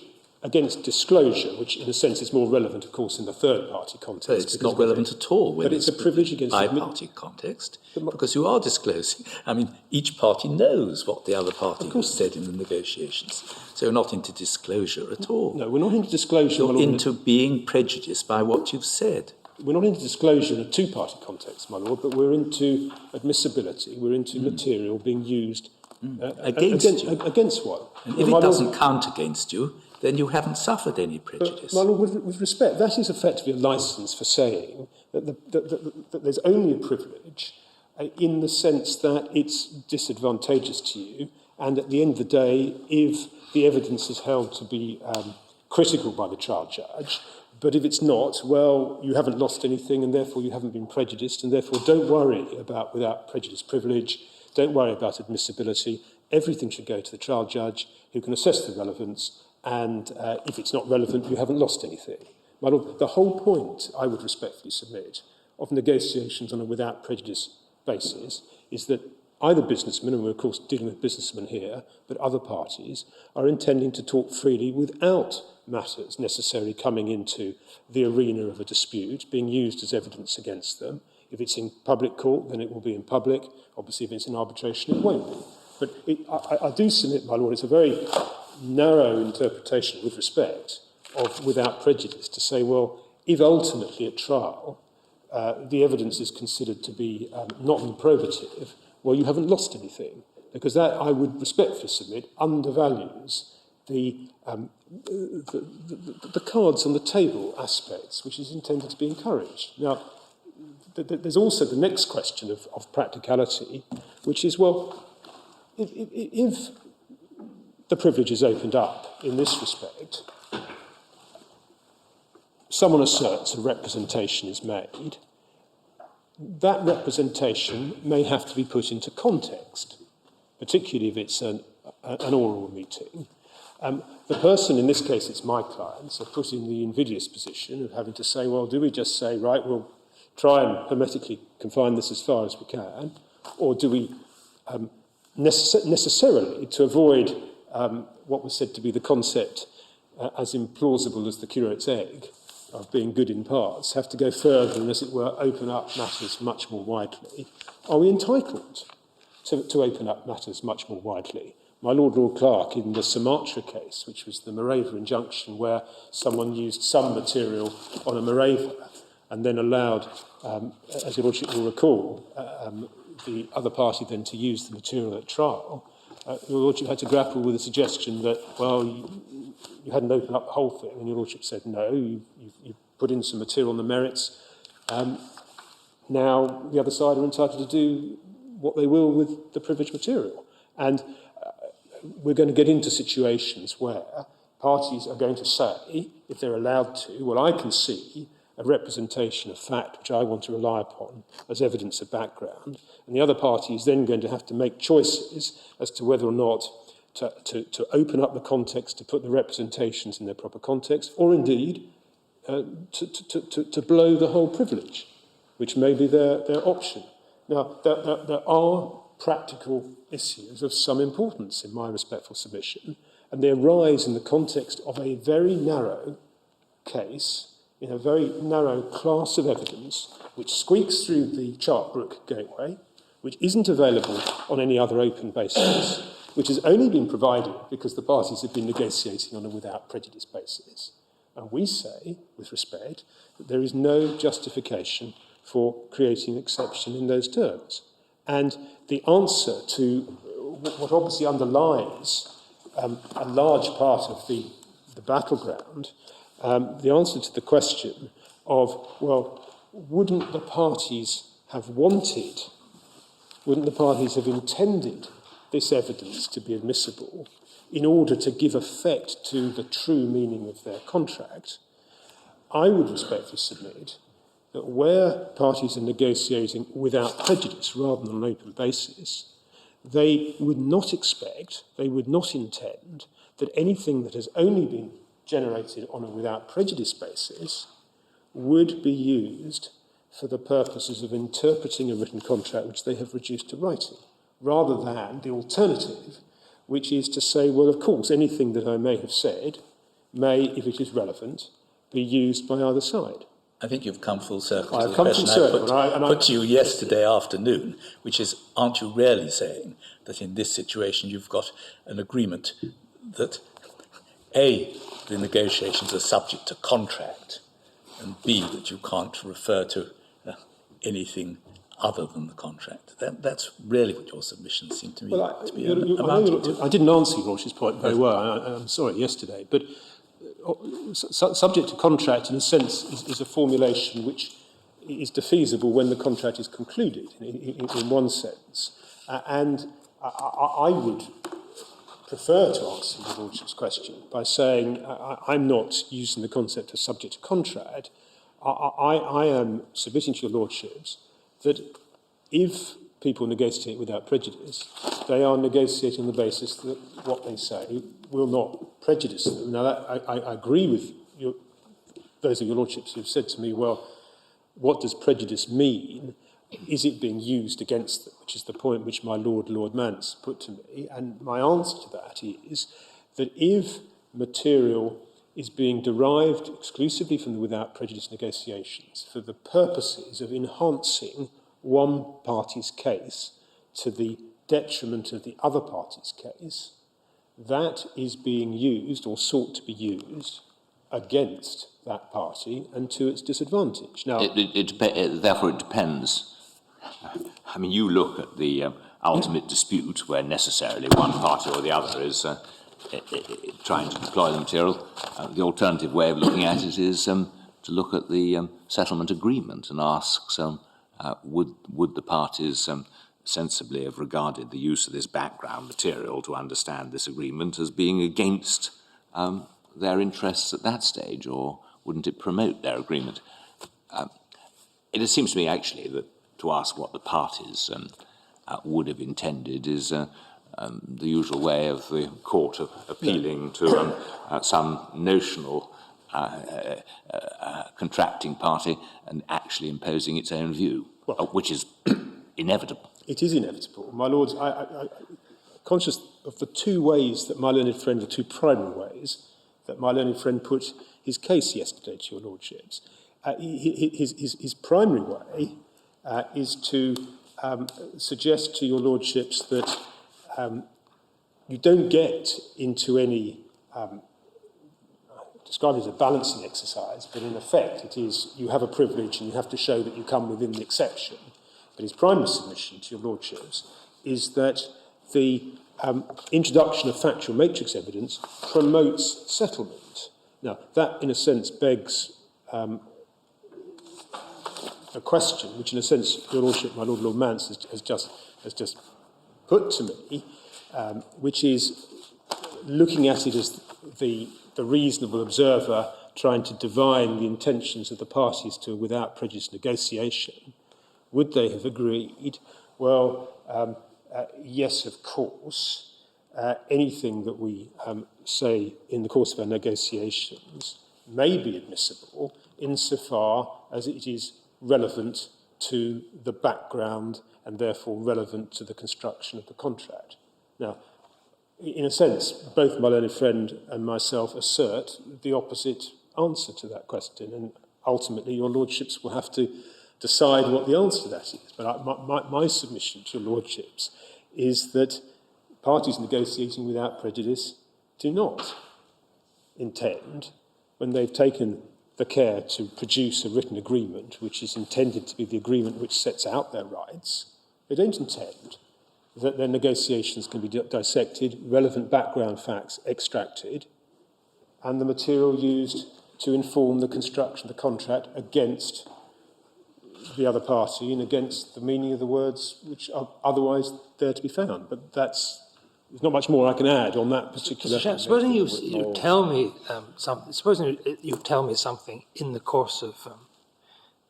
against disclosure, which in a sense is more relevant, of course, in the third-party context. But it's not relevant at all when it's a privilege against bi-party context, because you are disclosing. I mean, each party knows what the other party has said in the negotiations. So you're not into disclosure at all. No, we're not into disclosure. You're into being prejudiced by what you've said. We're not into disclosure in a two-party context, my lord, but we're into admissibility. We're into material being used against one. And if it doesn't count against you, then you haven't suffered any prejudice. But, my lord, with respect, that is effectively a licence for saying that there's only a privilege in the sense that it's disadvantageous to you, and at the end of the day, if the evidence is held to be critical by the trial judge, but if it's not, well, you haven't lost anything, and therefore you haven't been prejudiced, and therefore don't worry about without prejudice privilege, don't worry about admissibility. Everything should go to the trial judge who can assess the relevance, and if it's not relevant, you haven't lost anything. My lord, the whole point, I would respectfully submit, of negotiations on a without prejudice basis is that either businessmen, and we're of course dealing with businessmen here, but other parties, are intending to talk freely without matters necessarily coming into the arena of a dispute, being used as evidence against them, If it's in public court, then it will be in public. Obviously, if it's in arbitration, it won't be. But I do submit, my lord, it's a very narrow interpretation with respect of without prejudice to say, well, if ultimately at trial the evidence is considered to be non-probative, well, you haven't lost anything, because that, I would respectfully submit, undervalues the cards on the table aspects, which is intended to be encouraged. Now, there's also the next question of practicality, which is, well, if the privilege is opened up in this respect, someone asserts a representation is made, that representation may have to be put into context, particularly if it's an oral meeting. The person, in this case it's my clients, are put in the invidious position of having to say, well, do we just say, right, we'll try and hermetically confine this as far as we can, or do we necessarily, to avoid what was said to be the concept as implausible as the curate's egg, of being good in parts, have to go further and, as it were, open up matters much more widely? Are we entitled to open up matters much more widely? My Lord Clerk, in the Sumatra case, which was the Morava injunction, where someone used some material on a Morava and then allowed, as your Lordship will recall, the other party then to use the material at trial, your Lordship had to grapple with the suggestion that, well, you hadn't opened up the whole thing, and your Lordship said, no, you've put in some material on the merits. Now the other side are entitled to do what they will with the privileged material. And we're going to get into situations where parties are going to say, if they're allowed to, well, I can see a representation of fact which I want to rely upon as evidence of background, and the other party is then going to have to make choices as to whether or not to open up the context, to put the representations in their proper context, or indeed to blow the whole privilege, which may be their option. Now, there are practical issues of some importance, in my respectful submission, and they arise in the context of a very narrow case, in a very narrow class of evidence, which squeaks through the Chartbrook gateway, which isn't available on any other open basis, which has only been provided because the parties have been negotiating on a without prejudice basis. And we say, with respect, that there is no justification for creating an exception in those terms. And the answer to what obviously underlies a large part of the battleground, the answer to the question of, well, wouldn't the parties have wanted, wouldn't the parties have intended this evidence to be admissible in order to give effect to the true meaning of their contract? I would respectfully submit that where parties are negotiating without prejudice rather than on an open basis, they would not expect, they would not intend that anything that has only been generated on a without prejudice basis would be used for the purposes of interpreting a written contract which they have reduced to writing, rather than the alternative, which is to say, well, of course, anything that I may have said may, if it is relevant, be used by either side. I think you've come full circle to I've the come question full circle, I put to you yesterday afternoon, which is, aren't you really saying that in this situation you've got an agreement that, A, the negotiations are subject to contract, and B, that you can't refer to anything other than the contract? That's really what your submissions seem to me to be amounting to. I didn't answer your Lordship's point very well. I'm sorry, yesterday, but subject to contract, in a sense, is a formulation which is defeasible when the contract is concluded, in one sense. And I would prefer to answer your Lordship's question by saying I'm not using the concept of subject to contract. I am submitting to your Lordships that if people negotiate without prejudice, they are negotiating on the basis that what they say will not prejudice them. Now, I agree with those of your Lordships who have said to me, well, what does prejudice mean? Is it being used against them? Which is the point which my Lord Mance put to me. And my answer to that is that if material is being derived exclusively from the without prejudice negotiations for the purposes of enhancing one party's case to the detriment of the other party's case, that is being used or sought to be used against that party and to its disadvantage. Now, Therefore, it depends. I mean, you look at the ultimate dispute where necessarily one party or the other is trying to deploy the material. The alternative way of looking at it is to look at the settlement agreement and ask, would the parties sensibly have regarded the use of this background material to understand this agreement as being against their interests at that stage, or wouldn't it promote their agreement? It seems to me, actually, that to ask what the parties would have intended is the usual way of the court of appealing to some notional contracting party and actually imposing its own view, which is inevitable. it is inevitable. My lords, I'm conscious of the two ways that my learned friend, the two primary ways that my learned friend put his case yesterday to your lordships. His primary way is to suggest to your lordships that you don't get into any, describe it as a balancing exercise, but in effect it is you have a privilege and you have to show that you come within the exception. But his primary submission to your lordships is that the introduction of factual matrix evidence promotes settlement. Now, that in a sense begs a question, which in a sense your lordship, my Lord Mance, has just put to me, which is looking at it as the reasonable observer trying to divine the intentions of the parties to a without prejudice negotiation. Would they have agreed? Well, yes, of course. Anything that we say in the course of our negotiations may be admissible insofar as it is relevant to the background and therefore relevant to the construction of the contract. Now, in a sense, both my learned friend and myself assert the opposite answer to that question, and ultimately your lordships will have to decide what the answer to that is. But my submission to your lordships is that parties negotiating without prejudice do not intend, when they've taken the care to produce a written agreement which is intended to be the agreement which sets out their rights, they don't intend that their negotiations can be dissected, relevant background facts extracted, and the material used to inform the construction of the contract against the other party and against the meaning of the words which are otherwise there to be found. But there's not much more I can add on that particular. Supposing you tell me something. Supposing you tell me something in the course of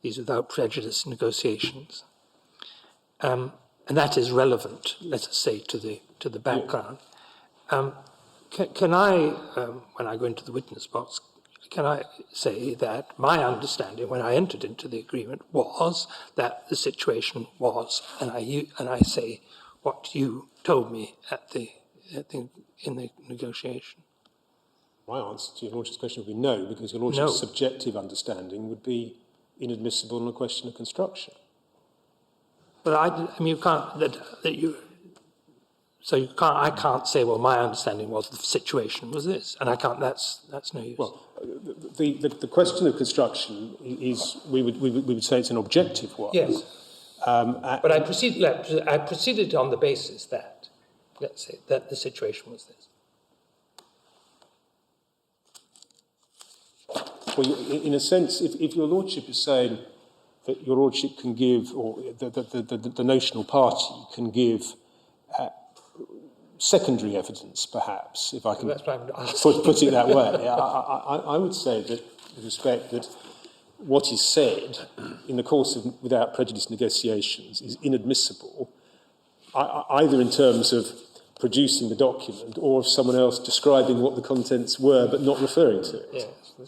these without prejudice negotiations, and that is relevant, let us say, to the background. Can I, when I go into the witness box, can I say that my understanding when I entered into the agreement was that the situation was, and I say what you told me in the negotiation? My answer to your lordship's question would be no, because your lordship's subjective understanding would be inadmissible on a question of construction. But I mean, you can't I can't say, well, my understanding was the situation was this, and I can't. That's no use. Well, the question of construction is we would say it's an objective one. Yes. But I proceeded on the basis that, let's say, that the situation was this. Well, in a sense, if your lordship is saying that your lordship can give, or the notional party can give secondary evidence, perhaps, if I can put it that way, I would say that, with respect, that what is said in the course of without prejudice negotiations is inadmissible, either in terms of producing the document or of someone else describing what the contents were but not referring to it. Yes.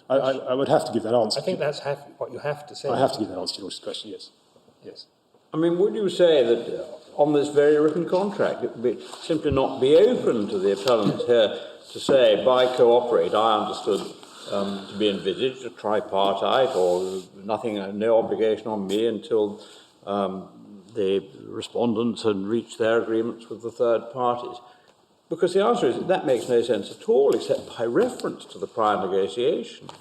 I would have to give that answer. I think that's what you have to say. I have to give that answer to your question, yes. Yes. I mean, would you say that on this very written contract, it would simply not be open to the appellant here to say, by cooperate, I understood to be envisaged, a tripartite, or nothing, no obligation on me until the respondents had reached their agreements with the third parties? Because the answer is that makes no sense at all, except by reference to the prior negotiations.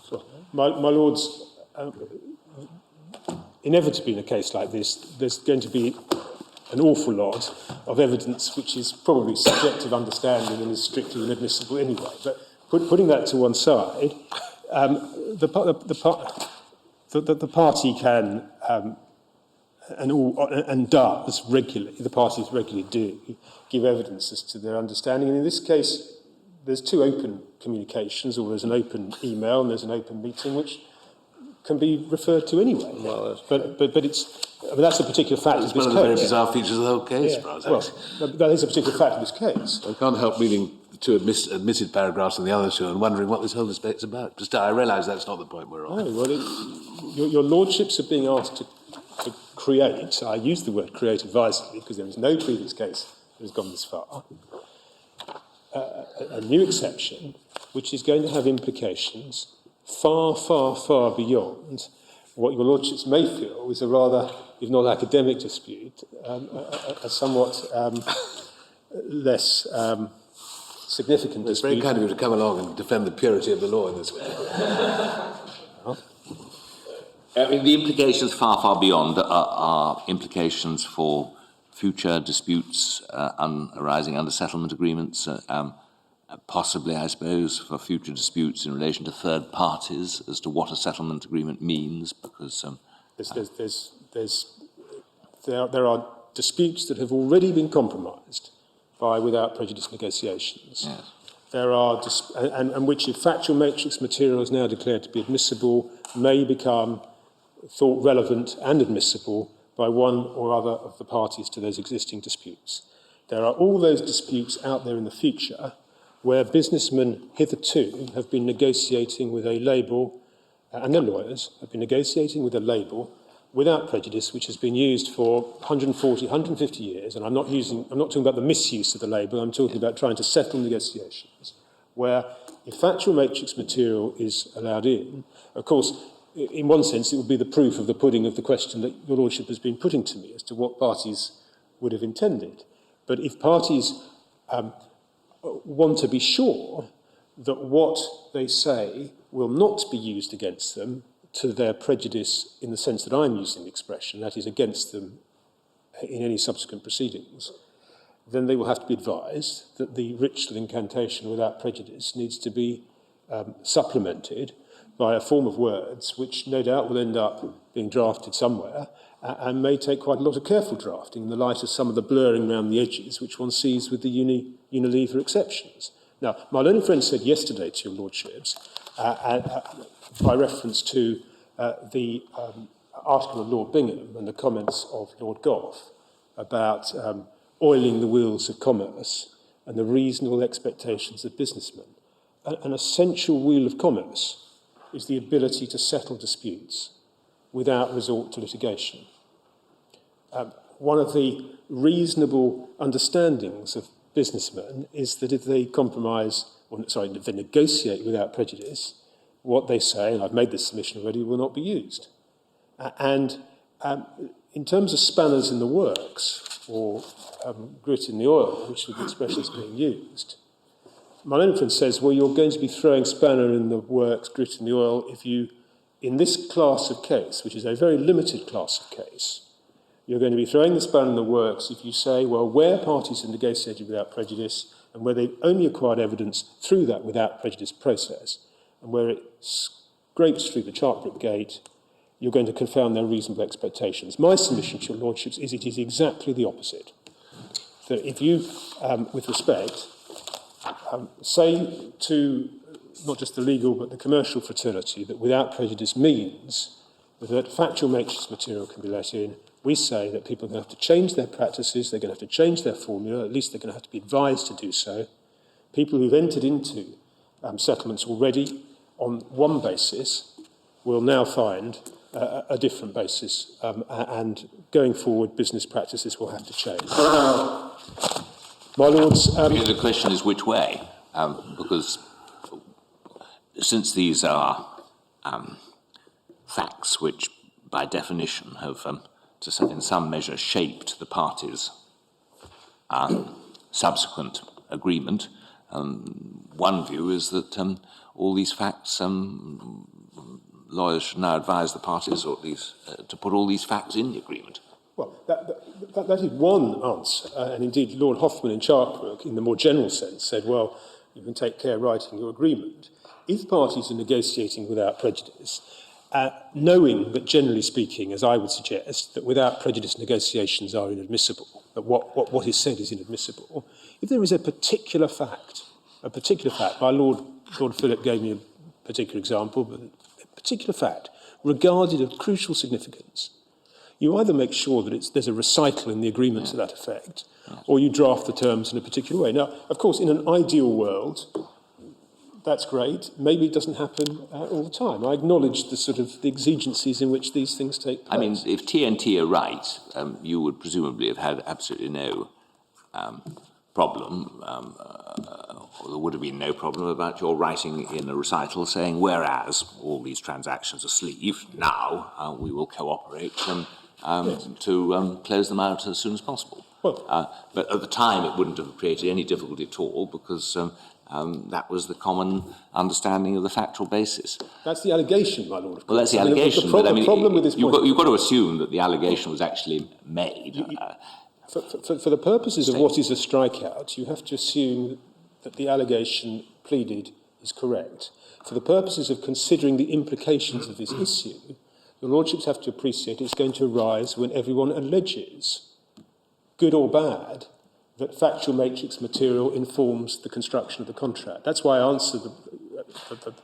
My Lords, inevitably in a case like this, there's going to be an awful lot of evidence which is probably subjective understanding and is strictly inadmissible anyway. But putting that to one side, the party can and does regularly, the parties regularly do, give evidence as to their understanding. And in this case, there's two open communications, or there's an open email and there's an open meeting, which can be referred to anyway. Well, but that's a particular fact of this case. It's one of the very bizarre features of the whole case, Well, that is a particular fact of this case. I can't help reading the two admitted paragraphs and the other two and wondering what this whole debate's about. Just I realise that's not the point we're on. Oh, well, your lordships are being asked to create, I use the word create advisedly because there is no previous case that has gone this far, a new exception which is going to have implications far, far, far beyond what your lordships may feel is a rather, if not academic dispute, a somewhat less significant dispute. It's very kind of you to come along and defend the purity of the law in this way. I mean, the implications far, far beyond are implications for future disputes arising under settlement agreements, possibly, I suppose, for future disputes in relation to third parties as to what a settlement agreement means, because there are disputes that have already been compromised by without prejudice negotiations. Yes. There are and which, if factual matrix material is now declared to be admissible, may become thought relevant and admissible by one or other of the parties to those existing disputes. There are all those disputes out there in the future where businessmen hitherto have been negotiating with a label, and their lawyers have been negotiating with a label without prejudice, which has been used for 140, 150 years, and I'm not talking about the misuse of the label, I'm talking about trying to settle negotiations, where if factual matrix material is allowed in, of course, in one sense, it would be the proof of the pudding of the question that your lordship has been putting to me as to what parties would have intended. But if parties want to be sure that what they say will not be used against them to their prejudice in the sense that I'm using the expression, that is, against them in any subsequent proceedings, then they will have to be advised that the ritual incantation without prejudice needs to be supplemented by a form of words which no doubt will end up being drafted somewhere and may take quite a lot of careful drafting in the light of some of the blurring around the edges which one sees with the Unilever exceptions. Now, my learned friend said yesterday to your lordships, by reference to the article of Lord Bingham and the comments of Lord Gough about oiling the wheels of commerce and the reasonable expectations of businessmen. An essential wheel of commerce is the ability to settle disputes without resort to litigation. One of the reasonable understandings of businessmen is that if they if they negotiate without prejudice, what they say, and I've made this submission already, will not be used. And in terms of spanners in the works, or grit in the oil, which is the expression that's being used, my learned friend says, well, you're going to be throwing spanner in the works, grit in the oil, if you, in this class of case, which is a very limited class of case, you're going to be throwing the spanner in the works if you say, well, where parties have negotiated without prejudice and where they've only acquired evidence through that without prejudice process, and where it scrapes through the Chartbrook Gate, you're going to confound their reasonable expectations. My submission to your lordships is it is exactly the opposite. That if you, with respect, say to not just the legal but the commercial fraternity that without prejudice means that factual matrix material can be let in, we say that people are going to have to change their practices, they're going to have to change their formula, at least they're going to have to be advised to do so. People who've entered into settlements already on one basis will now find a different basis, and going forward business practices will have to change. My lords... the question is which way, because since these are facts which, by definition, have, in some measure, shaped the parties' subsequent agreement, one view is that all these facts, lawyers should now advise the parties, or at least to put all these facts in the agreement. Well, that is one answer, and indeed Lord Hoffman in Chartbrook, in the more general sense, said, well, you can take care writing your agreement. If parties are negotiating without prejudice, knowing that, generally speaking, as I would suggest, that without prejudice negotiations are inadmissible, that what is said is inadmissible, if there is a particular fact, my Lord Philip gave me a particular example, but a particular fact regarded of crucial significance, you either make sure that there's a recital in the agreement to that effect, or you draft the terms in a particular way. Now, of course, in an ideal world, that's great. Maybe it doesn't happen all the time. I acknowledge the exigencies in which these things take place. I mean, if TNT are right, you would presumably have had absolutely no problem, or there would have been no problem about your writing in a recital saying, whereas all these transactions are sleeved, now we will cooperate to close them out as soon as possible. Well, but at the time, it wouldn't have created any difficulty at all, because that was the common understanding of the factual basis. that's the allegation, my Lord. Well, that's the I mean, allegation. the problem with this point, you've got to assume that the allegation was actually made. for the purposes of what is a strikeout, you have to assume that the allegation pleaded is correct. For the purposes of considering the implications of this issue, your Lordships have to appreciate it's going to arise when everyone alleges, good or bad, that factual matrix material informs the construction of the contract. That's why I answered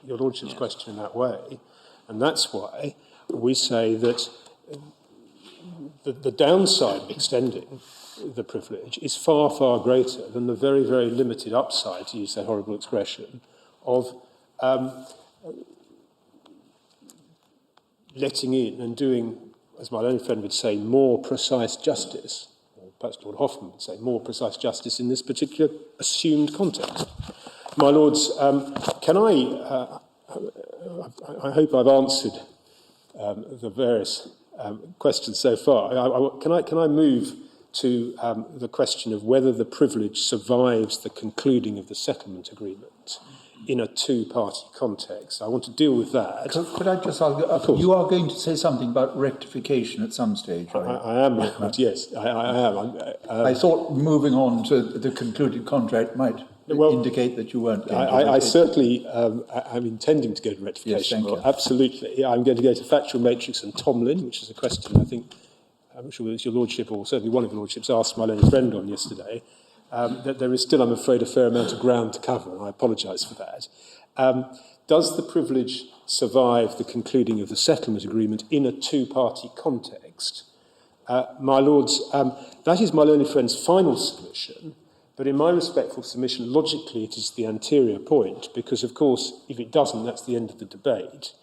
your Lordship's question in that way. And that's why we say that the downside of extending the privilege is far, far greater than the very, very limited upside, to use that horrible expression, of letting in and doing, as my own friend would say, more precise justice, or perhaps Lord Hoffman would say, more precise justice in this particular assumed context. My Lords, can I hope I've answered the various questions so far. Can I move to the question of whether the privilege survives the concluding of the settlement agreement in a two-party context? I want to deal with that. Could I just ask, you are going to say something about rectification at some stage, right? I am, yes, I am. I thought moving on to the concluded contract might indicate that you weren't going to. I certainly am intending to go to rectification. Yes, thank you. Absolutely. I'm going to go to factual matrix and Tomlin, which is a question I think, I'm sure it's your Lordship, or certainly one of your Lordships, asked my learned friend on yesterday. That there is still, I'm afraid, a fair amount of ground to cover, and I apologise for that. Does the privilege survive the concluding of the settlement agreement in a two-party context? My Lords, that is my learned friend's final submission, but in my respectful submission, logically, it is the anterior point, because, of course, if it doesn't, that's the end of the debate.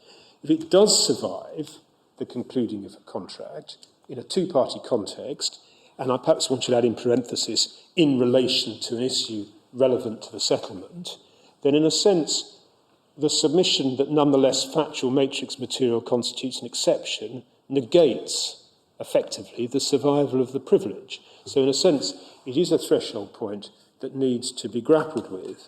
If it does survive the concluding of a contract in a two-party context, and I perhaps want you to add in parenthesis, in relation to an issue relevant to the settlement, then in a sense, the submission that nonetheless factual matrix material constitutes an exception negates, effectively, the survival of the privilege. So in a sense, it is a threshold point that needs to be grappled with.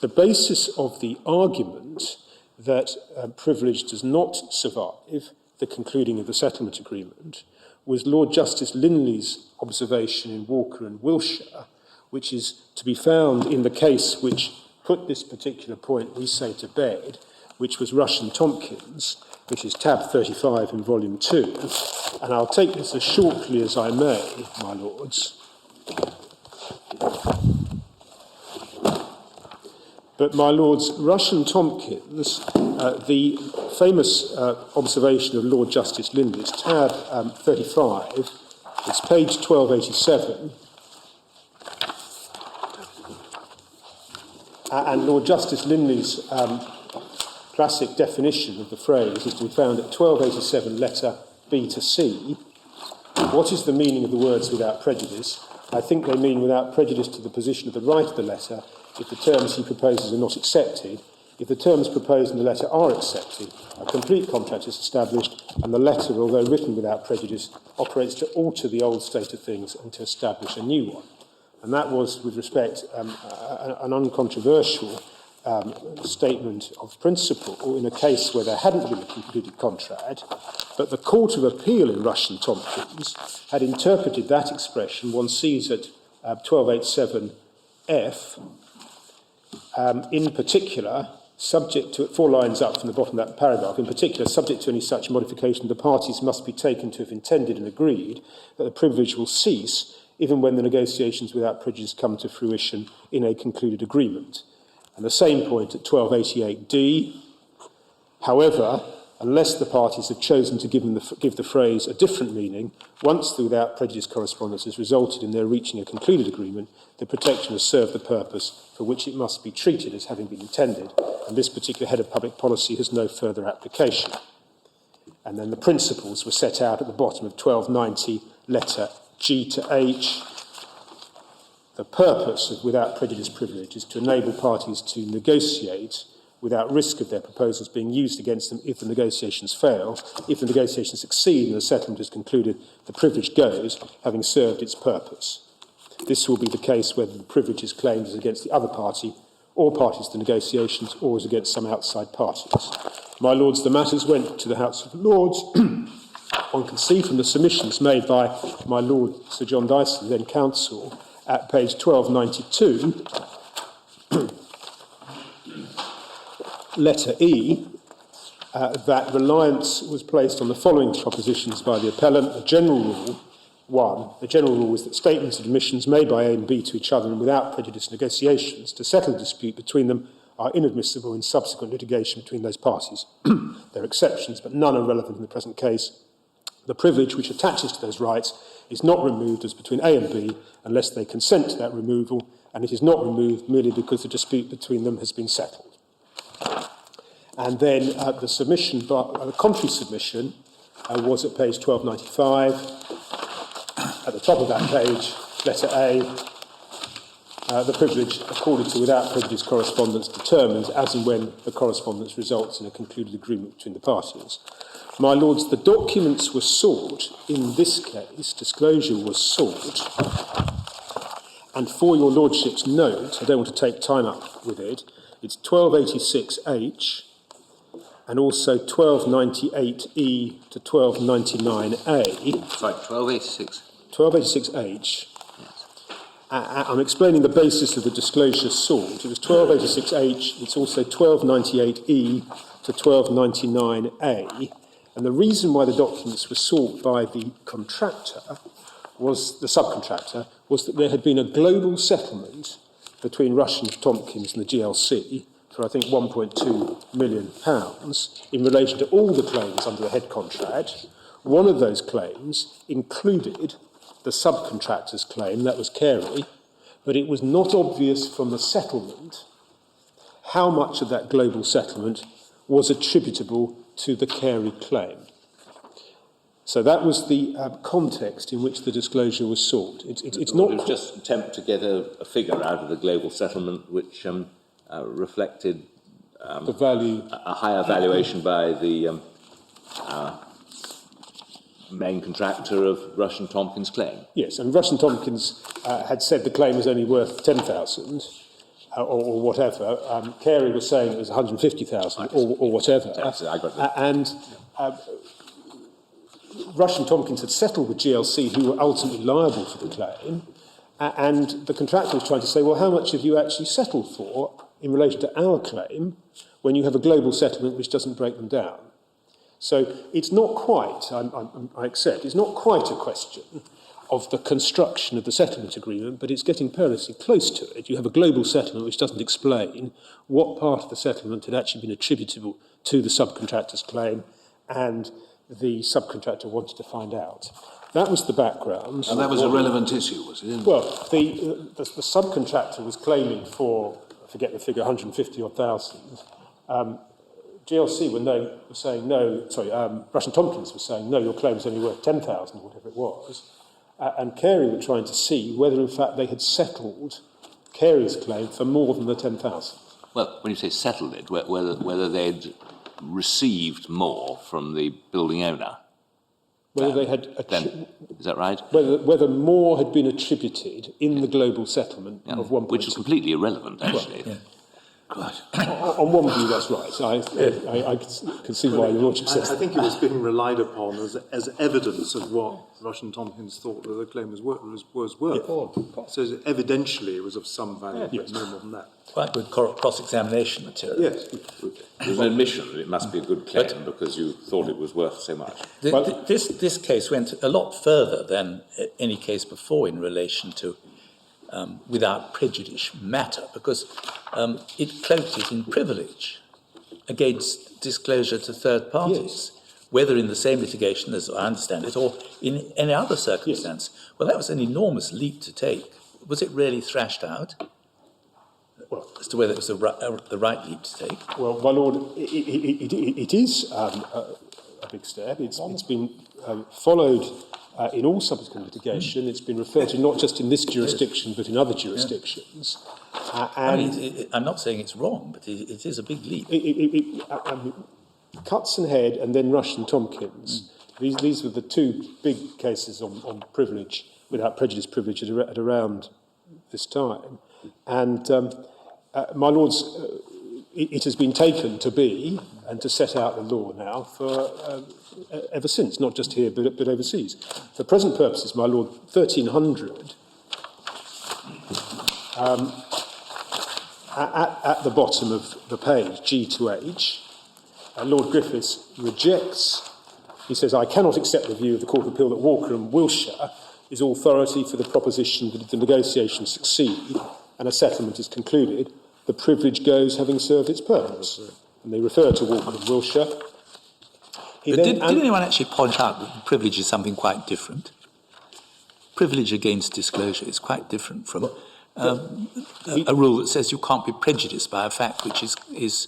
The basis of the argument that privilege does not survive the concluding of the settlement agreement was Lord Justice Linley's observation in Walker and Wiltshire, which is to be found in the case which put this particular point, we say, to bed, which was Rush and Tompkins, which is tab 35 in volume 2. And I'll take this as shortly as I may, my Lords. But, my Lords, Rush and Tompkins, the famous observation of Lord Justice Linley is tab 35, it's page 1287, and Lord Justice Linley's classic definition of the phrase is to be found at 1287, letter B to C. What is the meaning of the words without prejudice? I think they mean without prejudice to the position of the right of the letter, if the terms he proposes are not accepted, if If the terms proposed in the letter are accepted, a complete contract is established, and the letter, although written without prejudice, operates to alter the old state of things and to establish a new one. And that was, with respect, an uncontroversial statement of principle in a case where there hadn't been a concluded contract, but the Court of Appeal in Russian Tompkins had interpreted that expression, one sees at 1287F, in particular, subject to, 4 lines up from the bottom of that paragraph, in particular, subject to any such modification, the parties must be taken to have intended and agreed that the privilege will cease even when the negotiations without prejudice come to fruition in a concluded agreement. And the same point at 1288D. However, unless the parties have chosen to give the phrase a different meaning, once the without prejudice correspondence has resulted in their reaching a concluded agreement, the protection has served the purpose for which it must be treated as having been intended, and this particular head of public policy has no further application. And then the principles were set out at the bottom of 1290, letter G to H. The purpose of without prejudice privilege is to enable parties to negotiate without risk of their proposals being used against them if the negotiations fail. If the negotiations succeed and the settlement is concluded, the privilege goes, having served its purpose. This will be the case whether the privilege is claimed as against the other party or parties to negotiations or as against some outside parties. My Lords, the matters went to the House of Lords. One can see from the submissions made by my Lord Sir John Dyson, then Counsel, at page 1292, letter E, that reliance was placed on the following propositions by the appellant. The general rule, 1, the general rule is that statements and admissions made by A and B to each other and without prejudice negotiations to settle a dispute between them are inadmissible in subsequent litigation between those parties. There are exceptions, but none are relevant in the present case. The privilege which attaches to those rights is not removed as between A and B unless they consent to that removal, and it is not removed merely because the dispute between them has been settled. And then the submission, the contrary submission, was at page 1295. At the top of that page, letter A, the privilege accorded to without prejudice correspondence determines as and when the correspondence results in a concluded agreement between the parties. My Lords, the documents were sought in this case, disclosure was sought, and for your Lordship's note, I don't want to take time up with it, it's 1286H and also 1298E to 1299A. Sorry, 1286. 1286H. I'm explaining the basis of the disclosure sought. It was 1286H, it's also 1298E to 1299A. And the reason why the documents were sought by the contractor, the subcontractor, was that there had been a global settlement between Russian Tompkins and the GLC for, I think, £1.2 million in relation to all the claims under the head contract. One of those claims included the subcontractor's claim, that was Carey, but it was not obvious from the settlement how much of that global settlement was attributable to the Carey claim. So that was the context in which the disclosure was sought. It's not... It was just an attempt to get a figure out of the global settlement which reflected the value, a higher valuation by the main contractor of Russian Tompkins' claim. Yes, and Russian Tompkins had said the claim was only worth 10,000 or whatever. Carey was saying it was 150,000 or whatever. I got that. And Russian Tompkins had settled with GLC, who were ultimately liable for the claim, and the contractor was trying to say, well, how much have you actually settled for in relation to our claim when you have a global settlement which doesn't break them down? So it's not quite, I accept, it's not quite a question of the construction of the settlement agreement, but it's getting perilously close to it. You have a global settlement which doesn't explain what part of the settlement had actually been attributable to the subcontractor's claim, and the subcontractor wanted to find out. That was the background. And that was a relevant issue, was it? Well, the subcontractor was claiming for, I forget the figure, 150,000. GLC were saying no, Russian Tompkins was saying, no, your claim's only worth 10,000, or whatever it was. And Carey were trying to see whether, in fact, they had settled Carey's claim for more than the 10,000. Well, when you say settled it, whether they'd received more from the building owner. Whether they had Is that right? whether more had been attributed in the global settlement of 1.2. Which is completely irrelevant, actually. Yeah. On one view, that's right. I can see why your lordship says I think it was being relied upon as evidence of what Rush and Tompkins thought that the claim was worth. So evidentially it was of some value, but no more than that. Quite good cross-examination material. Yes. There's an admission that it must be a good claim because you thought it was worth so much. This case went a lot further than any case before in relation to without prejudice matter, because it cloaked it in privilege against disclosure to third parties, whether in the same litigation, as I understand it, or in any other circumstance. Well, that was an enormous leap to take. Was it really thrashed out? Well, as to whether it was the right leap to take? Well, my lord, it is a big step. It's been followed in all subsequent litigation. It's been referred to not just in this jurisdiction, but in other jurisdictions. I'm not saying it's wrong, but it is a big leap. Cuts and Head and then Rush and Tompkins. These were the two big cases on privilege, without prejudice privilege, at around this time. And my lords, it has been taken to be and to set out the law now for ever since, not just here but overseas. For present purposes, my lord, 1300 at the bottom of the page, G to H, Lord Griffiths rejects. He says, "I cannot accept the view of the Court of Appeal that Walker and Wilshire is authority for the proposition that if the negotiations succeed and a settlement is concluded, the privilege goes having served its purpose." And they refer to Walker and Wilshire. Did anyone actually point out that privilege is something quite different? Privilege against disclosure is quite different from a rule that says you can't be prejudiced by a fact which is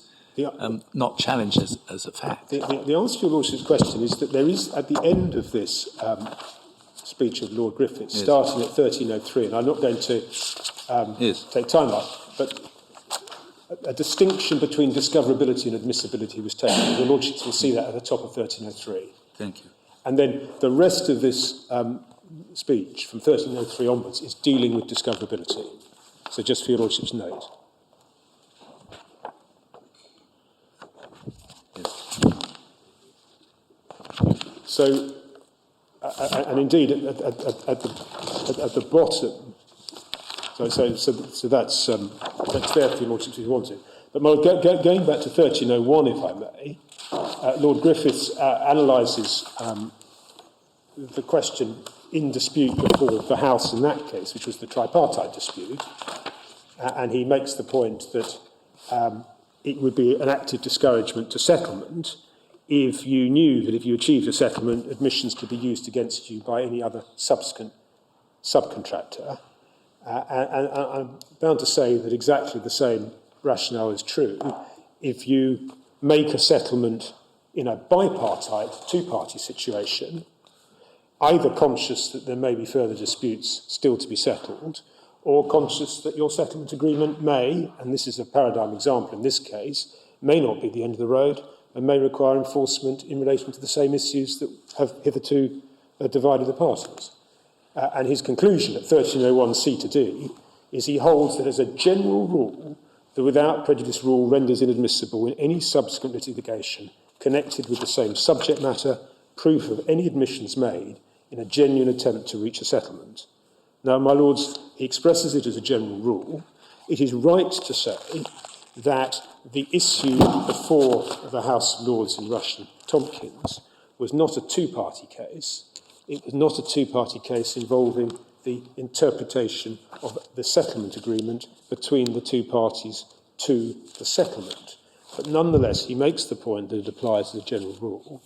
not challenged as a fact. The answer to your lordship's question is that there is, at the end of this speech of Lord Griffiths, starting at 1303, and I'm not going to take time up, but a distinction between discoverability and admissibility was taken. Your lordships will see that at the top of 1303. Thank you. And then the rest of this speech, from 1303 onwards, is dealing with discoverability. So just for your lordship's note. So, and indeed, at the bottom, so that's there for your lordships if you want to. But going back to 1301, if I may, Lord Griffiths analyses the question in dispute before the House in that case, which was the tripartite dispute, and he makes the point that it would be an active discouragement to settlement if you knew that if you achieved a settlement, admissions could be used against you by any other subsequent subcontractor. And I'm bound to say that exactly the same rationale is true if you make a settlement in a bipartite, two-party situation, either conscious that there may be further disputes still to be settled, or conscious that your settlement agreement may, and this is a paradigm example in this case, may not be the end of the road and may require enforcement in relation to the same issues that have hitherto divided the parties. And his conclusion at 1301 C to D is he holds that as a general rule, the without prejudice rule renders inadmissible in any subsequent litigation connected with the same subject matter proof of any admissions made in a genuine attempt to reach a settlement. Now, my lords, he expresses it as a general rule. It is right to say that the issue before the House of Lords in Rush and Tompkins was not a two-party case. It was not a two-party case involving the interpretation of the settlement agreement between the two parties to the settlement. But nonetheless, he makes the point that it applies as a general rule,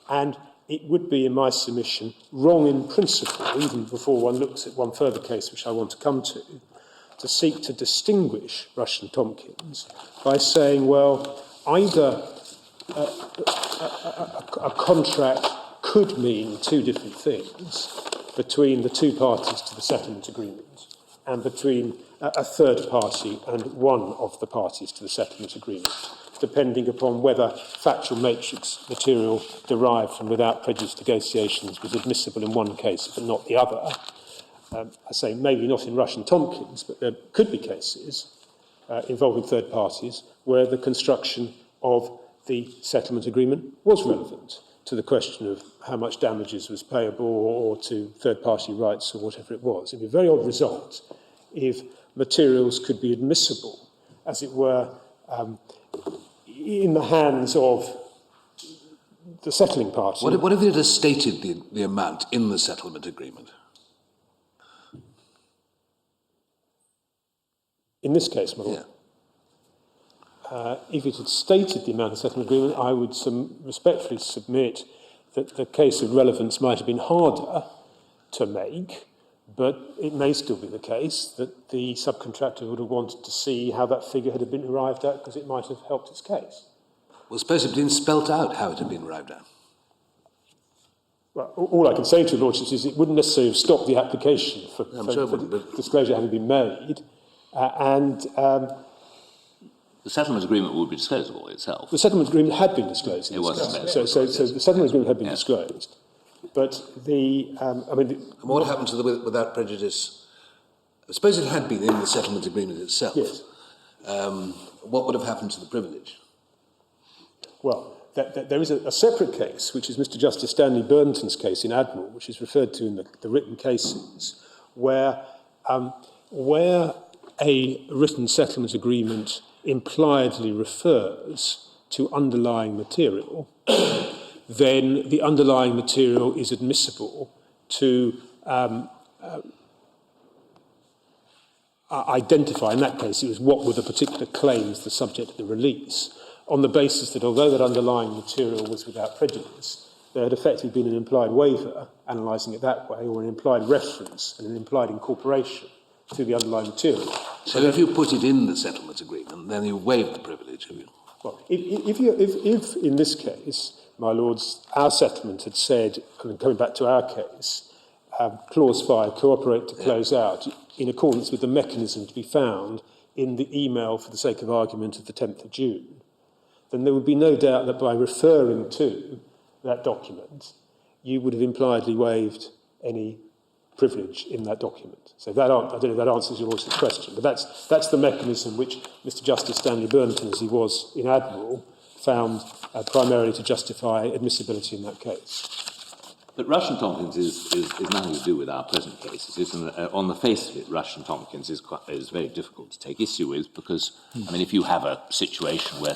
and it would be, in my submission, wrong in principle, even before one looks at one further case which I want to come to seek to distinguish Rush and Tompkins by saying, well, either a contract could mean two different things between the two parties to the settlement agreement, and between a third party and one of the parties to the settlement agreement, depending upon whether factual matrix material derived from without prejudice negotiations was admissible in one case but not the other. I say maybe not in Rush and Tompkins, but there could be cases involving third parties where the construction of the settlement agreement was relevant to the question of how much damages was payable or to third-party rights or whatever it was. It would be a very odd result if materials could be admissible, as it were, in the hands of the settling party. What if it has stated the amount in the settlement agreement? In this case, my lord, if it had stated the amount of settlement agreement, I would respectfully submit that the case of relevance might have been harder to make, but it may still be the case that the subcontractor would have wanted to see how that figure had been arrived at, because it might have helped its case. Well, suppose it had been spelt out how it had been arrived at. Well, all I can say to your lordships is it wouldn't necessarily have stopped the application for disclosure having been made, the settlement agreement would be disclosable itself. The settlement agreement had been disclosed. It was disclosed. So the settlement agreement had been disclosed. But and what happened to the without prejudice? I suppose it had been in the settlement agreement itself. Yes. What would have happened to the privilege? Well, there is a separate case, which is Mr. Justice Stanley Burnton's case in Admiral, which is referred to in the written cases, where a written settlement agreement impliedly refers to underlying material, then the underlying material is admissible to identify, in that case, it was what were the particular claims the subject of the release, on the basis that although that underlying material was without prejudice, there had effectively been an implied waiver, analysing it that way, or an implied reference and an implied incorporation to the underlying material. So if you put it in the settlement agreement, then you waive the privilege, have you? Well, if in this case, my lords, our settlement had said, and coming back to our case, clause 5, cooperate to close out, in accordance with the mechanism to be found in the email, for the sake of argument, of the 10th of June, then there would be no doubt that by referring to that document, you would have impliedly waived any privilege in that document. So I don't know if that answers your lordship's question, but that's the mechanism which Mr. Justice Stanley Burnton, as he was in Admiral, found primarily to justify admissibility in that case. But Rush and Tompkins is nothing to do with our present case. On the face of it, Rush and Tompkins is very difficult to take issue with because, I mean, if you have a situation where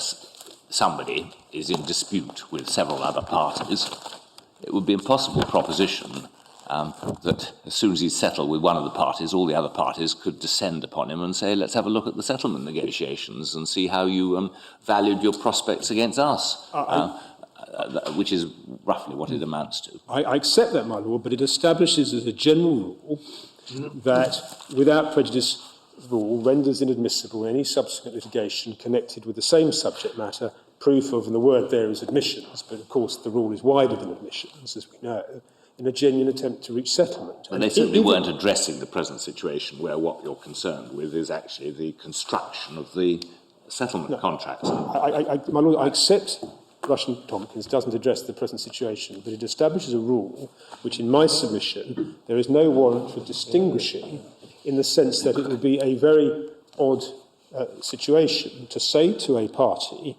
somebody is in dispute with several other parties, it would be an impossible proposition that as soon as he's settled with one of the parties, all the other parties could descend upon him and say, let's have a look at the settlement negotiations and see how you valued your prospects against us, which is roughly what it amounts to. I accept that, my lord, but it establishes as a general rule that without prejudice rule renders inadmissible any subsequent litigation connected with the same subject matter, proof of, and the word there is admissions, but of course the rule is wider than admissions, as we know, in a genuine attempt to reach settlement. And they certainly weren't addressing the present situation where what you're concerned with is actually the construction of the settlement contract. My lord, I accept Rush and Tompkins doesn't address the present situation, but it establishes a rule which, in my submission, there is no warrant for distinguishing, in the sense that it would be a very odd situation to say to a party,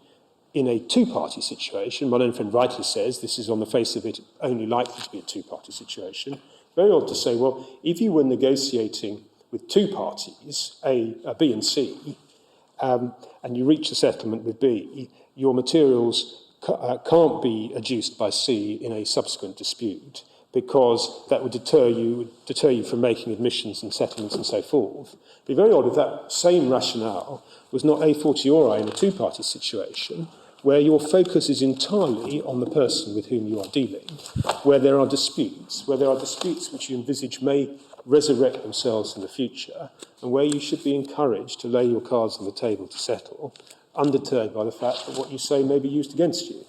in a two-party situation, my own friend rightly says this is on the face of it only likely to be a two-party situation, very odd to say, well, if you were negotiating with two parties, A, B and C, and you reach a settlement with B, your materials can't be adduced by C in a subsequent dispute, because that would deter you from making admissions and settlements and so forth. It would be very odd if that same rationale was not a fortiori in a two-party situation, where your focus is entirely on the person with whom you are dealing, where there are disputes which you envisage may resurrect themselves in the future, and where you should be encouraged to lay your cards on the table to settle, undeterred by the fact that what you say may be used against you.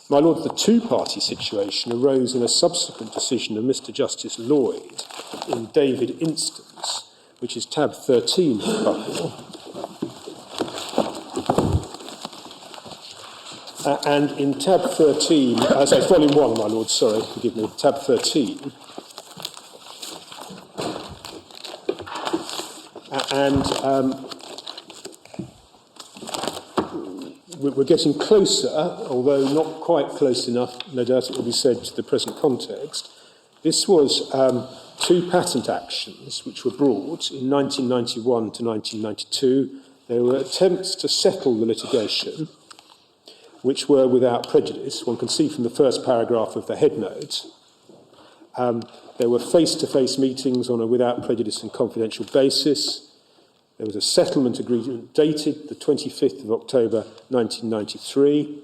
My lord, the two-party situation arose in a subsequent decision of Mr. Justice Lloyd in David Instance, which is tab 13 of the bundle. And in tab 13, sorry, volume 1, my lord, sorry, forgive me, tab 13. We're getting closer, although not quite close enough, no doubt it will be said, to the present context. This was 2 patent actions which were brought in 1991 to 1992. They were attempts to settle the litigation, which were without prejudice. One can see from the first paragraph of the headnote. There were face-to-face meetings on a without prejudice and confidential basis. There was a settlement agreement dated the 25th of October 1993.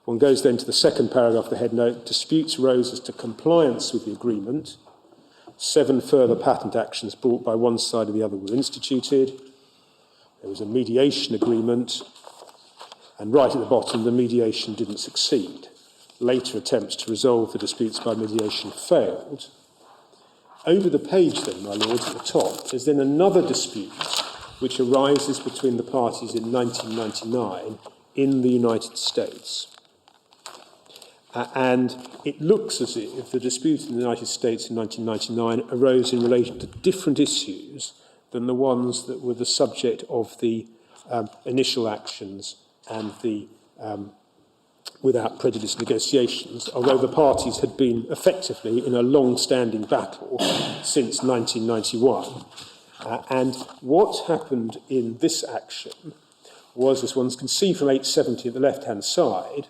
One goes then to the second paragraph of the headnote. Disputes arose as to compliance with the agreement. 7 further patent actions brought by one side or the other were instituted. There was a mediation agreement. And right at the bottom, the mediation didn't succeed. Later attempts to resolve the disputes by mediation failed. Over the page then, my lords, at the top, there's then another dispute which arises between the parties in 1999 in the United States. And it looks as if the dispute in the United States in 1999 arose in relation to different issues than the ones that were the subject of the initial actions and the without prejudice negotiations, although the parties had been effectively in a long-standing battle since 1991. And what happened in this action was, as one can see from 870 at the left-hand side,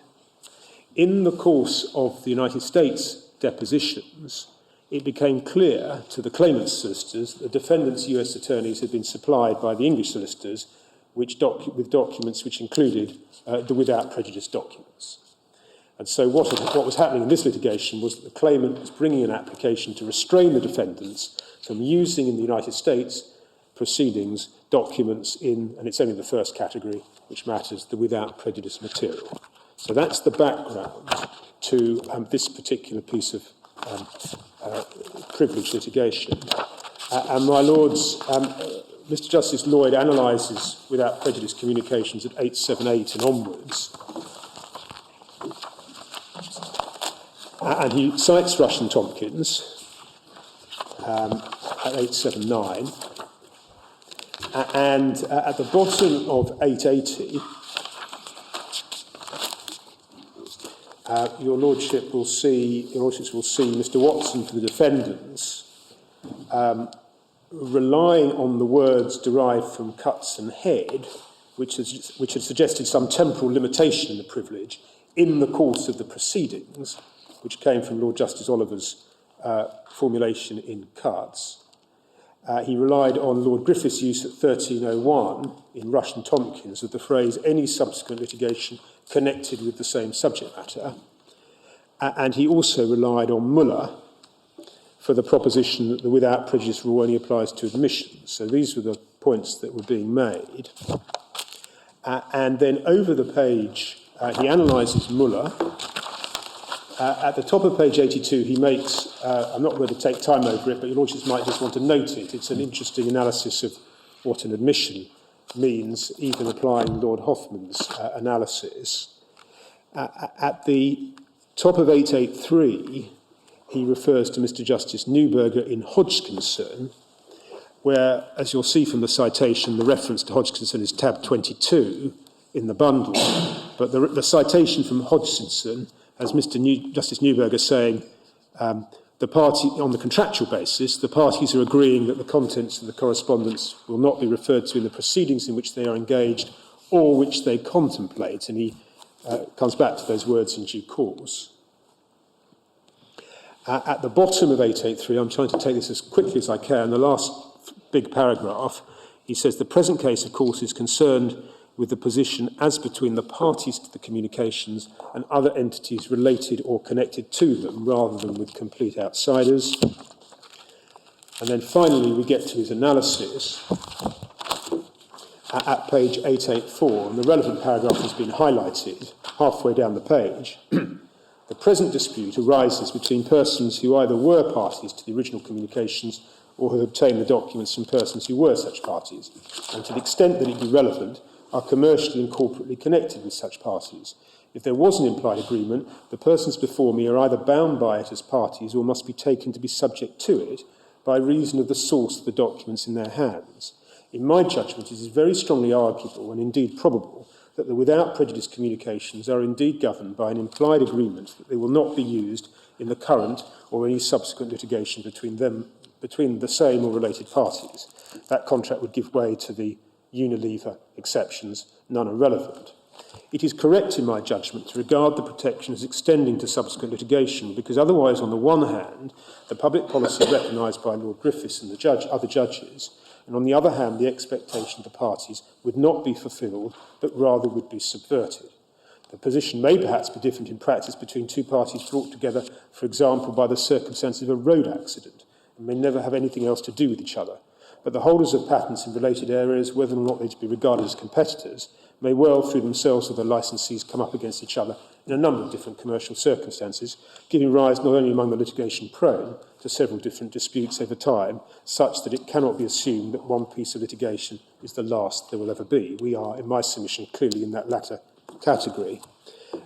in the course of the United States depositions, it became clear to the claimant's solicitors that the defendant's US attorneys had been supplied by the English solicitors with documents which included the without prejudice documents. And so what was happening in this litigation was that the claimant was bringing an application to restrain the defendants from using in the United States proceedings documents in, and it's only the first category which matters, the without prejudice material. So that's the background to this particular piece of privileged litigation. And my lords, Mr. Justice Lloyd analyses without prejudice communications at 878 and onwards. And he cites Rush and Tompkins at 879. And at the bottom of 880, your lordships will see Mr. Watson for the defendants relying on the words derived from Cuts and Head, which had suggested some temporal limitation in the privilege in the course of the proceedings, which came from Lord Justice Oliver's formulation in Cuts. He relied on Lord Griffith's use at 1301 in Rush and Tompkins of the phrase any subsequent litigation connected with the same subject matter. And he also relied on Muller for the proposition that the without prejudice rule only applies to admissions. So these were the points that were being made. And then over the page, he analyses Muller. At the top of page 82, he makes, I'm not going to take time over it, but your lordships might just want to note it. It's an interesting analysis of what an admission means, even applying Lord Hoffman's analysis. At the top of 883, he refers to Mr. Justice Neuberger in Hodgkinson, where, as you'll see from the citation, the reference to Hodgkinson is tab 22 in the bundle, but the citation from Hodgkinson has Justice Neuberger saying, the party, on the contractual basis, the parties are agreeing that the contents of the correspondence will not be referred to in the proceedings in which they are engaged or which they contemplate, and he comes back to those words in due course. At the bottom of 883, I'm trying to take this as quickly as I can, the last big paragraph, he says, the present case, of course, is concerned with the position as between the parties to the communications and other entities related or connected to them, rather than with complete outsiders. And then finally, we get to his analysis at page 884, and the relevant paragraph has been highlighted halfway down the page. The present dispute arises between persons who either were parties to the original communications or have obtained the documents from persons who were such parties, and to the extent that it be relevant, are commercially and corporately connected with such parties. If there was an implied agreement, the persons before me are either bound by it as parties or must be taken to be subject to it by reason of the source of the documents in their hands. In my judgment, it is very strongly arguable, and indeed probable, that the without prejudice communications are indeed governed by an implied agreement that they will not be used in the current or any subsequent litigation between the same or related parties. That contract would give way to the Unilever exceptions, none are relevant. It is correct in my judgment to regard the protection as extending to subsequent litigation, because otherwise, on the one hand, the public policy recognised by Lord Griffiths and the other judges, and on the other hand, the expectation of the parties would not be fulfilled, but rather would be subverted. The position may perhaps be different in practice between two parties brought together, for example, by the circumstances of a road accident, and may never have anything else to do with each other. But the holders of patents in related areas, whether or not they to be regarded as competitors, may well, through themselves or their licensees, come up against each other in a number of different commercial circumstances, giving rise not only among the litigation prone to several different disputes over time, such that it cannot be assumed that one piece of litigation is the last there will ever be. We are, in my submission, clearly in that latter category.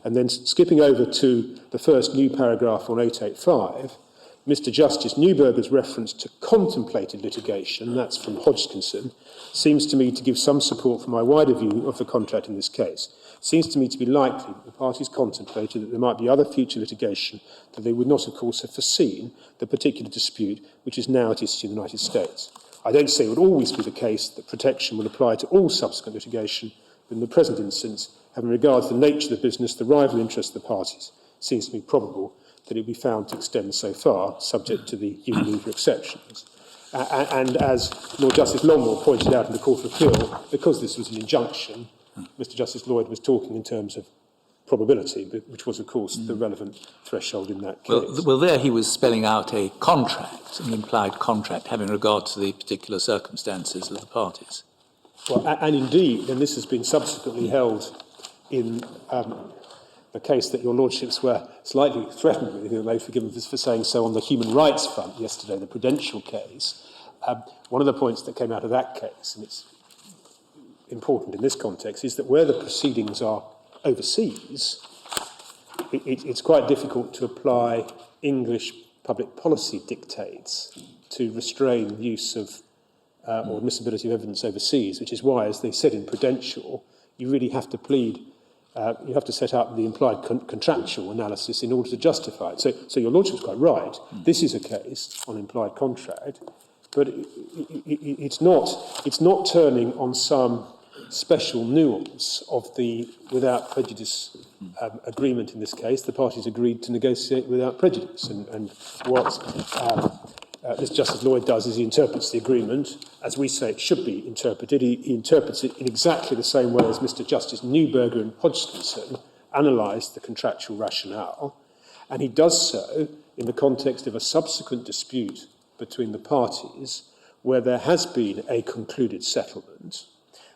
And then skipping over to the first new paragraph on 885, Mr. Justice Neuberger's reference to contemplated litigation, that's from Hodgkinson, seems to me to give some support for my wider view of the contract in this case. It seems to me to be likely that the parties contemplated that there might be other future litigation, that they would not, of course, have foreseen the particular dispute which is now at issue in the United States. I don't say it would always be the case that protection will apply to all subsequent litigation, but in the present instance, having regard to the nature of the business, the rival interests of the parties, it seems to me probable that it will be found to extend so far, subject to the Unilever exceptions. And as Lord Justice Longmore pointed out in the Court of Appeal, because this was an injunction, Mr. Justice Lloyd was talking in terms of probability, which was, of course, the relevant threshold in that case. Well, there he was spelling out a contract, an implied contract, having regard to the particular circumstances of the parties. Well, and indeed, and this has been subsequently held in the case that your lordships were slightly threatened with, if you may forgive me for saying so, on the human rights front yesterday, the Prudential case. One of the points that came out of that case, and it's important in this context, is that where the proceedings are overseas, it's quite difficult to apply English public policy dictates to restrain the use of or admissibility of evidence overseas, which is why, as they said in Prudential, you really have to plead. You have to set up the implied contractual analysis in order to justify it. So your lordship's quite right. This is a case on implied contract, but it's not turning on some special nuance of the without prejudice agreement in this case. The parties agreed to negotiate without prejudice, and what Mr. Justice Lloyd does is he interprets the agreement as we say it should be interpreted. He interprets it in exactly the same way as Mr. Justice Neuberger and Hodgkinson analysed the contractual rationale, and he does so in the context of a subsequent dispute between the parties where there has been a concluded settlement,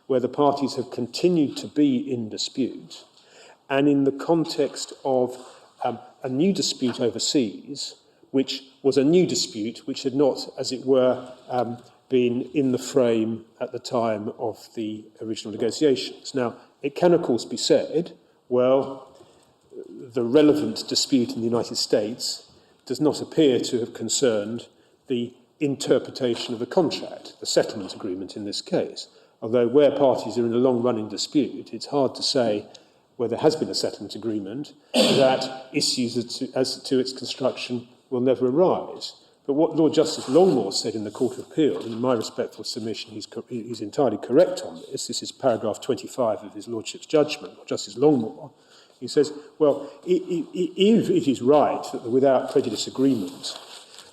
where the parties have continued to be in dispute, and in the context of a new dispute overseas, which was a new dispute which had not, as it were, been in the frame at the time of the original negotiations. Now, it can, of course, be said, well, the relevant dispute in the United States does not appear to have concerned the interpretation of the contract, the settlement agreement in this case. Although where parties are in a long-running dispute, it's hard to say where there has been a settlement agreement that issues as to its construction will never arise. But what Lord Justice Longmore said in the Court of Appeal, and in my respectful submission, he's entirely correct on this. This is paragraph 25 of his Lordship's judgment, Justice Longmore. He says, well, if it is right that the without prejudice agreement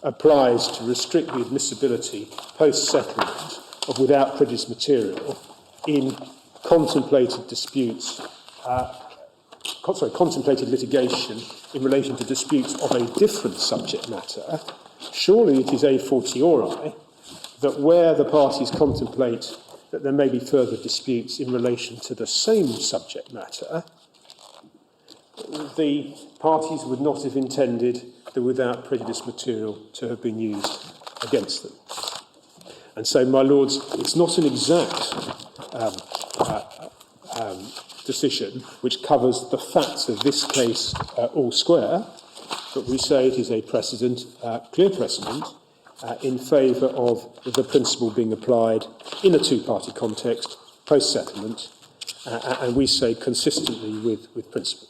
applies to restrict the admissibility post-settlement of without prejudice material in contemplated disputes, contemplated litigation in relation to disputes of a different subject matter, surely it is a fortiori that where the parties contemplate that there may be further disputes in relation to the same subject matter, the parties would not have intended the without prejudice material to have been used against them. And so, my lords, it's not an exact decision which covers the facts of this case all square, but we say it is a precedent, clear precedent, in favour of the principle being applied in a two-party context, post-settlement, and we say consistently with principle.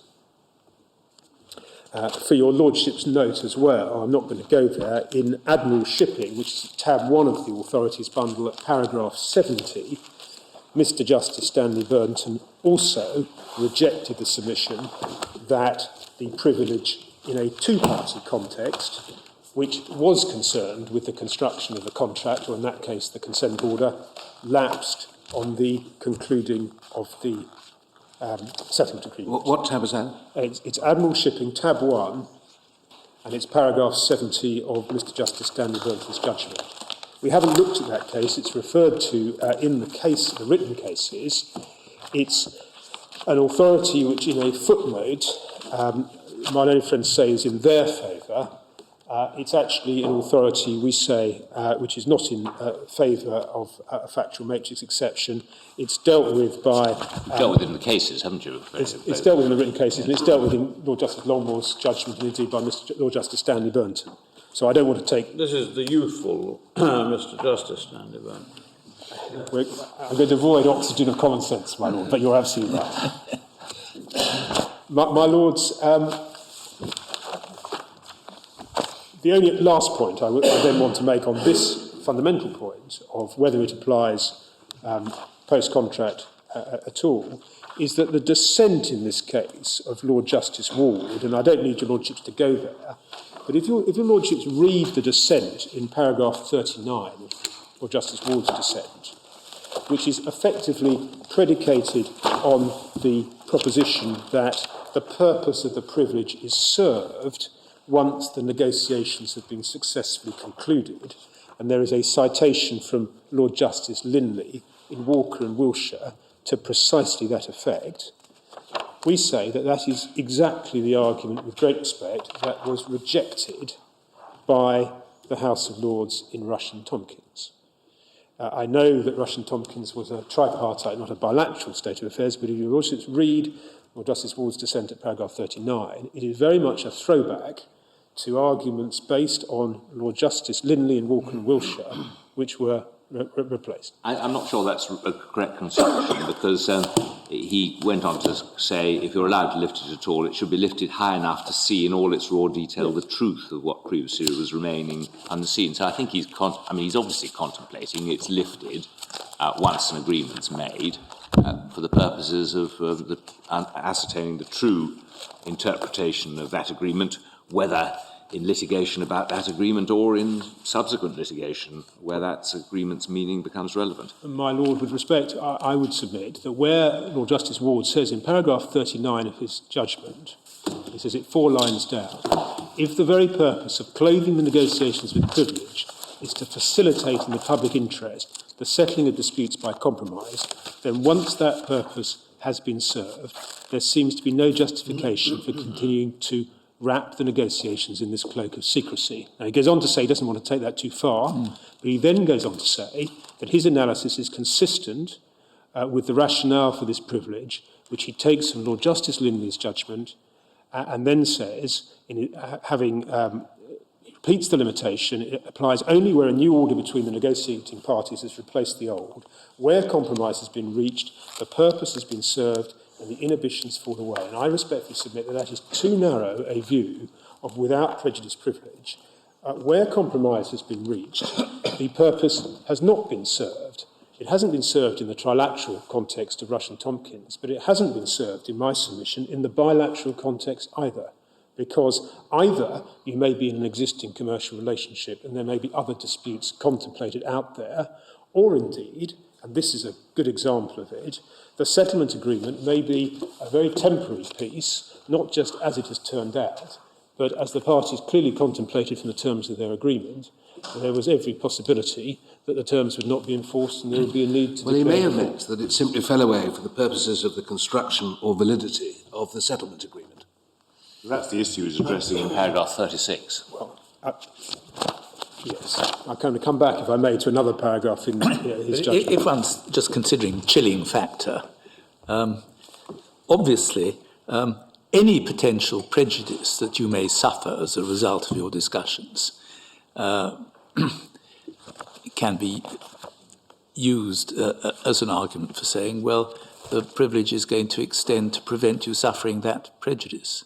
For your Lordship's note as well, I'm not going to go there, in Admiral Shipping, which is tab 1 of the authorities bundle at paragraph 70, Mr. Justice Stanley Burnton also rejected the submission that the privilege in a two-party context, which was concerned with the construction of the contract, or in that case the consent order, lapsed on the concluding of the settlement agreement. What tab is that? It's Admiral Shipping, tab 1, and it's paragraph 70 of Mr. Justice Stanley Burnton's judgment. We haven't looked at that case. It's referred to in the case, the written cases. It's an authority which, in a footnote, my learned friends say is in their favour. It's actually an authority, we say, which is not in favour of a factual matrix exception. It's dealt with by... dealt with in the cases, haven't you? It's dealt with in the written cases, and it's dealt with in Lord Justice Longmore's judgment, and indeed by Lord Justice Stanley Burnton. So I don't want to take... This is the youthful Mr. Justice Stanley Burnton. I'm going to avoid oxygen of common sense, my lord, but you're absolutely right. My lords, the only last point I then want to make on this fundamental point of whether it applies post-contract at all is that the dissent in this case of Lord Justice Ward, and I don't need your lordships to go there, but if your lordships read the dissent in paragraph 39 of Lord Justice Ward's dissent, which is effectively predicated on the proposition that the purpose of the privilege is served once the negotiations have been successfully concluded, and there is a citation from Lord Justice Linley in Walker and Wiltshire to precisely that effect, we say that that is exactly the argument, with great respect, that was rejected by the House of Lords in Russian-Tompkins. I know that Russian-Tompkins was a tripartite, not a bilateral state of affairs, but if you lordships read Lord Justice Ward's dissent at paragraph 39, it is very much a throwback to arguments based on Lord Justice Linley and Walker and Wiltshire, which were replaced. I'm not sure that's a correct construction, because he went on to say if you're allowed to lift it at all, it should be lifted high enough to see in all its raw detail the truth of what previously was remaining unseen. So I think he's obviously contemplating it's lifted once an agreement's made for the purposes of ascertaining the true interpretation of that agreement, whether in litigation about that agreement or in subsequent litigation where that agreement's meaning becomes relevant. My Lord, with respect, I would submit that where Lord Justice Ward says in paragraph 39 of his judgment, he says it 4 lines down, if the very purpose of clothing the negotiations with privilege is to facilitate in the public interest the settling of disputes by compromise, then once that purpose has been served, there seems to be no justification for continuing to wrap the negotiations in this cloak of secrecy. Now, he goes on to say he doesn't want to take that too far, but he then goes on to say that his analysis is consistent with the rationale for this privilege, which he takes from Lord Justice Linley's judgment, and then says, repeats the limitation, it applies only where a new order between the negotiating parties has replaced the old, where compromise has been reached, the purpose has been served, and the inhibitions fall away. And I respectfully submit that that is too narrow a view of without prejudice privilege. Where compromise has been reached, the purpose has not been served. It hasn't been served in the trilateral context of Russian-Tompkins, but it hasn't been served, in my submission, in the bilateral context either. Because either you may be in an existing commercial relationship and there may be other disputes contemplated out there, or indeed, and this is a good example of it, the settlement agreement may be a very temporary piece, not just as it has turned out, but as the parties clearly contemplated from the terms of their agreement, there was every possibility that the terms would not be enforced and there would be a need to... Well, he may have meant that it simply fell away for the purposes of the construction or validity of the settlement agreement. That's the issue he's addressing in paragraph 36. Well, Yes. I can come back, if I may, to another paragraph in his judgment. If one's just considering chilling factor, obviously, any potential prejudice that you may suffer as a result of your discussions can be used as an argument for saying, well, the privilege is going to extend to prevent you suffering that prejudice.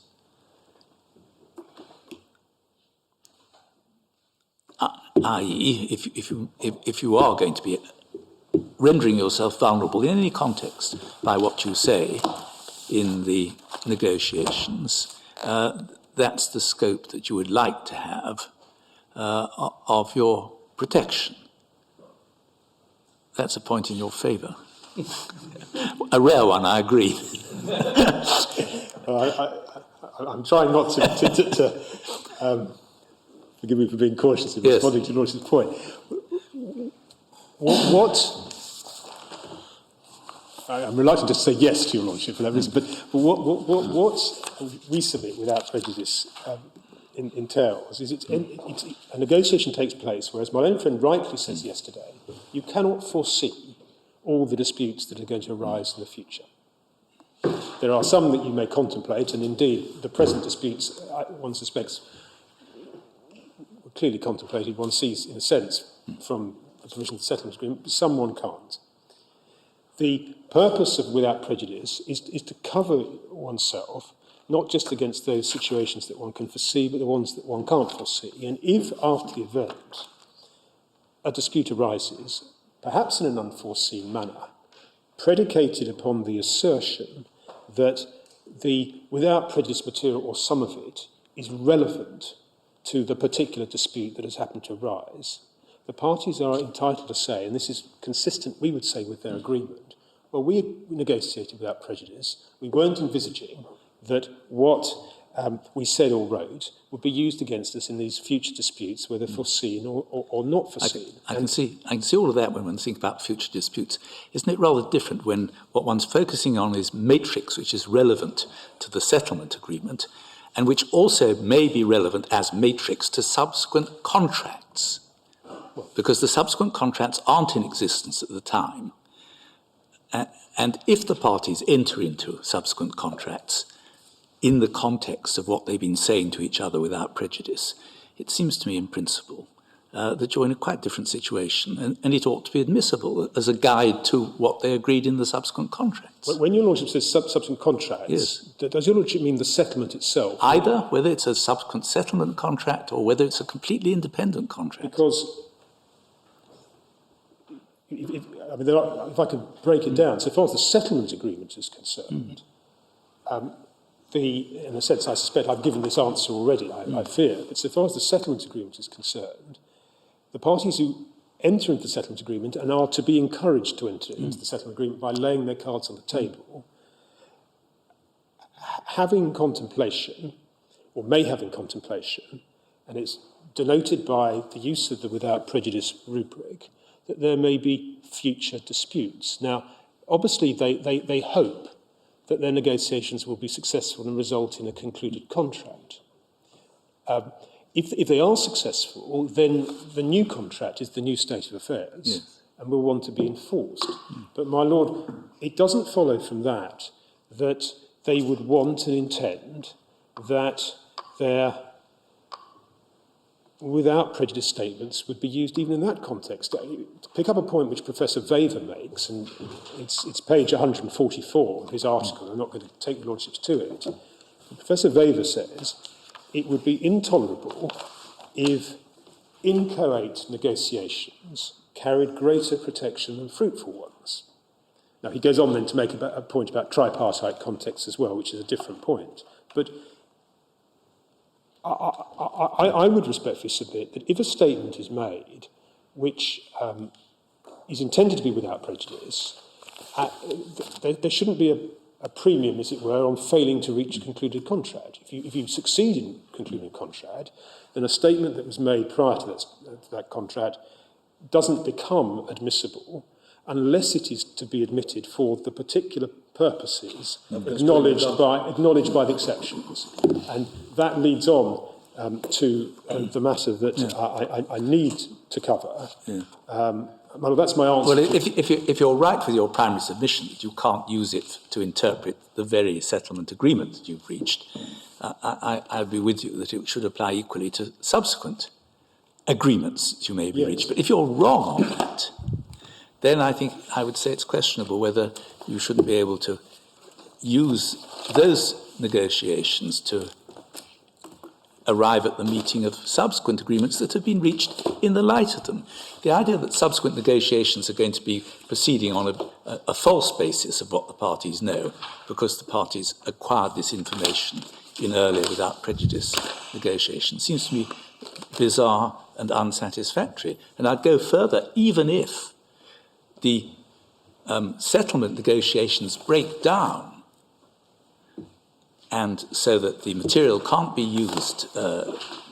I.e., if you are going to be rendering yourself vulnerable in any context by what you say in the negotiations, that's the scope that you would like to have of your protection. That's a point in your favour. A rare one, I agree. I'm trying not to forgive me for being cautious in responding to Lordship's point. I'm reluctant to say yes to your Lordship for that reason, but what we submit without prejudice entails is a negotiation takes place, whereas my own friend rightly says yesterday, you cannot foresee all the disputes that are going to arise in the future. There are some that you may contemplate, and indeed the present disputes, one suspects, were clearly contemplated, one sees in a sense from the provision of the settlement agreement, but some one can't. The purpose of without prejudice is to cover oneself, not just against those situations that one can foresee, but the ones that one can't foresee. And if after the event a dispute arises, perhaps in an unforeseen manner, predicated upon the assertion that the without prejudice material or some of it is relevant to the particular dispute that has happened to arise, the parties are entitled to say, and this is consistent, we would say, with their agreement, well, we negotiated without prejudice. We weren't envisaging that what we said or wrote would be used against us in these future disputes, whether foreseen or not foreseen. I can see all of that when one thinks about future disputes. Isn't it rather different when what one's focusing on is matrix, which is relevant to the settlement agreement, and which also may be relevant as matrix to subsequent contracts, because the subsequent contracts aren't in existence at the time. And if the parties enter into subsequent contracts in the context of what they've been saying to each other without prejudice, it seems to me in principle that you're in a quite different situation, and it ought to be admissible as a guide to what they agreed in the subsequent contracts. When your Lordship says subsequent contracts, yes, does your Lordship mean the settlement itself? Either, whether it's a subsequent settlement contract or whether it's a completely independent contract. Because if I could break it down, so far as the settlement agreement is concerned, in a sense, I suspect I've given this answer already, I fear, but so far as the settlement agreement is concerned, the parties who enter into the settlement agreement and are to be encouraged to enter into the settlement agreement by laying their cards on the table, having contemplation, or may have in contemplation, and it's denoted by the use of the without prejudice rubric, that there may be future disputes. Now, obviously, they hope that their negotiations will be successful and result in a concluded contract. If they are successful, then the new contract is the new state of affairs and will want to be enforced. But, my Lord, it doesn't follow from that they would want and intend that their without prejudice statements would be used even in that context. To pick up a point which Professor Wever makes, and it's page 144 of his article, I'm not going to take your Lordships to it. Professor Wever says it would be intolerable if inchoate negotiations carried greater protection than fruitful ones. Now, he goes on then to make a point about tripartite contexts as well, which is a different point. But I would respectfully submit that if a statement is made which is intended to be without prejudice, there shouldn't be a premium, as it were, on failing to reach a concluded contract. If you succeed in concluding a contract, then a statement that was made prior to that contract doesn't become admissible unless it is to be admitted for the particular purposes acknowledged by the exceptions. And that leads on to the matter that I need to cover. Well, that's my answer. Well, if you're right with your primary submission that you can't use it to interpret the very settlement agreement that you've reached, I'd be with you that it should apply equally to subsequent agreements that you may be reached. But if you're wrong on that, then I think I would say it's questionable whether you shouldn't be able to use those negotiations to arrive at the meeting of subsequent agreements that have been reached in the light of them. The idea that subsequent negotiations are going to be proceeding on a false basis of what the parties know, because the parties acquired this information in earlier without prejudice negotiations, seems to me bizarre and unsatisfactory. And I'd go further, even if the settlement negotiations break down, and so that the material can't be used,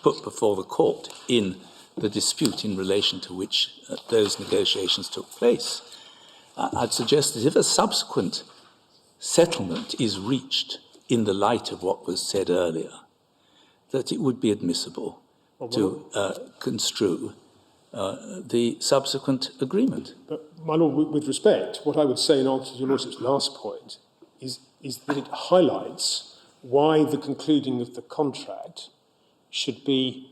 put before the court in the dispute in relation to which those negotiations took place, I'd suggest that if a subsequent settlement is reached in the light of what was said earlier, that it would be admissible to construe the subsequent agreement. But, my Lord, with respect, what I would say in answer to your Lordship's last point is that it highlights why the concluding of the contract should be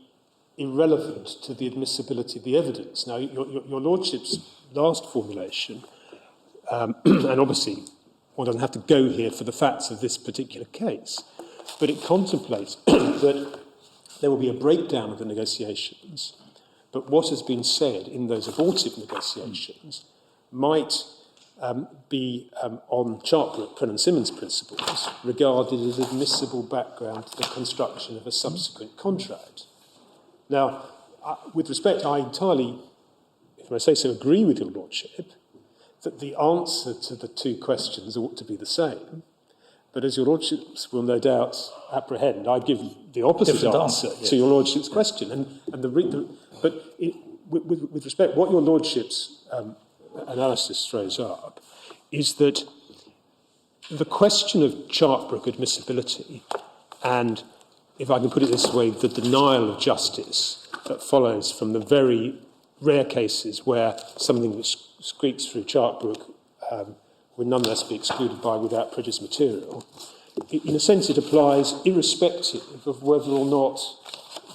irrelevant to the admissibility of the evidence. Now, your Lordship's last formulation, and obviously one doesn't have to go here for the facts of this particular case, but it contemplates that there will be a breakdown of the negotiations, but what has been said in those abortive negotiations might be on Chartbrook, Prynne and Simmons principles, regarded as admissible background to the construction of a subsequent contract. Now, with respect, I entirely, if I say so, agree with your Lordship that the answer to the two questions ought to be the same. But as your Lordships will no doubt apprehend, I give the opposite answer to your Lordship's question. With respect, what your Lordship's analysis throws up is that the question of Chartbrook admissibility and, if I can put it this way, the denial of justice that follows from the very rare cases where something which squeaks through Chartbrook would nonetheless be excluded by without prejudice material, in a sense it applies irrespective of whether or not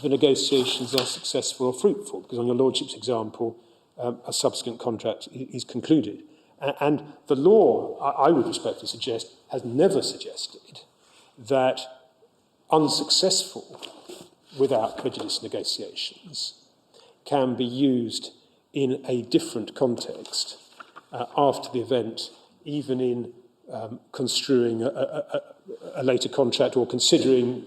the negotiations are successful or fruitful, because on your Lordship's example, a subsequent contract is concluded. And the law, I would respectfully suggest, has never suggested that unsuccessful without prejudice negotiations can be used in a different context after the event, even in construing a later contract or considering.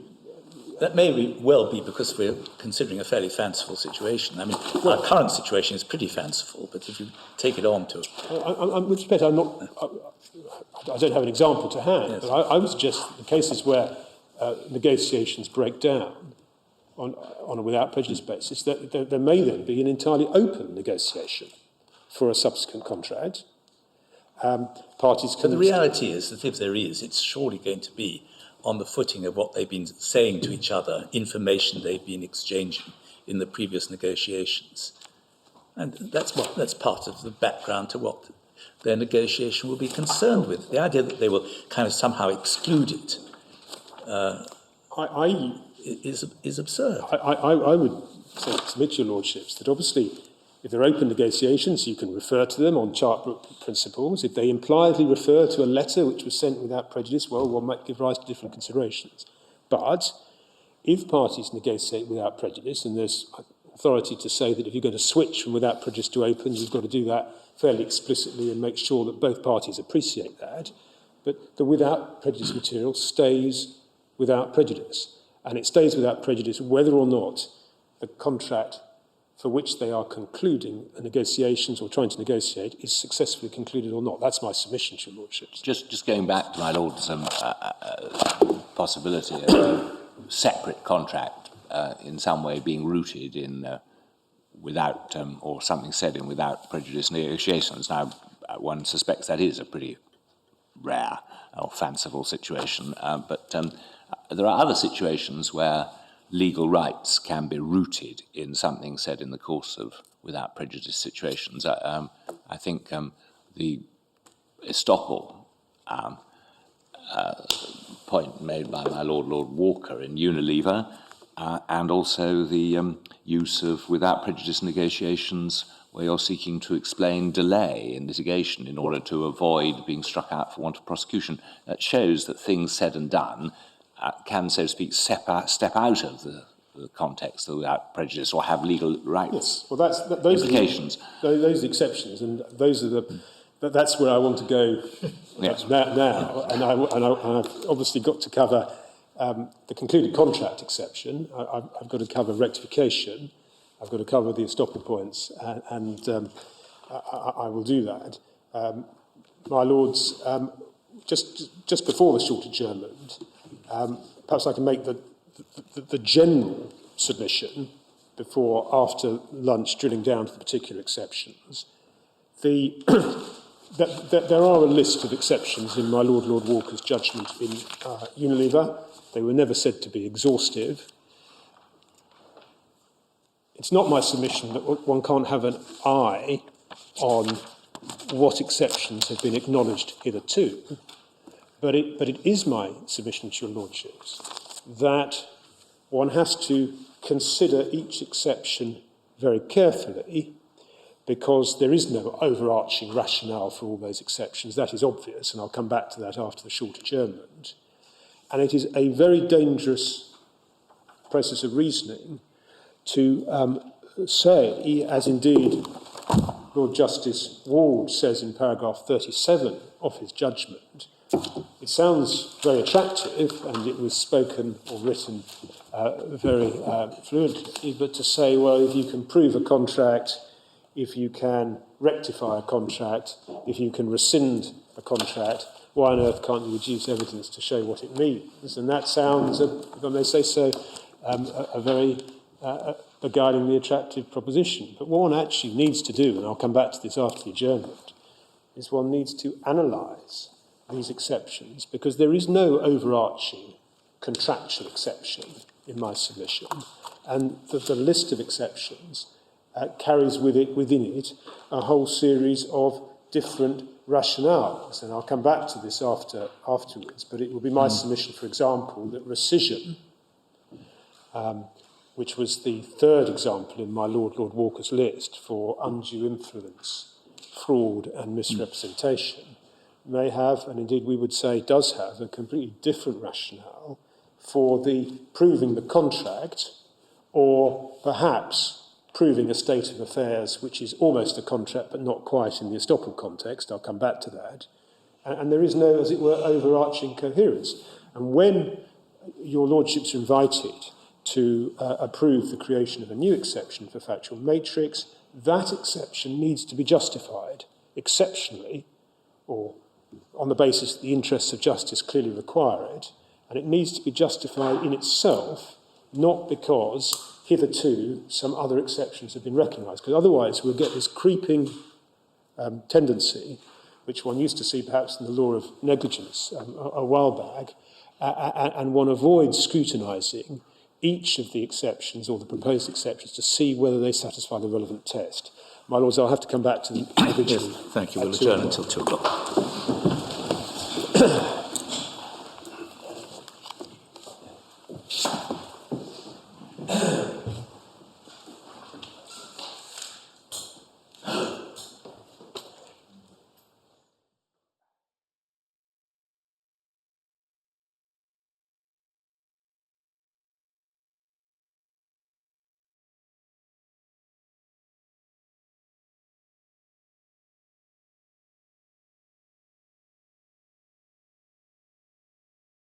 That may well be because we're considering a fairly fanciful situation. I mean, our current situation is pretty fanciful, but if you take it on to... With respect, I don't have an example to hand, yes. But I would suggest the cases where negotiations break down on a without prejudice basis, that there may then be an entirely open negotiation for a subsequent contract. Parties can... But the reality is that if there is, it's surely going to be on the footing of what they've been saying to each other, information they've been exchanging in the previous negotiations. And that's part of the background to what their negotiation will be concerned with. The idea that they will kind of somehow exclude it is absurd. I would submit to your Lordships that obviously if they're open negotiations, you can refer to them on Chartbrook principles. If they impliedly refer to a letter which was sent without prejudice, well, one might give rise to different considerations. But if parties negotiate without prejudice, and there's authority to say that if you're going to switch from without prejudice to open, you've got to do that fairly explicitly and make sure that both parties appreciate that. But the without prejudice material stays without prejudice. And it stays without prejudice whether or not the contract for which they are concluding negotiations or trying to negotiate is successfully concluded or not. That's my submission to your Lordships. Just going back to my Lord's possibility of a separate contract in some way being rooted in without, or something said in without prejudice negotiations. Now, one suspects that is a pretty rare or fanciful situation, but there are other situations where legal rights can be rooted in something said in the course of without prejudice situations. I think the estoppel point made by my Lord Walker in Unilever, and also the use of without prejudice negotiations where you're seeking to explain delay in litigation in order to avoid being struck out for want of prosecution. That shows that things said and done can, so to speak, step out of the context of without prejudice or have legal rights. Yes, well, those implications. Those exceptions, and those are that's where I want to go Yes. now. And I've obviously got to cover the concluded contract exception. I've got to cover rectification. I've got to cover the estoppel points, and I will do that. My Lords, just before the short adjournment, perhaps I can make the general submission before, after lunch, drilling down to the particular exceptions. There are a list of exceptions in my Lord Walker's judgment in Unilever. They were never said to be exhaustive. It's not my submission that one can't have an eye on what exceptions have been acknowledged hitherto, but it is my submission to your Lordships that one has to consider each exception very carefully, because there is no overarching rationale for all those exceptions. That is obvious, and I'll come back to that after the short adjournment. And it is a very dangerous process of reasoning to say, as indeed Lord Justice Ward says in paragraph 37 of his judgment, it sounds very attractive, and it was spoken or written very fluently, but to say, well, if you can prove a contract, if you can rectify a contract, if you can rescind a contract, why on earth can't you reduce evidence to show what it means? And that sounds, if I may say so, a very beguilingly attractive proposition. But what one actually needs to do, and I'll come back to this after the adjournment, is one needs to analyse these exceptions, because there is no overarching contractual exception in my submission, and the list of exceptions carries within it a whole series of different rationales, and I'll come back to this afterwards, but it will be my submission, for example, that rescission, which was the third example in my Lord Walker's list for undue influence, fraud and misrepresentation, may have, and indeed we would say does have, a completely different rationale for the proving the contract, or perhaps proving a state of affairs which is almost a contract but not quite in the estoppel context. I'll come back to that. And there is no, as it were, overarching coherence. And when your Lordships are invited to approve the creation of a new exception for factual matrix, that exception needs to be justified exceptionally, or on the basis that the interests of justice clearly require it, and it needs to be justified in itself, not because hitherto some other exceptions have been recognised, because otherwise we'll get this creeping tendency, which one used to see perhaps in the law of negligence a while back, and one avoids scrutinising each of the exceptions or the proposed exceptions to see whether they satisfy the relevant test. My Lords, I'll have to come back to the original. Yes, thank you. We'll adjourn until 2 o'clock.